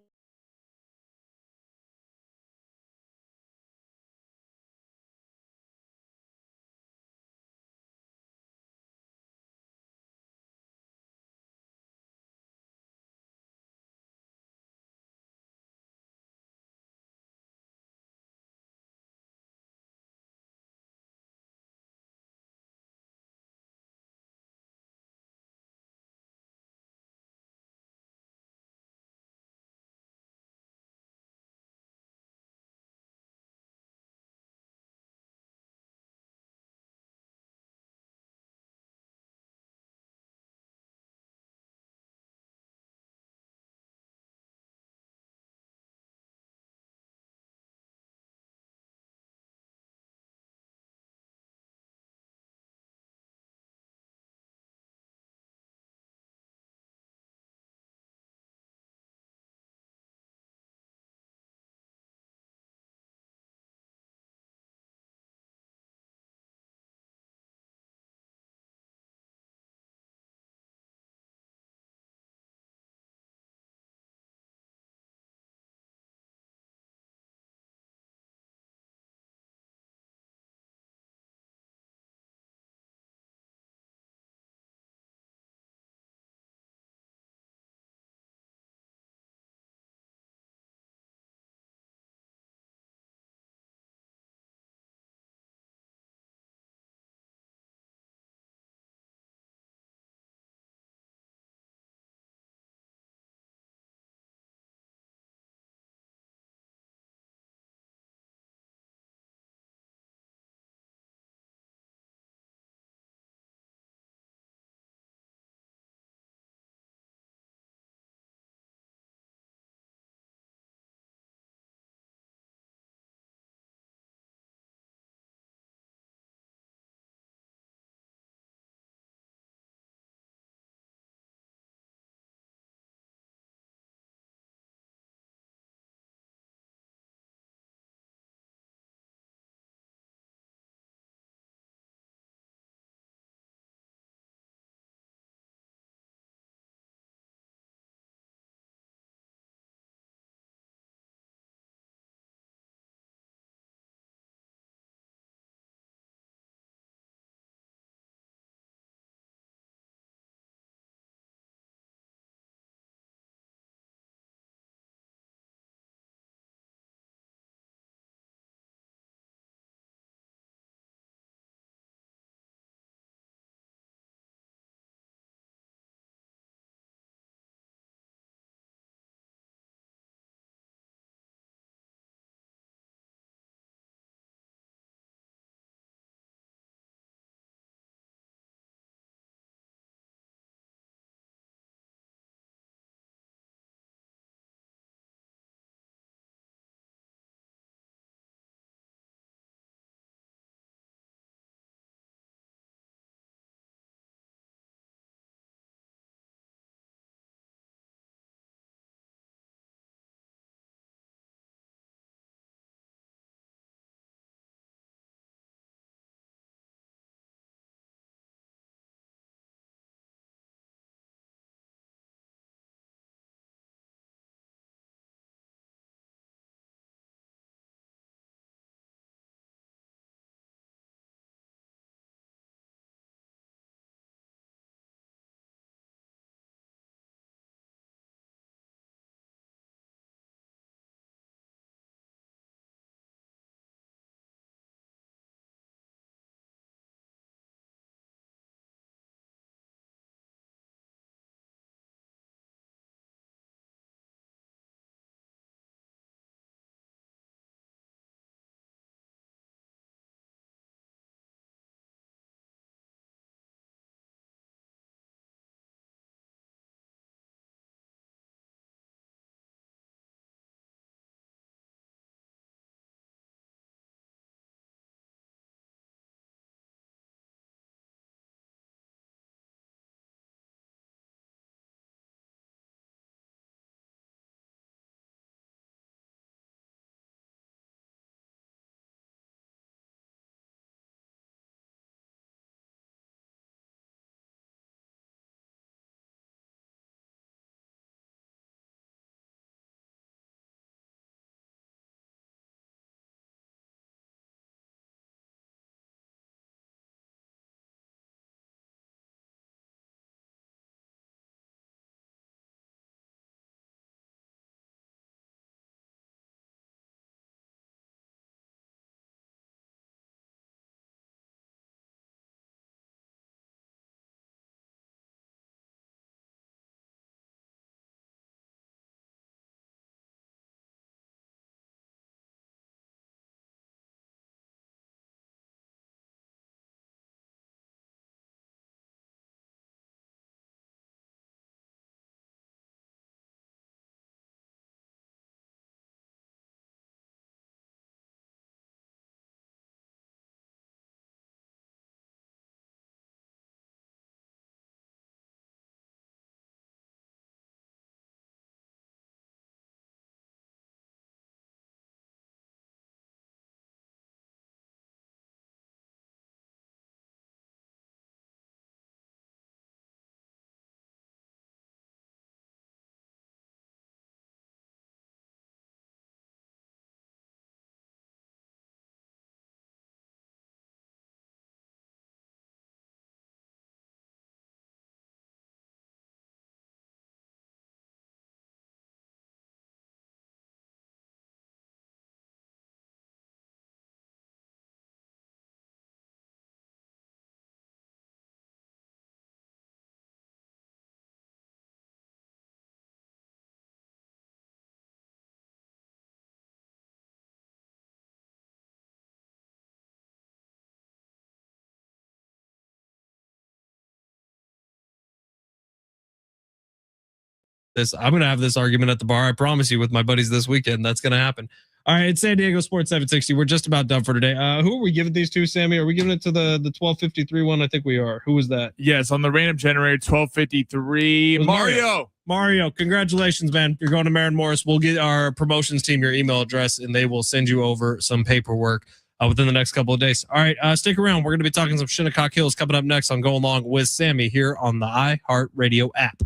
this. I'm going to have this argument at the bar. I promise you, with my buddies this weekend. That's going to happen. All right, it's San Diego Sports 760. We're just about done for today. Who are we giving these to, Sammy? Are we giving it to the 1253 one? I think we are. Who was that? Yes, on the random generator 1253. Mario, congratulations, man. You're going to Maren Morris. We'll get our promotions team your email address, and they will send you over some paperwork within the next couple of days. All right, stick around. We're going to be talking some Shinnecock Hills coming up next on Go Along with Sammy here on the iHeartRadio app.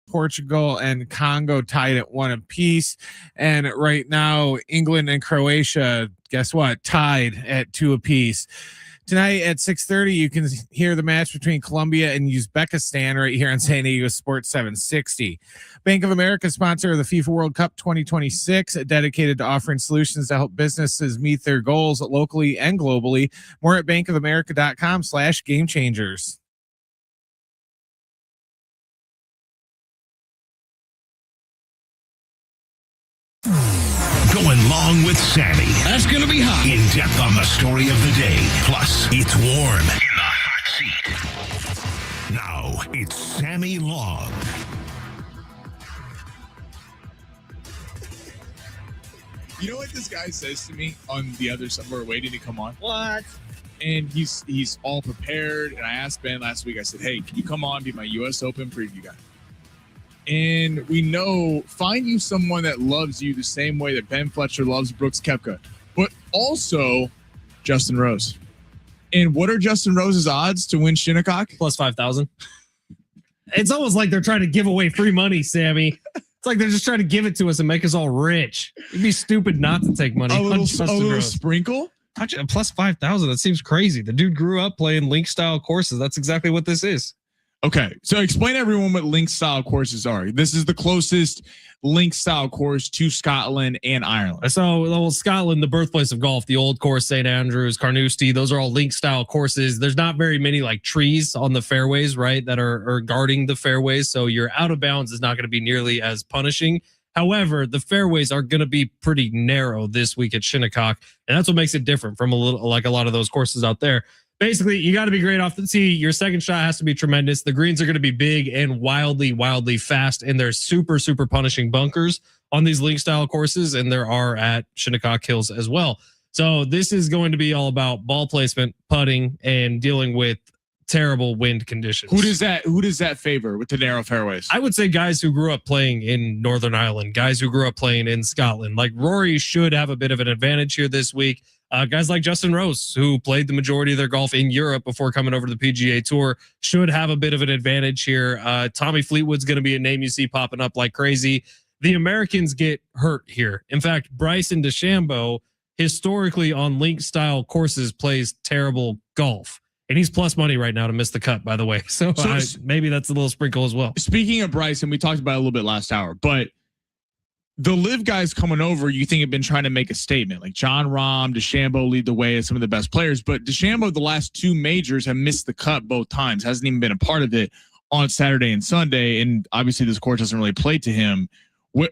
Portugal and Congo tied at 1 apiece. And right now, England and Croatia, guess what? Tied at 2 apiece. Tonight at 6:30, you can hear the match between Colombia and Uzbekistan right here on San Diego Sports 760. Bank of America, sponsor of the FIFA World Cup 2026, dedicated to offering solutions to help businesses meet their goals locally and globally. More at bankofamerica.com/game changers. Going long with Sammy. That's going to be hot. In depth on the story of the day. Plus, it's warm in the hot seat. Now, it's Sammy Long. You know what this guy says to me on the other side? We're waiting to come on. What? And he's all prepared. And I asked Ben last week, I said, hey, can you come on, be my U.S. Open preview guy? And we know, find you someone that loves you the same way that Ben Fletcher loves Brooks Koepka, but also Justin Rose. And what are Justin Rose's odds to win Shinnecock? Plus 5,000. It's almost like they're trying to give away free money, Sammy. It's like they're just trying to give it to us and make us all rich. It'd be stupid not to take money. A little sprinkle? Plus 5,000. That seems crazy. The dude grew up playing link style courses. That's exactly what this is. Okay, so explain to everyone what link style courses are. This is the closest link style course to Scotland and Ireland. So, well, Scotland, the birthplace of golf, the old course, St. Andrews, Carnoustie, those are all link style courses. There's not very many like trees on the fairways, right, that are guarding the fairways. So your out of bounds is not going to be nearly as punishing. However, the fairways are going to be pretty narrow this week at Shinnecock, and that's what makes it different from a lot of those courses out there. Basically, you got to be great off the tee. Your second shot has to be tremendous. The greens are going to be big and wildly, wildly fast. And there's super, super punishing bunkers on these link style courses. And there are at Shinnecock Hills as well. So this is going to be all about ball placement, putting, and dealing with terrible wind conditions. Who does that favor with the narrow fairways? I would say guys who grew up playing in Northern Ireland, guys who grew up playing in Scotland. Like Rory should have a bit of an advantage here this week. Guys like Justin Rose, who played the majority of their golf in Europe before coming over to the PGA Tour, should have a bit of an advantage here. Tommy Fleetwood's going to be a name you see popping up like crazy. The Americans get hurt here. In fact, Bryson DeChambeau, historically on link-style courses, plays terrible golf. And he's plus money right now to miss the cut, by the way. So maybe that's a little sprinkle as well. Speaking of Bryson, we talked about it a little bit last hour, but the live guys coming over, you think have been trying to make a statement. Like Jon Rahm, DeChambeau lead the way as some of the best players, but DeChambeau, the last 2 majors, have missed the cut both times. Hasn't even been a part of it on Saturday and Sunday. And obviously this course doesn't really play to him. What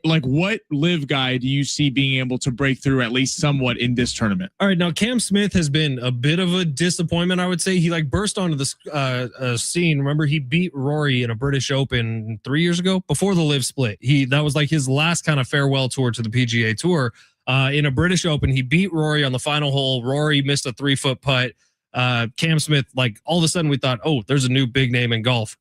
live guy do you see being able to break through at least somewhat in this tournament? All right, now Cam Smith has been a bit of a disappointment, I would say. He burst onto the scene. Remember, he beat Rory in a British Open 3 years ago before the live split. That was like his last kind of farewell tour to the PGA Tour. In a British Open, he beat Rory on the final hole. Rory missed a 3-foot putt. Cam Smith, all of a sudden we thought, oh, there's a new big name in golf.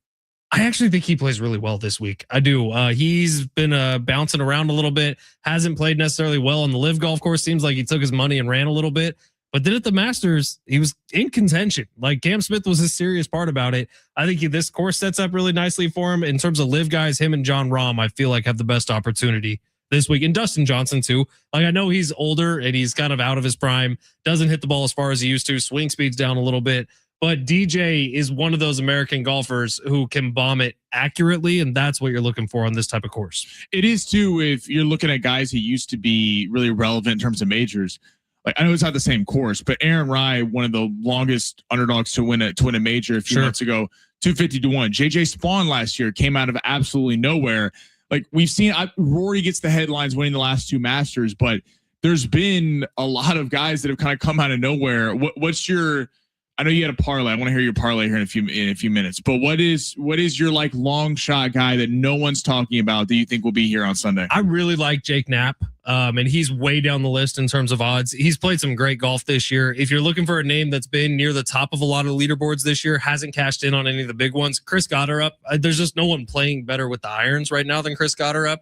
I actually think he plays really well this week. I do. He's been bouncing around a little bit. Hasn't played necessarily well on the live golf course. Seems like he took his money and ran a little bit. But then at the Masters, he was in contention. Like Cam Smith was a serious part about it. I think this course sets up really nicely for him. In terms of live guys, him and Jon Rahm, I feel like have the best opportunity this week. And Dustin Johnson too. I know he's older and he's kind of out of his prime. Doesn't hit the ball as far as he used to. Swing speed's down a little bit. But DJ is one of those American golfers who can bomb it accurately, and that's what you're looking for on this type of course. It is too, if you're looking at guys who used to be really relevant in terms of majors. Like I know it's not the same course, but Aaron Rai, one of the longest underdogs to win a major a few months ago, 250-1. JJ Spawn last year came out of absolutely nowhere. Like we've seen, Rory gets the headlines winning the last 2 Masters, but there's been a lot of guys that have kind of come out of nowhere. What's your? I know you had a parlay. I want to hear your parlay here in a few minutes. But what is your long shot guy that no one's talking about that you think will be here on Sunday? I really like Jake Knapp, and he's way down the list in terms of odds. He's played some great golf this year. If you're looking for a name that's been near the top of a lot of leaderboards this year, hasn't cashed in on any of the big ones, Chris Gotterup. There's just no one playing better with the irons right now than Chris Gotterup.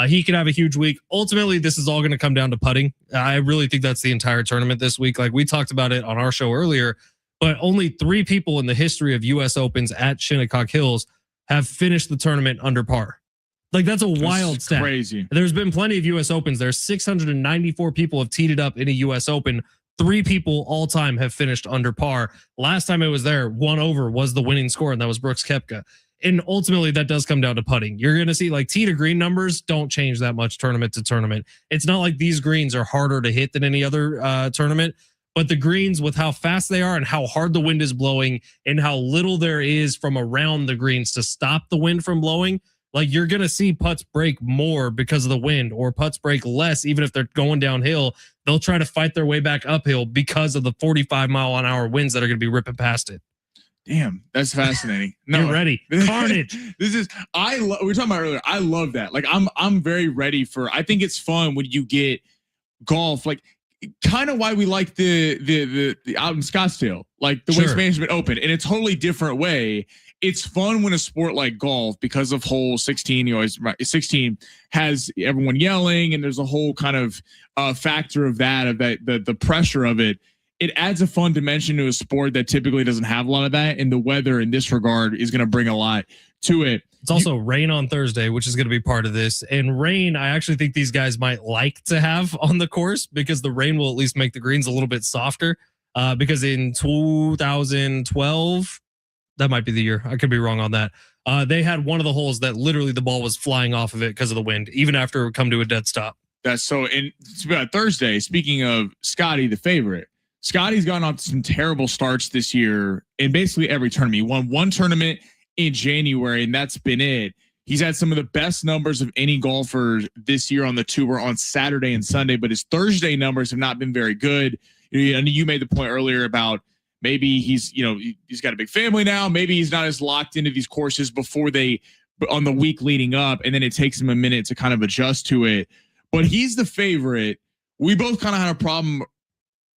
He could have a huge week. Ultimately, this is all going to come down to putting. I really think that's the entire tournament this week. Like we talked about it on our show earlier. But only 3 people in the history of U.S. Opens at Shinnecock Hills have finished the tournament under par. Like that's a wild stat. Crazy. There's been plenty of US Opens. There's 694 people have teed it up in a US Open. 3 people all time have finished under par. Last time it was there, 1 over was the winning score, and that was Brooks Koepka. And ultimately, that does come down to putting. You're going to see like tee to green numbers don't change that much tournament to tournament. It's not like these greens are harder to hit than any other tournament, but the greens with how fast they are and how hard the wind is blowing and how little there is from around the greens to stop the wind from blowing, like you're going to see putts break more because of the wind, or putts break less even if they're going downhill. They'll try to fight their way back uphill because of the 45-mile-an-hour winds that are going to be ripping past it. Damn, that's fascinating. No, you're ready. Carnage. We were talking about earlier. I love that. Like I'm very ready for. I think it's fun when you get golf. Like kind of why we like the out in Scottsdale, like the Waste Management Open, in a totally different way. It's fun when a sport like golf, because of hole 16, 16 has everyone yelling, and there's a whole kind of factor of the pressure of it. It adds a fun dimension to a sport that typically doesn't have a lot of that. And the weather in this regard is going to bring a lot to it. It's also rain on Thursday, which is going to be part of this. And rain, I actually think these guys might like to have on the course, because the rain will at least make the greens a little bit softer. Because in 2012, that might be the year. I could be wrong on that. They had one of the holes that literally the ball was flying off of it because of the wind, even after it come to a dead stop. That's so. And Thursday, speaking of Scotty, the favorite, Scotty's gone off to some terrible starts this year in basically every tournament. He won one tournament in January, and that's been it. He's had some of the best numbers of any golfer this year on the tour on Saturday and Sunday, but his Thursday numbers have not been very good. And you made the point earlier about maybe he's got a big family now. Maybe he's not as locked into these courses on the week leading up, and then it takes him a minute to kind of adjust to it. But he's the favorite. We both kind of had a problem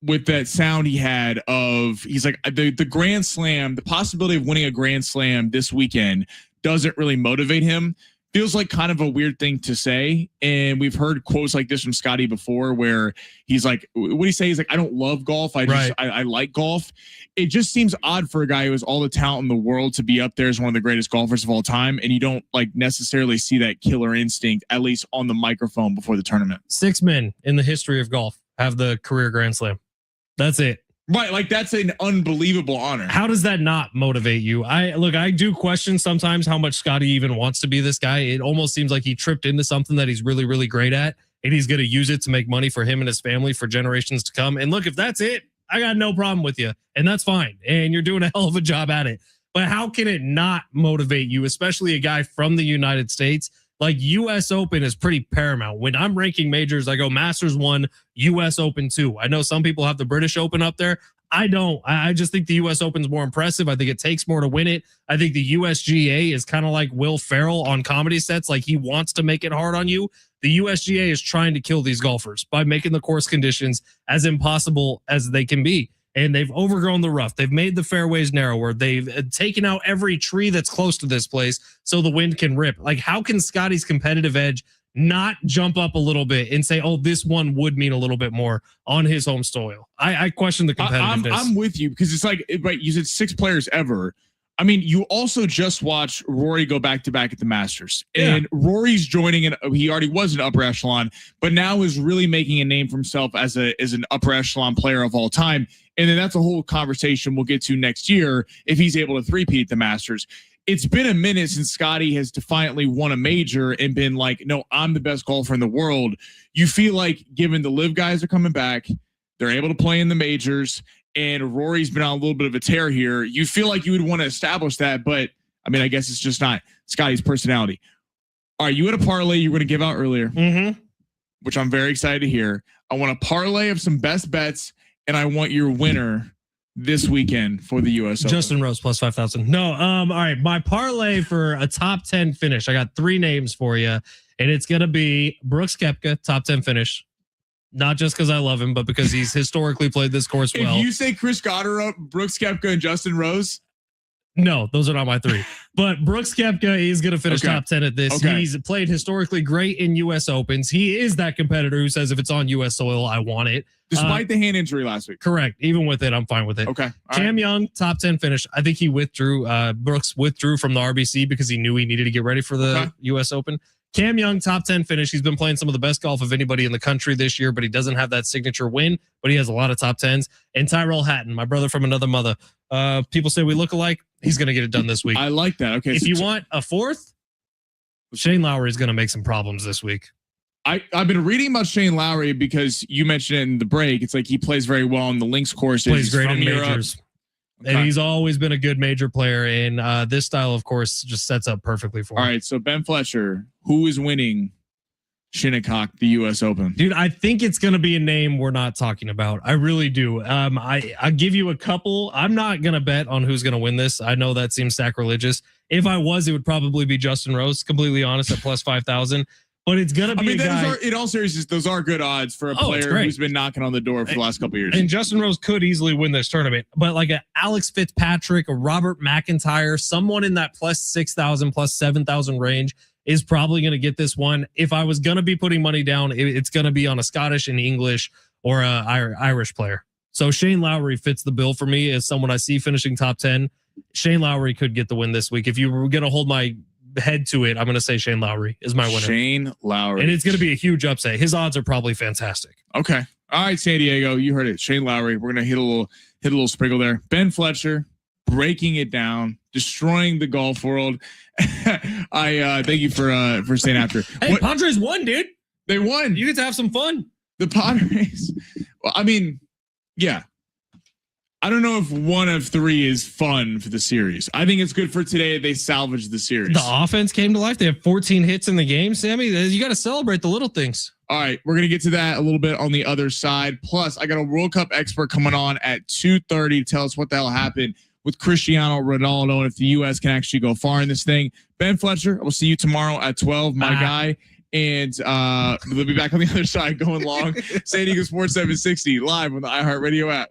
with that sound he had of, he's like, the Grand Slam, the possibility of winning a Grand Slam this weekend doesn't really motivate him. Feels like kind of a weird thing to say. And we've heard quotes like this from Scotty before, where he's like, what do you say? He's like, I don't love golf. I like golf. It just seems odd for a guy who has all the talent in the world to be up there as one of the greatest golfers of all time. And you don't like necessarily see that killer instinct, at least on the microphone before the tournament. 6 men in the history of golf have the career Grand Slam. That's it. Right. Like that's an unbelievable honor. How does that not motivate you? I do question sometimes how much Scotty even wants to be this guy. It almost seems like he tripped into something that he's really, really great at, and he's going to use it to make money for him and his family for generations to come. And look, if that's it, I got no problem with you, and that's fine. And you're doing a hell of a job at it. But how can it not motivate you, especially a guy from the United States? Like US Open is pretty paramount. When I'm ranking majors, I go Masters 1, US Open 2. I know some people have the British Open up there. I don't. I just think the US Open is more impressive. I think it takes more to win it. I think the USGA is kind of like Will Ferrell on comedy sets. Like he wants to make it hard on you. The USGA is trying to kill these golfers by making the course conditions as impossible as they can be. And they've overgrown the rough. They've made the fairways narrower. They've taken out every tree that's close to this place so the wind can rip. Like, how can Scotty's competitive edge not jump up a little bit and say, oh, this one would mean a little bit more on his home soil? I question the competitiveness. I'm with you, because it's like, right, you said 6 players ever. I mean, you also just watched Rory go back to back at the Masters, and Rory's joining he already was an upper echelon, but now is really making a name for himself as an upper echelon player of all time. And then that's a whole conversation we'll get to next year if he's able to three-peat the Masters. It's been a minute since Scotty has defiantly won a major and been like, no, I'm the best golfer in the world. You feel like, given the live guys are coming back, they're able to play in the majors, and Rory's been on a little bit of a tear here, you feel like you would want to establish that. But I mean, I guess it's just not Scotty's personality. All right, you had a parlay you were going to give out earlier, which I'm very excited to hear. I want a parlay of some best bets, and I want your winner this weekend for the US Open. Justin Rose plus 5,000. No, all right. My parlay for a top 10 finish. I got 3 names for you, and it's going to be Brooks Koepka, top 10 finish. Not just because I love him, but because he's historically played this course well. If you say Chris Goddard, Brooks Koepka, and Justin Rose, no, those are not my 3. But Brooks Koepka is going to finish top 10 at this. He's played historically great in U.S. Opens. He is that competitor who says if it's on U.S. soil, I want it. Despite the hand injury last week. Correct. Even with it, I'm fine with it. Okay. Cam Young, top 10 finish. I think he withdrew. Brooks withdrew from the RBC because he knew he needed to get ready for the U.S. Open. Cam Young, top 10 finish. He's been playing some of the best golf of anybody in the country this year, but he doesn't have that signature win, but he has a lot of top 10s. And Tyrell Hatton, my brother from another mother. People say we look alike. He's going to get it done this week. I like that. Okay. If you want a fourth, Shane Lowry is going to make some problems this week. I've been reading about Shane Lowry because you mentioned it in the break. It's like he plays very well in the links courses. Plays great in majors. Okay. And he's always been a good major player. And this style, of course, just sets up perfectly for him. All right. So Ben Fletcher, who is winning Shinnecock, the U.S. Open? Dude, I think it's going to be a name we're not talking about. I really do. I'll give you a couple. I'm not going to bet on who's going to win this. I know that seems sacrilegious. If I was, it would probably be Justin Rose, completely honest, at plus 5,000. But it's going to be a guy. In all seriousness, those are good odds for a player who's been knocking on the door for the last couple of years. And Justin Rose could easily win this tournament. But like a Alex Fitzpatrick, a Robert McIntyre, someone in that plus 6,000, plus 7,000 range is probably going to get this one. If I was going to be putting money down, it's going to be on a Scottish and English or a Irish player. So Shane Lowry fits the bill for me as someone I see finishing top 10. Shane Lowry could get the win this week. If you were going to hold my head to it, I'm going to say Shane Lowry is my winner. Shane Lowry. And it's going to be a huge upset. His odds are probably fantastic. Okay. All right, San Diego, you heard it. Shane Lowry. We're going to hit a little sprinkle there. Ben Fletcher breaking it down, destroying the golf world. I thank you for staying after. Hey, Padres won, dude. They won. You get to have some fun. The Padres. Well, I mean, yeah. I don't know if one of three is fun for the series. I think it's good for today. They salvaged the series. The offense came to life. They have 14 hits in the game, Sammy. You got to celebrate the little things. All right, we're going to get to that a little bit on the other side. Plus, I got a World Cup expert coming on at 2:30 to tell us what the hell happened with Cristiano Ronaldo and if the U.S. can actually go far in this thing. Ben Fletcher, I will see you tomorrow at 12, my guy. And we'll be back on the other side going long. San Diego Sports 760 live on the iHeartRadio app.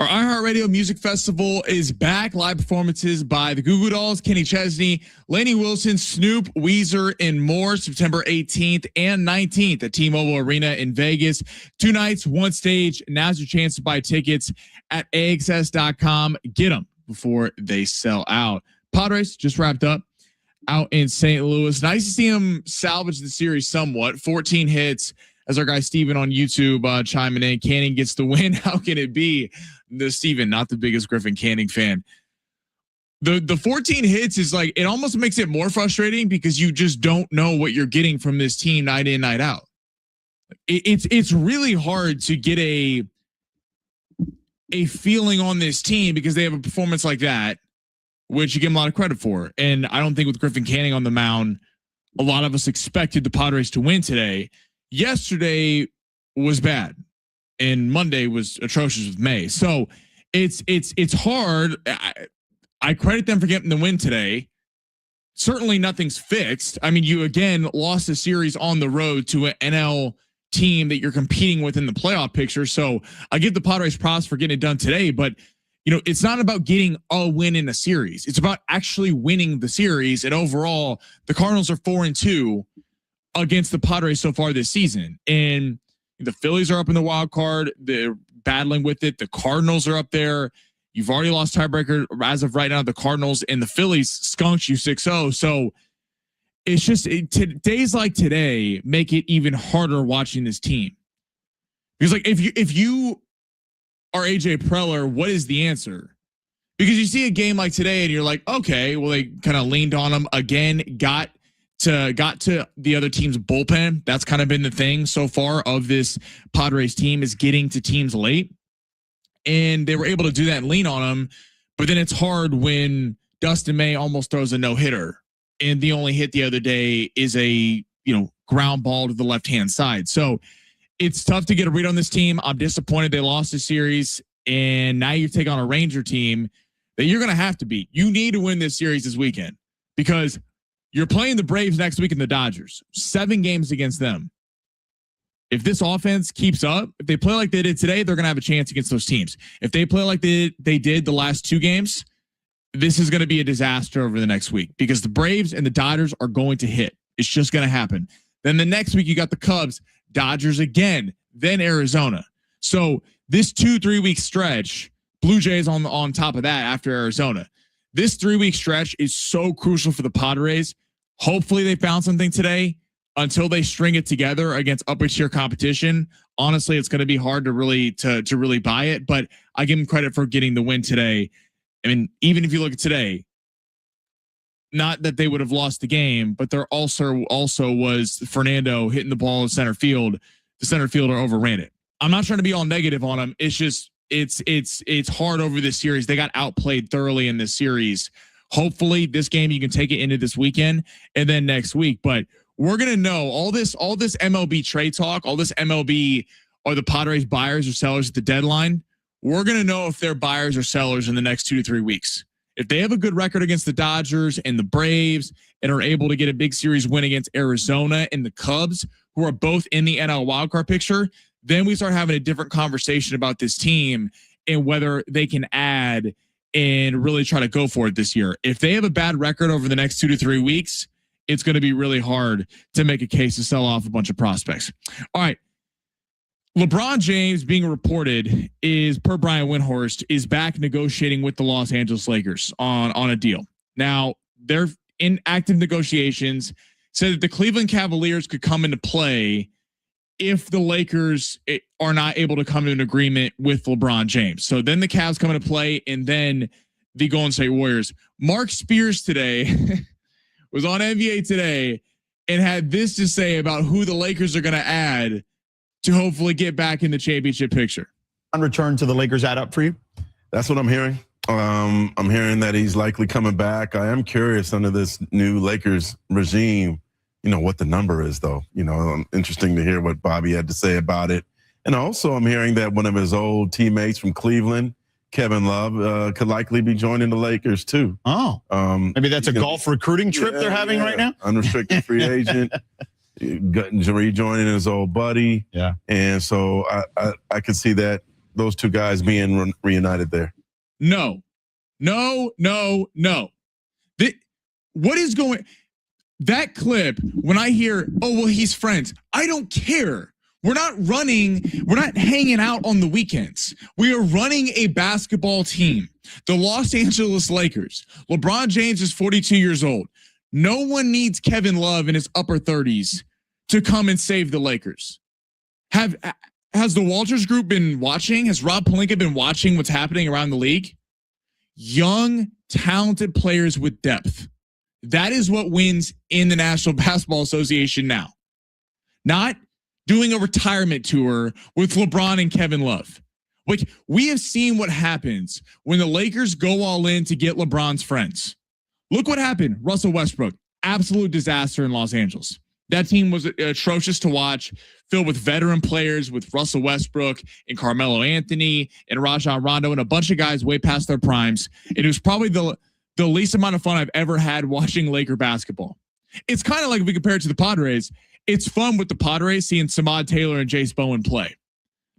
Our iHeartRadio Music Festival is back. Live performances by the Goo Goo Dolls, Kenny Chesney, Lainey Wilson, Snoop, Weezer, and more. September 18th and 19th at T-Mobile Arena in Vegas. 2 nights, 1 stage. Now's your chance to buy tickets at AXS.com. Get them before they sell out. Padres just wrapped up out in St. Louis. Nice to see him salvage the series somewhat. 14 hits. As our guy Steven on YouTube chiming in, Canning gets the win. How can it be? The Steven, not the biggest Griffin Canning fan. The 14 hits is like, it almost makes it more frustrating because you just don't know what you're getting from this team night in, night out. It's really hard to get a feeling on this team because they have a performance like that, which you give them a lot of credit for. And I don't think with Griffin Canning on the mound, a lot of us expected the Padres to win today. Yesterday was bad, and Monday was atrocious with May. So it's hard. I credit them for getting the win today. Certainly nothing's fixed. I mean, you again lost a series on the road to an NL team that you're competing with in the playoff picture. So I give the Padres props for getting it done today, but it's not about getting a win in a series. It's about actually winning the series. And overall, the Cardinals are 4-2 against the Padres so far this season. And the Phillies are up in the wild card. They're battling with it. The Cardinals are up there. You've already lost tiebreaker as of right now. The Cardinals and the Phillies skunked you 6-0. So it's just days like today make it even harder watching this team. Because like if you are AJ Preller, what is the answer? Because you see a game like today and you're like, okay, well, they kind of leaned on them again, got to the other team's bullpen. That's kind of been the thing so far of this Padres team, is getting to teams late. And they were able to do that and lean on them. But then it's hard when Dustin May almost throws a no-hitter. And the only hit the other day is a ground ball to the left-hand side. So it's tough to get a read on this team. I'm disappointed they lost the series. And now you take on a Ranger team that you're going to have to beat. You need to win this series this weekend because you're playing the Braves next week and the Dodgers. 7 games against them. If this offense keeps up, if they play like they did today, they're going to have a chance against those teams. If they play like they did the last 2 games, this is going to be a disaster over the next week because the Braves and the Dodgers are going to hit. It's just going to happen. Then the next week, you got the Cubs, Dodgers again, then Arizona. So this 2-3 week stretch, Blue Jays on top of that after Arizona. This 3-week stretch is so crucial for the Padres. Hopefully they found something today. Until they string it together against upper tier competition, honestly, it's going to be hard to really buy it. But I give them credit for getting the win today. I mean, even if you look at today, not that they would have lost the game, but there also was Fernando hitting the ball in center field. The center fielder overran it. I'm not trying to be all negative on him. It's just it's hard over this series. They got outplayed thoroughly in this series. Hopefully, this game you can take it into this weekend and then next week, but. We're going to know all this MLB trade talk, all this MLB, are the Padres buyers or sellers at the deadline? We're going to know if they're buyers or sellers in the next 2 to 3 weeks. If they have a good record against the Dodgers and the Braves and are able to get a big series win against Arizona and the Cubs, who are both in the NL wildcard picture, then we start having a different conversation about this team and whether they can add and really try to go for it this year. If they have a bad record over the next 2 to 3 weeks, it's going to be really hard to make a case to sell off a bunch of prospects. All right. LeBron James, being reported, is, per Brian Windhorst, is back negotiating with the Los Angeles Lakers on a deal. Now, they're in active negotiations, said that the Cleveland Cavaliers could come into play if the Lakers are not able to come to an agreement with LeBron James. So then the Cavs come into play, and then the Golden State Warriors. Mark Spears today was on NBA Today and had this to say about who the Lakers are going to add to hopefully get back in the championship picture. On return to the Lakers add up for you? That's what I'm hearing. I'm hearing that he's likely coming back. I am curious under this new Lakers regime, what the number is, though. Interesting to hear what Bobby had to say about it. And also I'm hearing that one of his old teammates from Cleveland, Kevin Love, could likely be joining the Lakers too. Oh, maybe that's a golf recruiting trip they're having right now. Unrestricted free agent, rejoining his old buddy. Yeah, and so I could see that those two guys being reunited there. No. What is going? That clip, when I hear, oh, well, he's friends, I don't care. We're not hanging out on the weekends. We are running a basketball team. The Los Angeles Lakers. LeBron James is 42 years old. No one needs Kevin Love in his upper 30s to come and save the Lakers. Has the Walters Group been watching? Has Rob Pelinka been watching what's happening around the league? Young, talented players with depth. That is what wins in the National Basketball Association now. Not doing a retirement tour with LeBron and Kevin Love. Like, we have seen what happens when the Lakers go all in to get LeBron's friends. Look what happened. Russell Westbrook, absolute disaster in Los Angeles. That team was atrocious to watch, filled with veteran players with Russell Westbrook and Carmelo Anthony and Rajon Rondo and a bunch of guys way past their primes. It was probably the least amount of fun I've ever had watching Laker basketball. It's kind of like, if we compare it to the Padres, it's fun with the Padres seeing Samad Taylor and Jace Bowen play.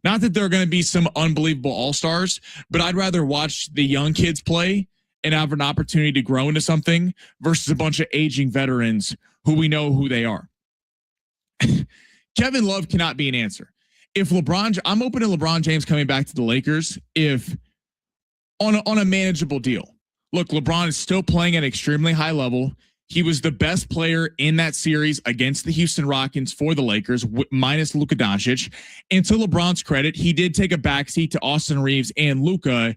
Not that there are going to be some unbelievable all-stars, but I'd rather watch the young kids play and have an opportunity to grow into something versus a bunch of aging veterans who we know who they are. Kevin Love cannot be an answer. I'm open to LeBron James coming back to the Lakers if on a manageable deal. Look, LeBron is still playing at an extremely high level. He was the best player in that series against the Houston Rockets for the Lakers, minus Luka Doncic. And to LeBron's credit, he did take a backseat to Austin Reeves and Luka,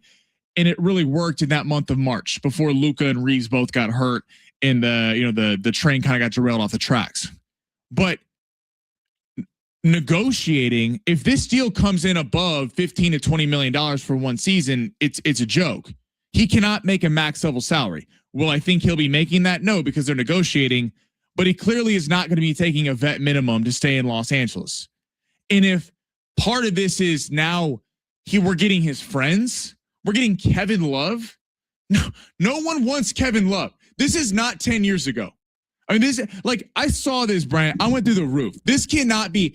and it really worked in that month of March before Luka and Reeves both got hurt and the train kind of got derailed off the tracks. But negotiating, if this deal comes in above $15 to $20 million for one season, it's a joke. He cannot make a max level salary. Will I think he'll be making that? No, because they're negotiating, but he clearly is not going to be taking a vet minimum to stay in Los Angeles. And if part of this is now we're getting his friends, we're getting Kevin Love. No one wants Kevin Love. This is not 10 years ago. I mean, I saw this, Brian. I went through the roof. This cannot be.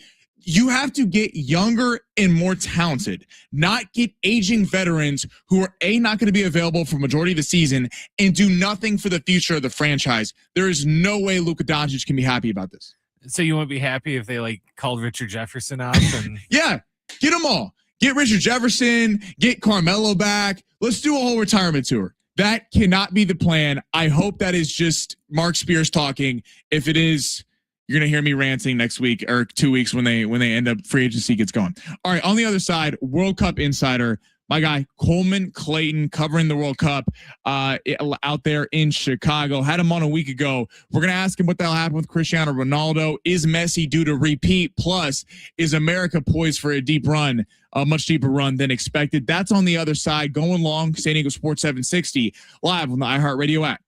You have to get younger and more talented, not get aging veterans who are not going to be available for majority of the season and do nothing for the future of the franchise. There is no way Luka Doncic can be happy about this. So you won't be happy if they called Richard Jefferson up and yeah, get them all. Get Richard Jefferson, get Carmelo back. Let's do a whole retirement tour. That cannot be the plan. I hope that is just Mark Spears talking. If it is, you're going to hear me ranting next week or 2 weeks when they end up free agency gets going. All right. On the other side, World Cup insider, my guy, Coleman Clayton, covering the World Cup out there in Chicago. Had him on a week ago. We're going to ask him what the hell happened with Cristiano Ronaldo. Is Messi due to repeat? Plus, is America poised for a much deeper run than expected? That's on the other side. Going long, San Diego Sports 760, live on the iHeartRadio app.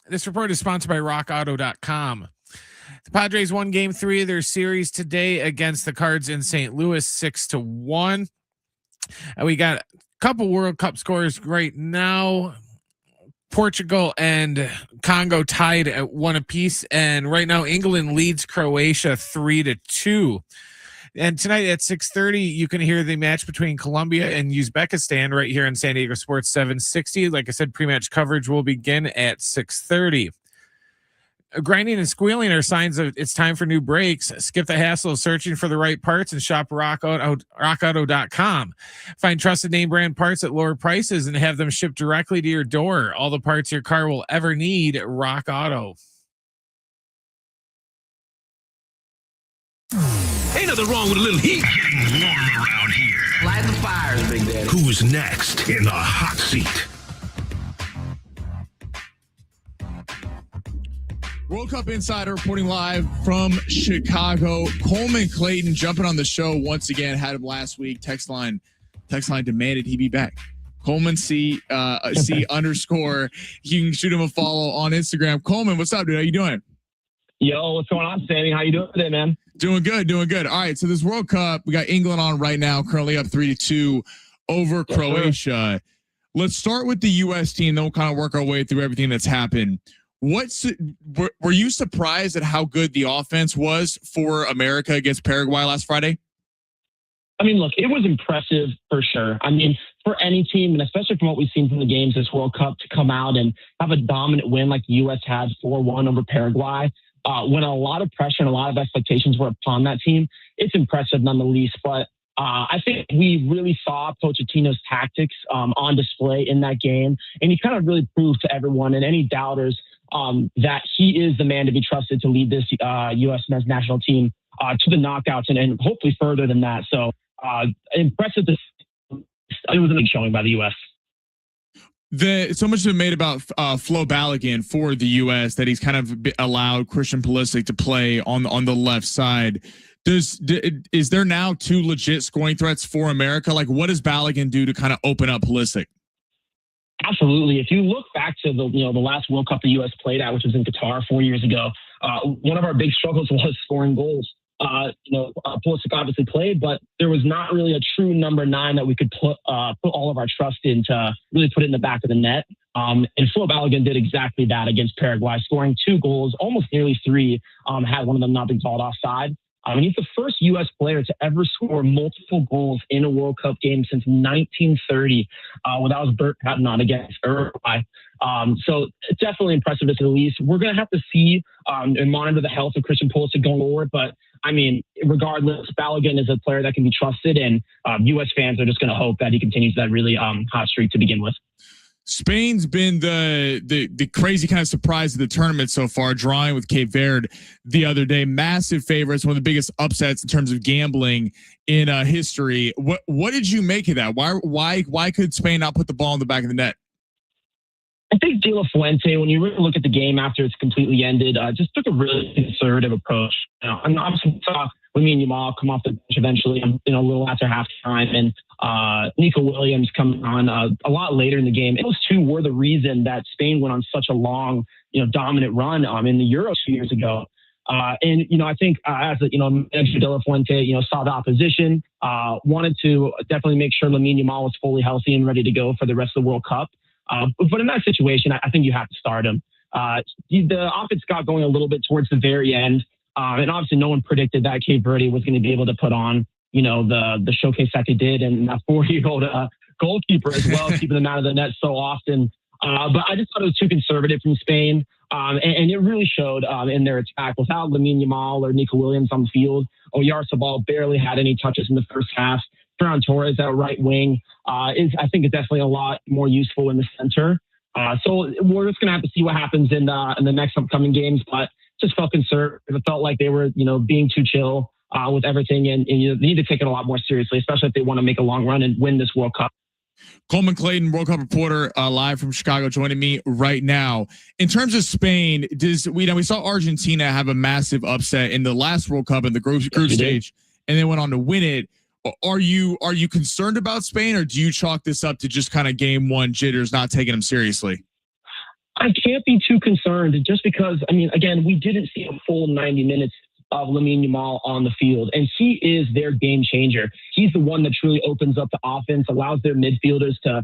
This report is sponsored by rockauto.com. The Padres won game 3 of their series today against the Cards in St. Louis, 6-1. We got a couple World Cup scores right now. Portugal and Congo tied at 1 apiece, and right now England leads Croatia 3-2. And tonight at 6:30, you can hear the match between Colombia and Uzbekistan right here on San Diego Sports 760. Like I said, pre-match coverage will begin at 6:30. Grinding and squealing are signs of it's time for new brakes. Skip the hassle of searching for the right parts and shop rockauto.com. Find trusted name brand parts at lower prices and have them shipped directly to your door. All the parts your car will ever need. Rock Auto. Ain't nothing wrong with a little heat. Getting warm around here. Light the fires, Big Daddy. Who's next in the hot seat? World Cup Insider reporting live from Chicago. Coleman Clayton jumping on the show once again. Had him last week. Text line demanded he be back. Coleman C underscore. You can shoot him a follow on Instagram. Coleman, what's up, dude? How you doing? Yo, what's going on, Sammy? How you doing today, man? Doing good. All right, so this World Cup, we got England on right now, currently up 3-2 over Croatia. Let's start with the U.S. team, then we'll kind of work our way through everything that's happened. Were you surprised at how good the offense was for America against Paraguay last Friday? I mean, look, it was impressive for sure. I mean, for any team, and especially from what we've seen from the games this World Cup, to come out and have a dominant win like the U.S. had 4-1 over Paraguay, when a lot of pressure and a lot of expectations were upon that team, it's impressive none the least. But I think we really saw Pochettino's tactics on display in that game, and he kind of really proved to everyone and any doubters that he is the man to be trusted to lead this U.S. men's national team to the knockouts and hopefully further than that. So impressive. It was a big showing by the U.S. So much has been made about Flo Balogun for the U.S. that he's kind of allowed Christian Pulisic to play on the left side. Is there now 2 legit scoring threats for America? Like, what does Balogun do to kind of open up Pulisic? Absolutely. If you look back to the last World Cup the U.S. played at, which was in Qatar 4 years ago, one of our big struggles was scoring goals. Pulisic obviously played, but there was not really a true number 9 that we could put all of our trust in to really put it in the back of the net. And Flo Balogun did exactly that against Paraguay, scoring 2 goals, almost nearly 3. Had one of them not been called offside. He's the first U.S. player to ever score multiple goals in a World Cup game since 1930. That was Bert Patton against Uruguay. So it's definitely impressive to say the least. We're going to have to see and monitor the health of Christian Pulisic going forward. But, I mean, regardless, Balogun is a player that can be trusted, and U.S. fans are just going to hope that he continues that really hot streak to begin with. Spain's been the crazy kind of surprise of the tournament so far, drawing with Cape Verde the other day. Massive favorites, one of the biggest upsets in terms of gambling in history. What did you make of that? Why could Spain not put the ball in the back of the net? I think De La Fuente, when you really look at the game after it's completely ended, just took a really conservative approach. I'm obviously saw Lamine Yamal come off the bench eventually, a little after halftime, and Nico Williams coming on a lot later in the game. Those 2 were the reason that Spain went on such a long, dominant run in the Euros 2 years ago. And I think as manager De La Fuente, saw the opposition, wanted to definitely make sure Lamine Yamal was fully healthy and ready to go for the rest of the World Cup. But in that situation, I think you have to start him. The offense got going a little bit towards the very end. And obviously no one predicted that Cape Verde was going to be able to put on, the showcase that they did, and that 4-year-old goalkeeper as well, keeping them out of the net so often. But I just thought it was too conservative from Spain. And it really showed in their attack. Without Lamine Yamal or Nico Williams on the field, Oyarzabal barely had any touches in the first half. Ferran Torres at right wing I think is definitely a lot more useful in the center. So we're just going to have to see what happens in the next upcoming games, but just felt conservative. It felt like they were, being too chill with everything, and they need to take it a lot more seriously, especially if they want to make a long run and win this World Cup. Coleman Clayton, World Cup reporter, live from Chicago, joining me right now. In terms of Spain, we saw Argentina have a massive upset in the last World Cup in the group stage, and they went on to win it. Are you concerned about Spain, or do you chalk this up to just kind of game 1 jitters, not taking them seriously? I can't be too concerned just because, I mean, again, we didn't see a full 90 minutes of Lamine Yamal on the field, and he is their game changer. He's the one that truly opens up the offense, allows their midfielders to,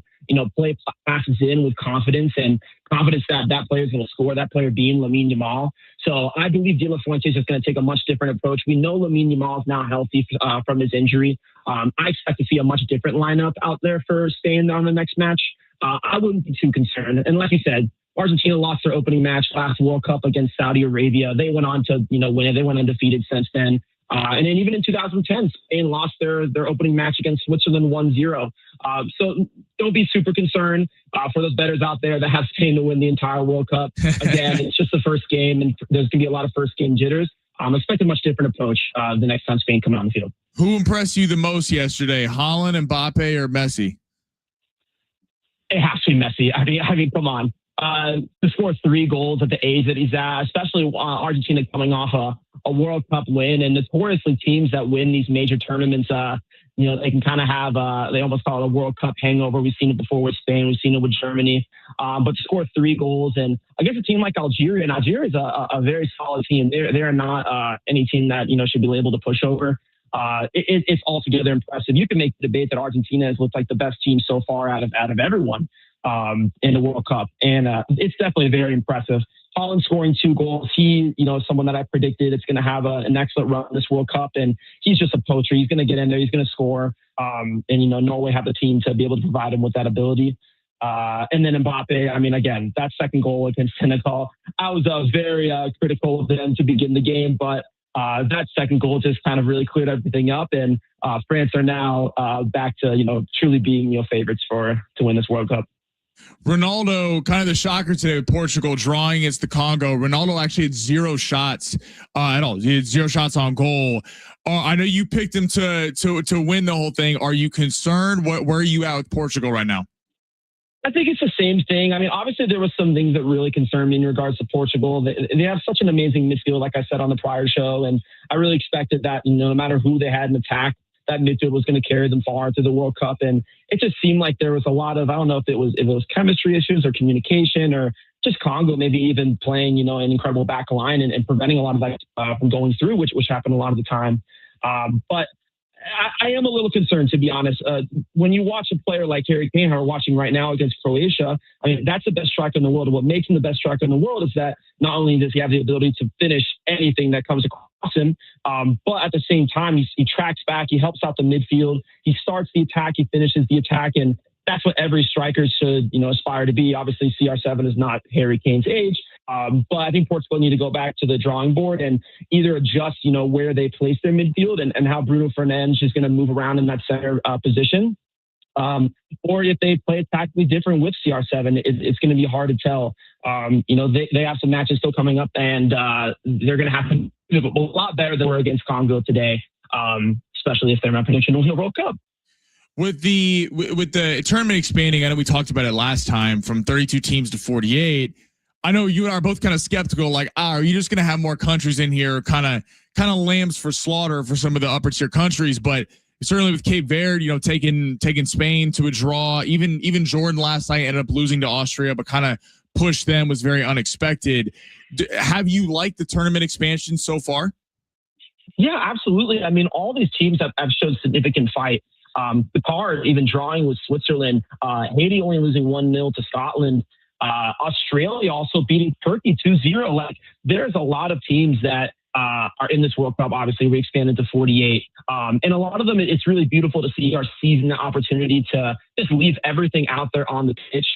play passes in with confidence and confidence that that player is going to score, that player being Lamine Yamal. So I believe De La Fuente is just going to take a much different approach. We know Lamine Yamal is now healthy from his injury. I expect to see a much different lineup out there for Spain on the next match. I wouldn't be too concerned. And like you said, Argentina lost their opening match last World Cup against Saudi Arabia. They went on to, win it. They went undefeated since then. And then even in 2010, Spain lost their opening match against Switzerland 1-0. So don't be super concerned for those bettors out there that have Spain to win the entire World Cup. Again, it's just the first game, and there's going to be a lot of first game jitters. Expect a much different approach the next time Spain come on the field. Who impressed you the most yesterday, Haaland, Mbappe, or Messi? It has to be Messi. I mean, come on. To score 3 goals at the age that he's at, especially Argentina coming off a World Cup win, and notoriously teams that win these major tournaments, they can kind of have, they almost call it a World Cup hangover. We've seen it before with Spain. We've seen it with Germany. But to score 3 goals, and against a team like Algeria, and Algeria is a very solid team. They're not any team that, should be labeled a pushover. It's altogether impressive. You can make the debate that Argentina has looked like the best team so far out of everyone in the World Cup. And it's definitely very impressive. Haaland scoring 2 goals. He, someone that I predicted it's going to have an excellent run this World Cup. And he's just a poacher. He's going to get in there. He's going to score. And, Norway have the team to be able to provide him with that ability. And then Mbappe, I mean, again, that second goal against Senegal, I was very critical of them to begin the game. But that second goal just kind of really cleared everything up. And France are now back to, truly being, favorites to win this World Cup. Ronaldo, kind of the shocker today with Portugal drawing against the Congo. Ronaldo actually had 0 shots at all. He had 0 shots on goal. I know you picked him to win the whole thing. Are you concerned? Where are you at with Portugal right now? I think it's the same thing. I mean, obviously there was some things that really concerned me in regards to Portugal. They have such an amazing midfield, like I said on the prior show, and I really expected that, no matter who they had in attack, that midfield was going to carry them far into the World Cup. And it just seemed like there was a lot of, I don't know if it was chemistry issues or communication or just Congo maybe even playing, an incredible back line and preventing a lot of that from going through, which happened a lot of the time. But I am a little concerned, to be honest. When you watch a player like Harry Kane, who we're watching right now against Croatia, I mean, that's the best striker in the world. And what makes him the best striker in the world is that not only does he have the ability to finish anything that comes across him, but at the same time, he tracks back, he helps out the midfield, he starts the attack, he finishes the attack, and that's what every striker should, aspire to be. Obviously, CR7 is not Harry Kane's age, but I think Portugal need to go back to the drawing board and either adjust, where they place their midfield and how Bruno Fernandes is going to move around in that center position. Or if they play it tactically different with CR7, it's going to be hard to tell. They have some matches still coming up, and they're going to have to do a lot better than we're against Congo today, especially if they're not prediction to win the World Cup. With the tournament expanding, I know we talked about it last time from 32 teams to 48. I know you and I are both kind of skeptical, like, are you just going to have more countries in here, kind of lambs for slaughter for some of the upper tier countries? But certainly with Cape Verde, taking Spain to a draw, even Jordan last night ended up losing to Austria, but kind of pushed them, was very unexpected. Have you liked the tournament expansion so far? Yeah, absolutely. I mean, all these teams have showed significant fight. The card even drawing with Switzerland, Haiti only losing 1-0 to Scotland, Australia also beating Turkey 2-0. Like, there's a lot of teams that are in this World Cup. Obviously, we expanded to 48. And a lot of them, it's really beautiful to see our season opportunity to just leave everything out there on the pitch,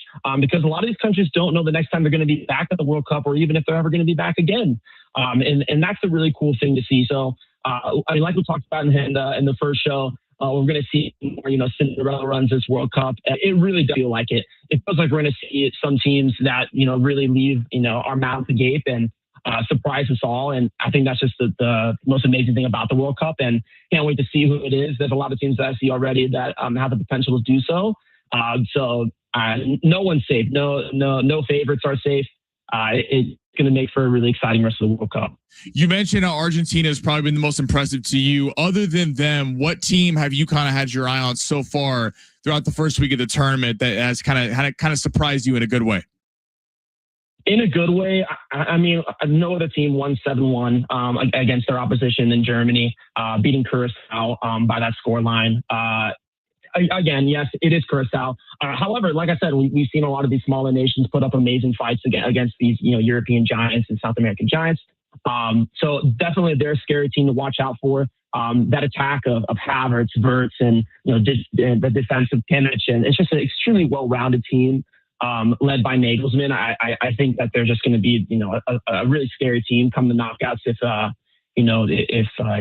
because a lot of these countries don't know the next time they're going to be back at the World Cup or even if they're ever going to be back again. And that's a really cool thing to see. So, I mean, like we talked about in the first show, we're going to see more, Cinderella runs this World Cup. It really does feel like it. It feels like we're going to see some teams that, really leave, our mouths agape and surprise us all. And I think that's just the most amazing thing about the World Cup, and can't wait to see who it is. There's a lot of teams that I see already that have the potential to do so. No one's safe. No favorites are safe. It's going to make for a really exciting rest of the World Cup. You mentioned how Argentina has probably been the most impressive to you. Other than them, what team have you kind of had your eye on so far throughout the first week of the tournament that has kind of surprised you in a good way? In a good way. I mean, no other team won 7-1 against their opposition in Germany, beating Curacao by that scoreline. Again, yes, it is Curacao. However, like I said, we've seen a lot of these smaller nations put up amazing fights against these, European giants and South American giants. So definitely they're a scary team to watch out for. That attack of Havertz, Wirtz, and the defense of Kimmich, and it's just an extremely well-rounded team. Led by Nagelsmann. I think that they're just going to be, a really scary team come the knockouts if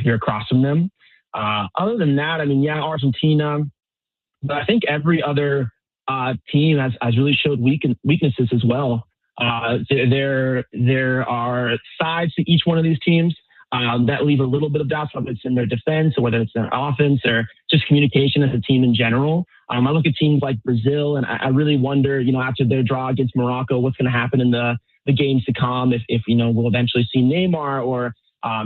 you're across from them. Other than that, I mean, Argentina, but I think every other team has really showed weaknesses as well. There are sides to each one of these teams that leave a little bit of doubt, whether it's in their defense or whether it's their offense or just communication as a team in general. I look at teams like Brazil, and I really wonder, after their draw against Morocco, what's going to happen in the games to come. If we'll eventually see Neymar, or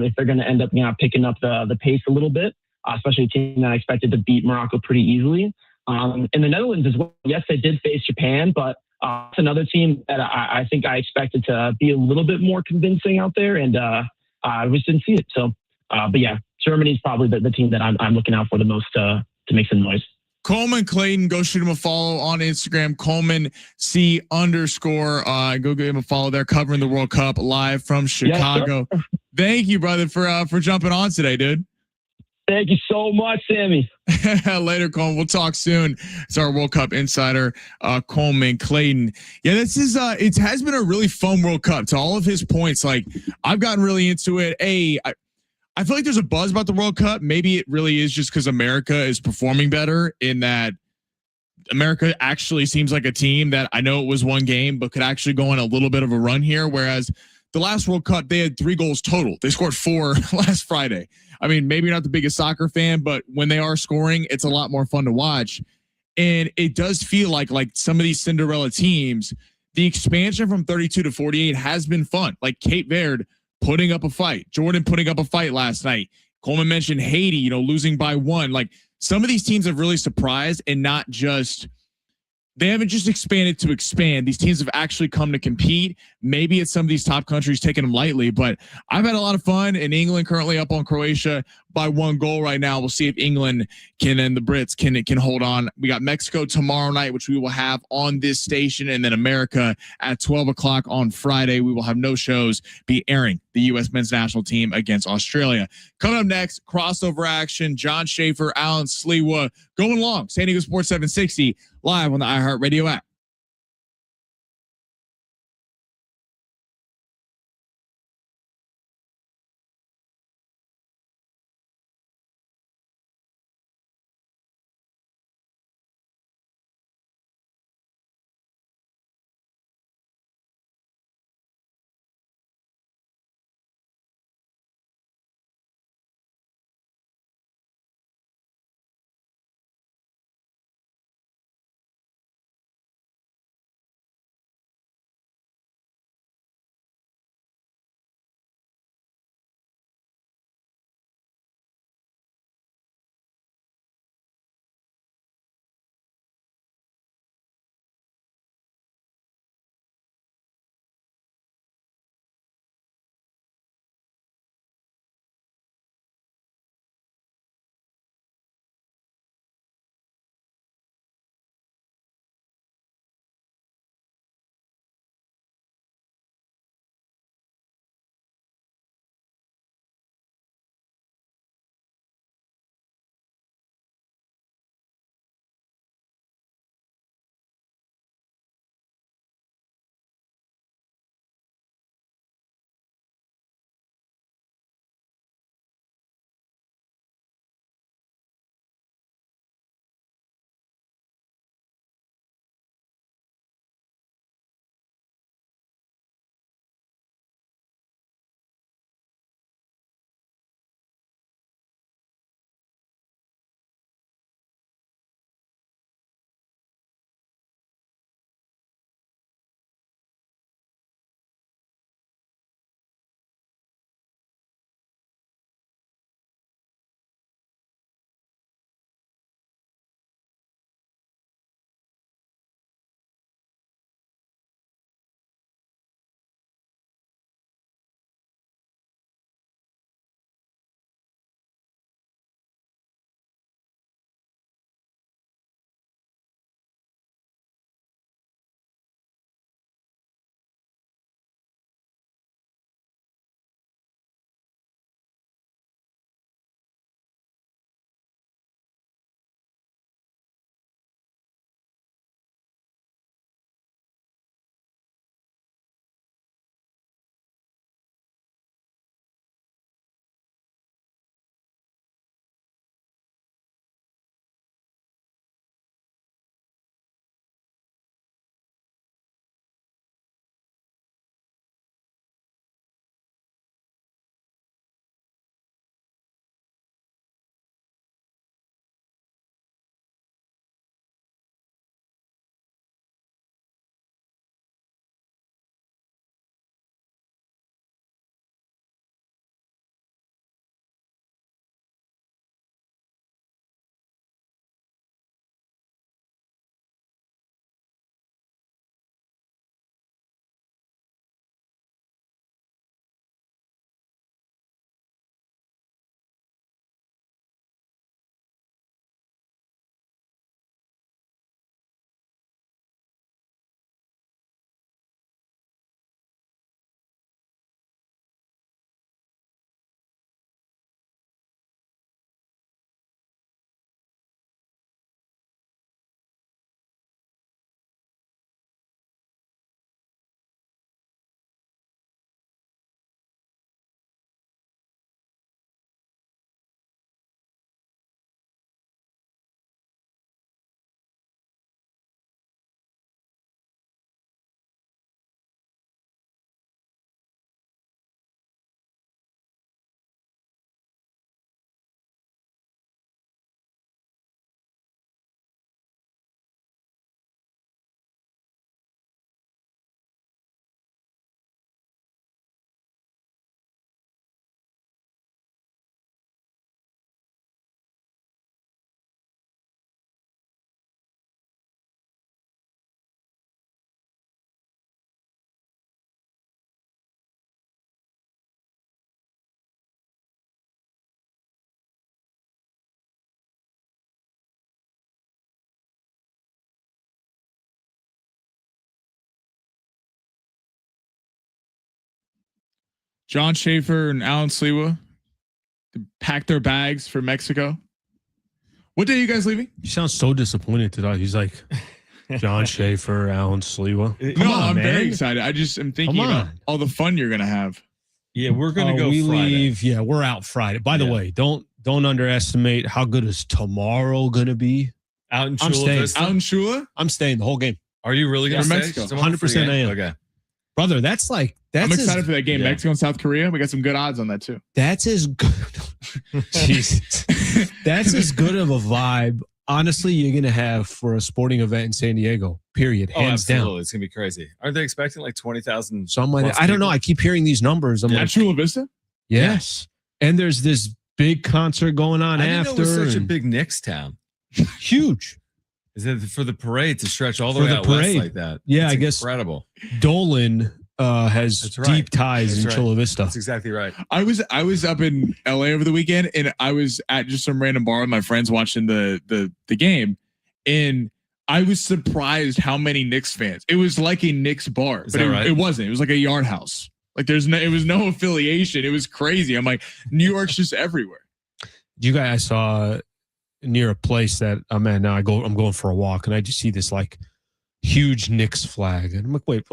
if they're going to end up picking up the pace a little bit, especially a team that I expected to beat Morocco pretty easily. And the Netherlands as well. Yes, they did face Japan, but it's another team that I think I expected to be a little bit more convincing out there, and I just didn't see it. So, but yeah, Germany's probably the team that I'm looking out for the most to make some noise. Coleman Clayton, go shoot him a follow on Instagram, Coleman C_. Go give him a follow. They're covering the World Cup live from Chicago. Yes, thank you, brother, for jumping on today, dude. Thank you so much, Sammy. Later, Coleman. We'll talk soon. It's our World Cup insider, Coleman Clayton. Yeah, this is it has been a really fun World Cup. To all of his points, like I've gotten really into it. I feel like there's a buzz about the World Cup. Maybe it really is just because America is performing better, in that America actually seems like a team that, I know it was one game, but could actually go on a little bit of a run here. Whereas the last World Cup, they had 3 goals total. They scored 4 last Friday. I mean, maybe not the biggest soccer fan, but when they are scoring, it's a lot more fun to watch. And it does feel like some of these Cinderella teams, the expansion from 32 to 48 has been fun. Like Cape Verde putting up a fight, Jordan putting up a fight last night. Coleman mentioned Haiti, losing by 1. Like some of these teams have really surprised, and not just, they haven't just expanded to expand. These teams have actually come to compete. Maybe it's some of these top countries taking them lightly, but I've had a lot of fun. And England currently up on Croatia by 1 goal right now. We'll see if England can, and the Brits can hold on. We got Mexico tomorrow night, which we will have on this station, and then America at 12 o'clock on Friday. We will have no shows, be airing the U.S. men's national team against Australia. Coming up next, crossover action. John Schaefer, Alan Slewa going long. San Diego Sports 760 live on the iHeartRadio app. John Schaefer and Alan Sliwa to pack their bags for Mexico. What day are you guys leaving? He sounds so disappointed today. He's like, John Schaefer, Alan Sliwa. I'm very excited. I just am thinking about all the fun you're gonna have. Yeah, we're gonna go. We Friday. leave. Yeah, we're out Friday. By the way, don't underestimate how good is tomorrow gonna be. Out in I'm Chula staying. Vista? Out in Chula? I'm staying the whole game. Are you really gonna stay? Mexico? 100% I am. Okay. Brother, that's I'm excited for that game. Mexico and South Korea. We got some good odds on that too. That's as good. Jesus. That's as good of a vibe. Honestly, you're going to have for a sporting event in San Diego, period. Hands down. It's going to be crazy. Aren't they expecting like 20,000? Something like that. I don't know. I keep hearing these numbers. I'm At like, Chula Vista? yes. And there's this big concert going on I didn't after. know it was such a big Knicks town. Huge. Is it for the parade to stretch all the For way the out west parade. like that? Yeah, It's I guess incredible. Dolan has That's right. deep ties That's in right. Chula Vista. That's exactly right. I was up in LA over the weekend, and I was at just some random bar with my friends watching the game, and I was surprised how many Knicks fans. It was like a Knicks bar, Is but that right? it wasn't. It was like a yard house. Like it was no affiliation. It was crazy. I'm like, New York's just everywhere. You guys, I saw near a place that I'm at now. I'm going for a walk, and I just see this like huge Knicks flag, and I'm like, wait,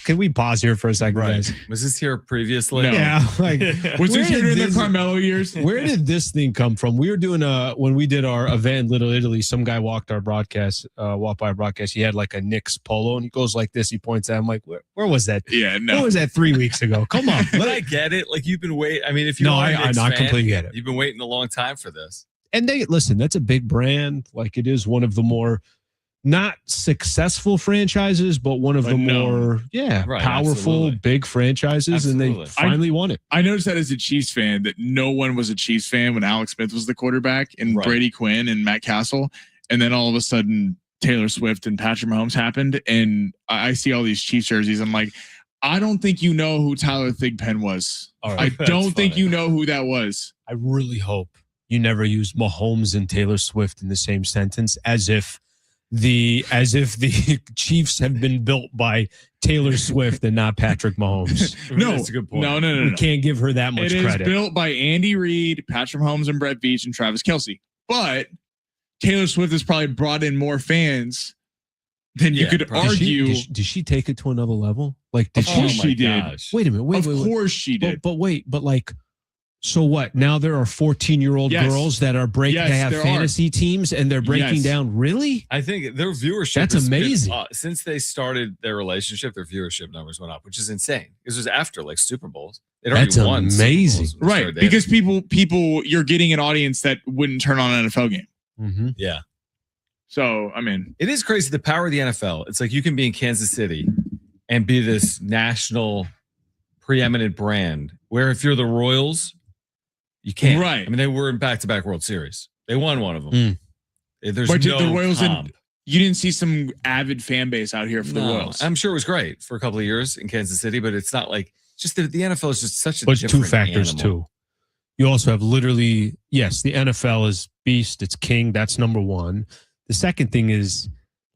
can we pause here for a second, guys? Was this here previously? No. Yeah, like Was where this here did during the this- Carmelo years? Where did this thing come from? We were doing when we did our event in Little Italy, some guy walked by our broadcast. He had like a Knicks polo, and he goes like this. He points at. I'm like, where was that? Yeah, Where no. was that 3 weeks ago? Come on. But I get it. Like you've been waiting. I mean, if you No, are a I Knicks fan, completely get it. You've been waiting a long time for this. And they listen. That's a big brand. Like it is one of the more not successful franchises, but one of But the no. more Right, powerful absolutely. big franchises, and Absolutely. they finally won it. I noticed that as a Chiefs fan, that no one was a Chiefs fan when Alex Smith was the quarterback and Right. Brady Quinn and Matt Castle. And then all of a sudden, Taylor Swift and Patrick Mahomes happened. And I see all these Chiefs jerseys. I'm like, I don't think you know who Tyler Thigpen was. All I right. don't think funny. you know who that was. I really hope you never use Mahomes and Taylor Swift in the same sentence, as if the Chiefs have been built by Taylor Swift and not Patrick Mahomes. No, That's a good point. no. We can't give her that much It is credit. built by Andy Reid, Patrick Mahomes, and Brett Veach and Travis Kelce. But Taylor Swift has probably brought in more fans than you Yeah, could probably. argue. Did she take it to another level? Like, did Of course she? she did. gosh. Wait a minute. Wait, Of wait, wait. course she did. But wait, but like, so what? Now there are 14-year-old Yes. girls that are breaking. Yes, they have there fantasy teams, and they're breaking Yes. down. Really? I think their viewership. That's has been amazing. since they started their relationship, their viewership numbers went up, which is insane. This was after like Super Bowls. They'd already That's won Super amazing. Bowls when they Right. started dating. Because people, you're getting an audience that wouldn't turn on an NFL game. Mm-hmm. Yeah. So, I mean, It is crazy the power of the NFL. It's like you can be in Kansas City and be this national preeminent brand where if you're the Royals, you can't. Right. I mean, they were in back-to-back World Series. They won one of them. Mm. There's But no the Royals comp. you didn't see some avid fan base out here for the No. Royals. I'm sure it was great for a couple of years in Kansas City, but it's not like just the NFL is just such a But different two factors animal. too. You also have literally, yes, the NFL is beast. It's king. That's number one. The second thing is,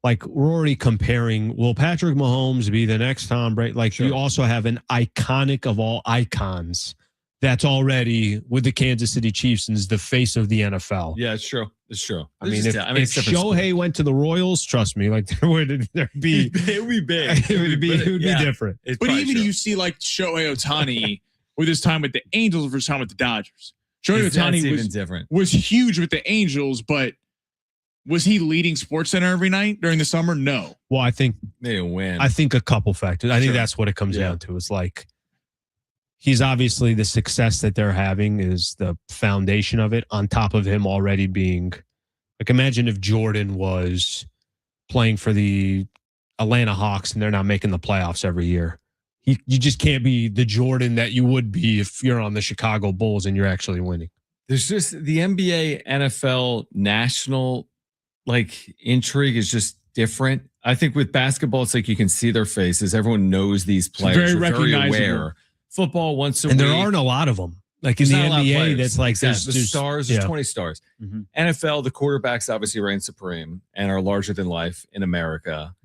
like, we're already comparing. Will Patrick Mahomes be the next Tom Brady? Like, Sure. you also have an iconic of all icons that's already with the Kansas City Chiefs and is the face of the NFL. Yeah, it's true. It's true. I mean, if it's different Shohei went to the Royals, trust me, like there'd be it would be big. it would be yeah. different. It's But probably even true. you see like Shohei Ohtani with his time with the Angels versus time with the Dodgers. Shohei That's even Ohtani different. was huge with the Angels, but was he leading SportsCenter every night during the summer? No. Well, I think They didn't win. I think a couple factors. I think Sure. that's what it comes Yeah. down to. It's like he's obviously the success that they're having is the foundation of it, on top of him already being like, imagine if Jordan was playing for the Atlanta Hawks and they're not making the playoffs every year. You just can't be the Jordan that you would be if you're on the Chicago Bulls and you're actually winning. There's just the NBA, NFL, national like intrigue is just different. I think with basketball, it's like you can see their faces. Everyone knows these players. very They're very recognizable. aware. Football once a And week. there aren't a lot of them. Like in There's the not a lot of NBA, players. that's like Exactly. there's the stars. There's yeah. 20 stars. Mhm. NFL, the quarterbacks obviously reign supreme and are larger than life in America.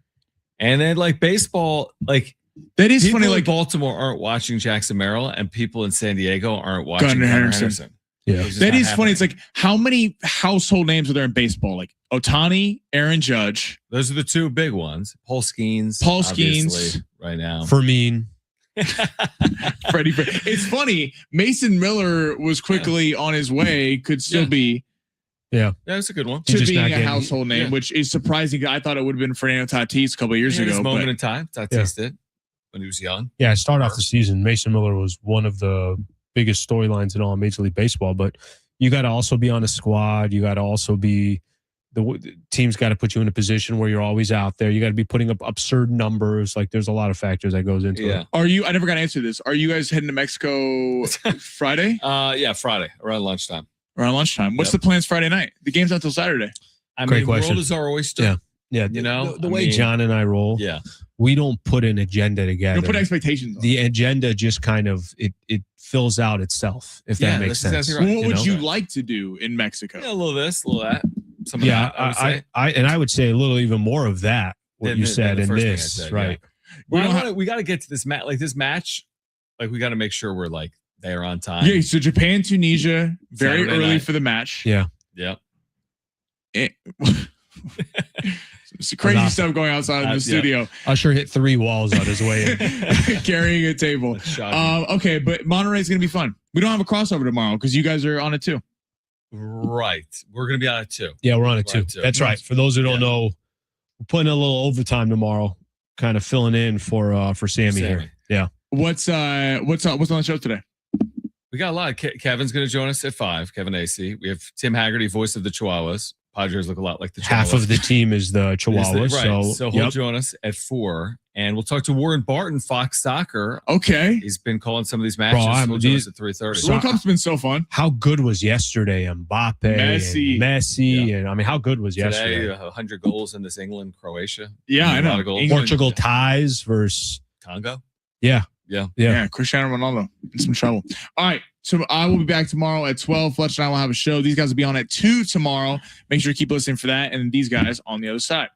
And then like baseball, like That is People funny. in Like Baltimore aren't watching Jackson Merrill, and people in San Diego aren't watching Gunnar Gunnar Henderson. Henderson. Yeah. It's just that not is funny. happening. It's like how many household names are there in baseball? Like Ohtani, Aaron Judge. Those are the two big ones. Paul Skeens. Paul obviously, Skeens. right now. Fermin. Freddie. It's funny. Mason Miller was quickly on his way. Could still be Yeah. Yeah, that's a good one. to just being not a getting- household name, yeah. which is surprising. I thought it would have been Fernando Tatis a couple of years He had his ago. moment But in time. Tatis did when he was young. Yeah, start off the season. Mason Miller was one of the biggest storylines in all of Major League Baseball, but you got to also be on a squad. You got to also be the team's got to put you in a position where you're always out there. You got to be putting up absurd numbers. Like there's a lot of factors that goes into it. Are you? I never got to answer this. Are you guys heading to Mexico Friday? Yeah, Friday around lunchtime. Around lunchtime. What's the plans Friday night? The game's not until Saturday. I Great mean, question. world is our oyster. Yeah. Yeah. You know, the I way mean, John and I roll, Yeah. we don't put an agenda together. Don't put expectations on. The agenda just kind of it fills out itself, if Yeah, that makes that's sense. exactly right. What would know? you like to do in Mexico? Yeah, a little this, a little that. Some of Yeah, that, I would say. I would say a little even more of that. What Than you the- said than the in first thing I this, said, right? yeah. We got to get to this match. Like this match, like we got to make sure we're like there on time. Yeah, so Japan, Tunisia, very Saturday early night. for the match. Yeah. Yep. It's crazy Enough. stuff going outside of the studio. Usher hit 3 walls on his way in. Carrying a table. Okay, but Monterey's going to be fun. We don't have a crossover tomorrow because you guys are on it too. Right. We're going to be on it too. Yeah, we're on it We're too. That's right. For those who don't know, we're putting a little overtime tomorrow, kind of filling in for Sammy here. Yeah. What's on the show today? We got a lot. Kevin's going to join us at 5. Kevin AC. We have Tim Haggerty, voice of the Chihuahuas. Padres look a lot like the Chihuahuas. Half of the team is the Chihuahuas. Right. So he'll yep. join us at 4, and we'll talk to Warren Barton, Fox Soccer. Okay. He's been calling some of these matches. He'll join us at 3:30. The World Cup's been so fun. How good was yesterday? Mbappe, Messi, and I mean, how good was yesterday? Today, 100 goals in this England, Croatia. Yeah, I A know. lot of goals. Portugal ties versus Congo. Yeah. Yeah. Cristiano Ronaldo in some trouble. All right. So I will be back tomorrow at 12. Fletcher and I will have a show. These guys will be on at 2 tomorrow. Make sure to keep listening for that. And these guys on the other side.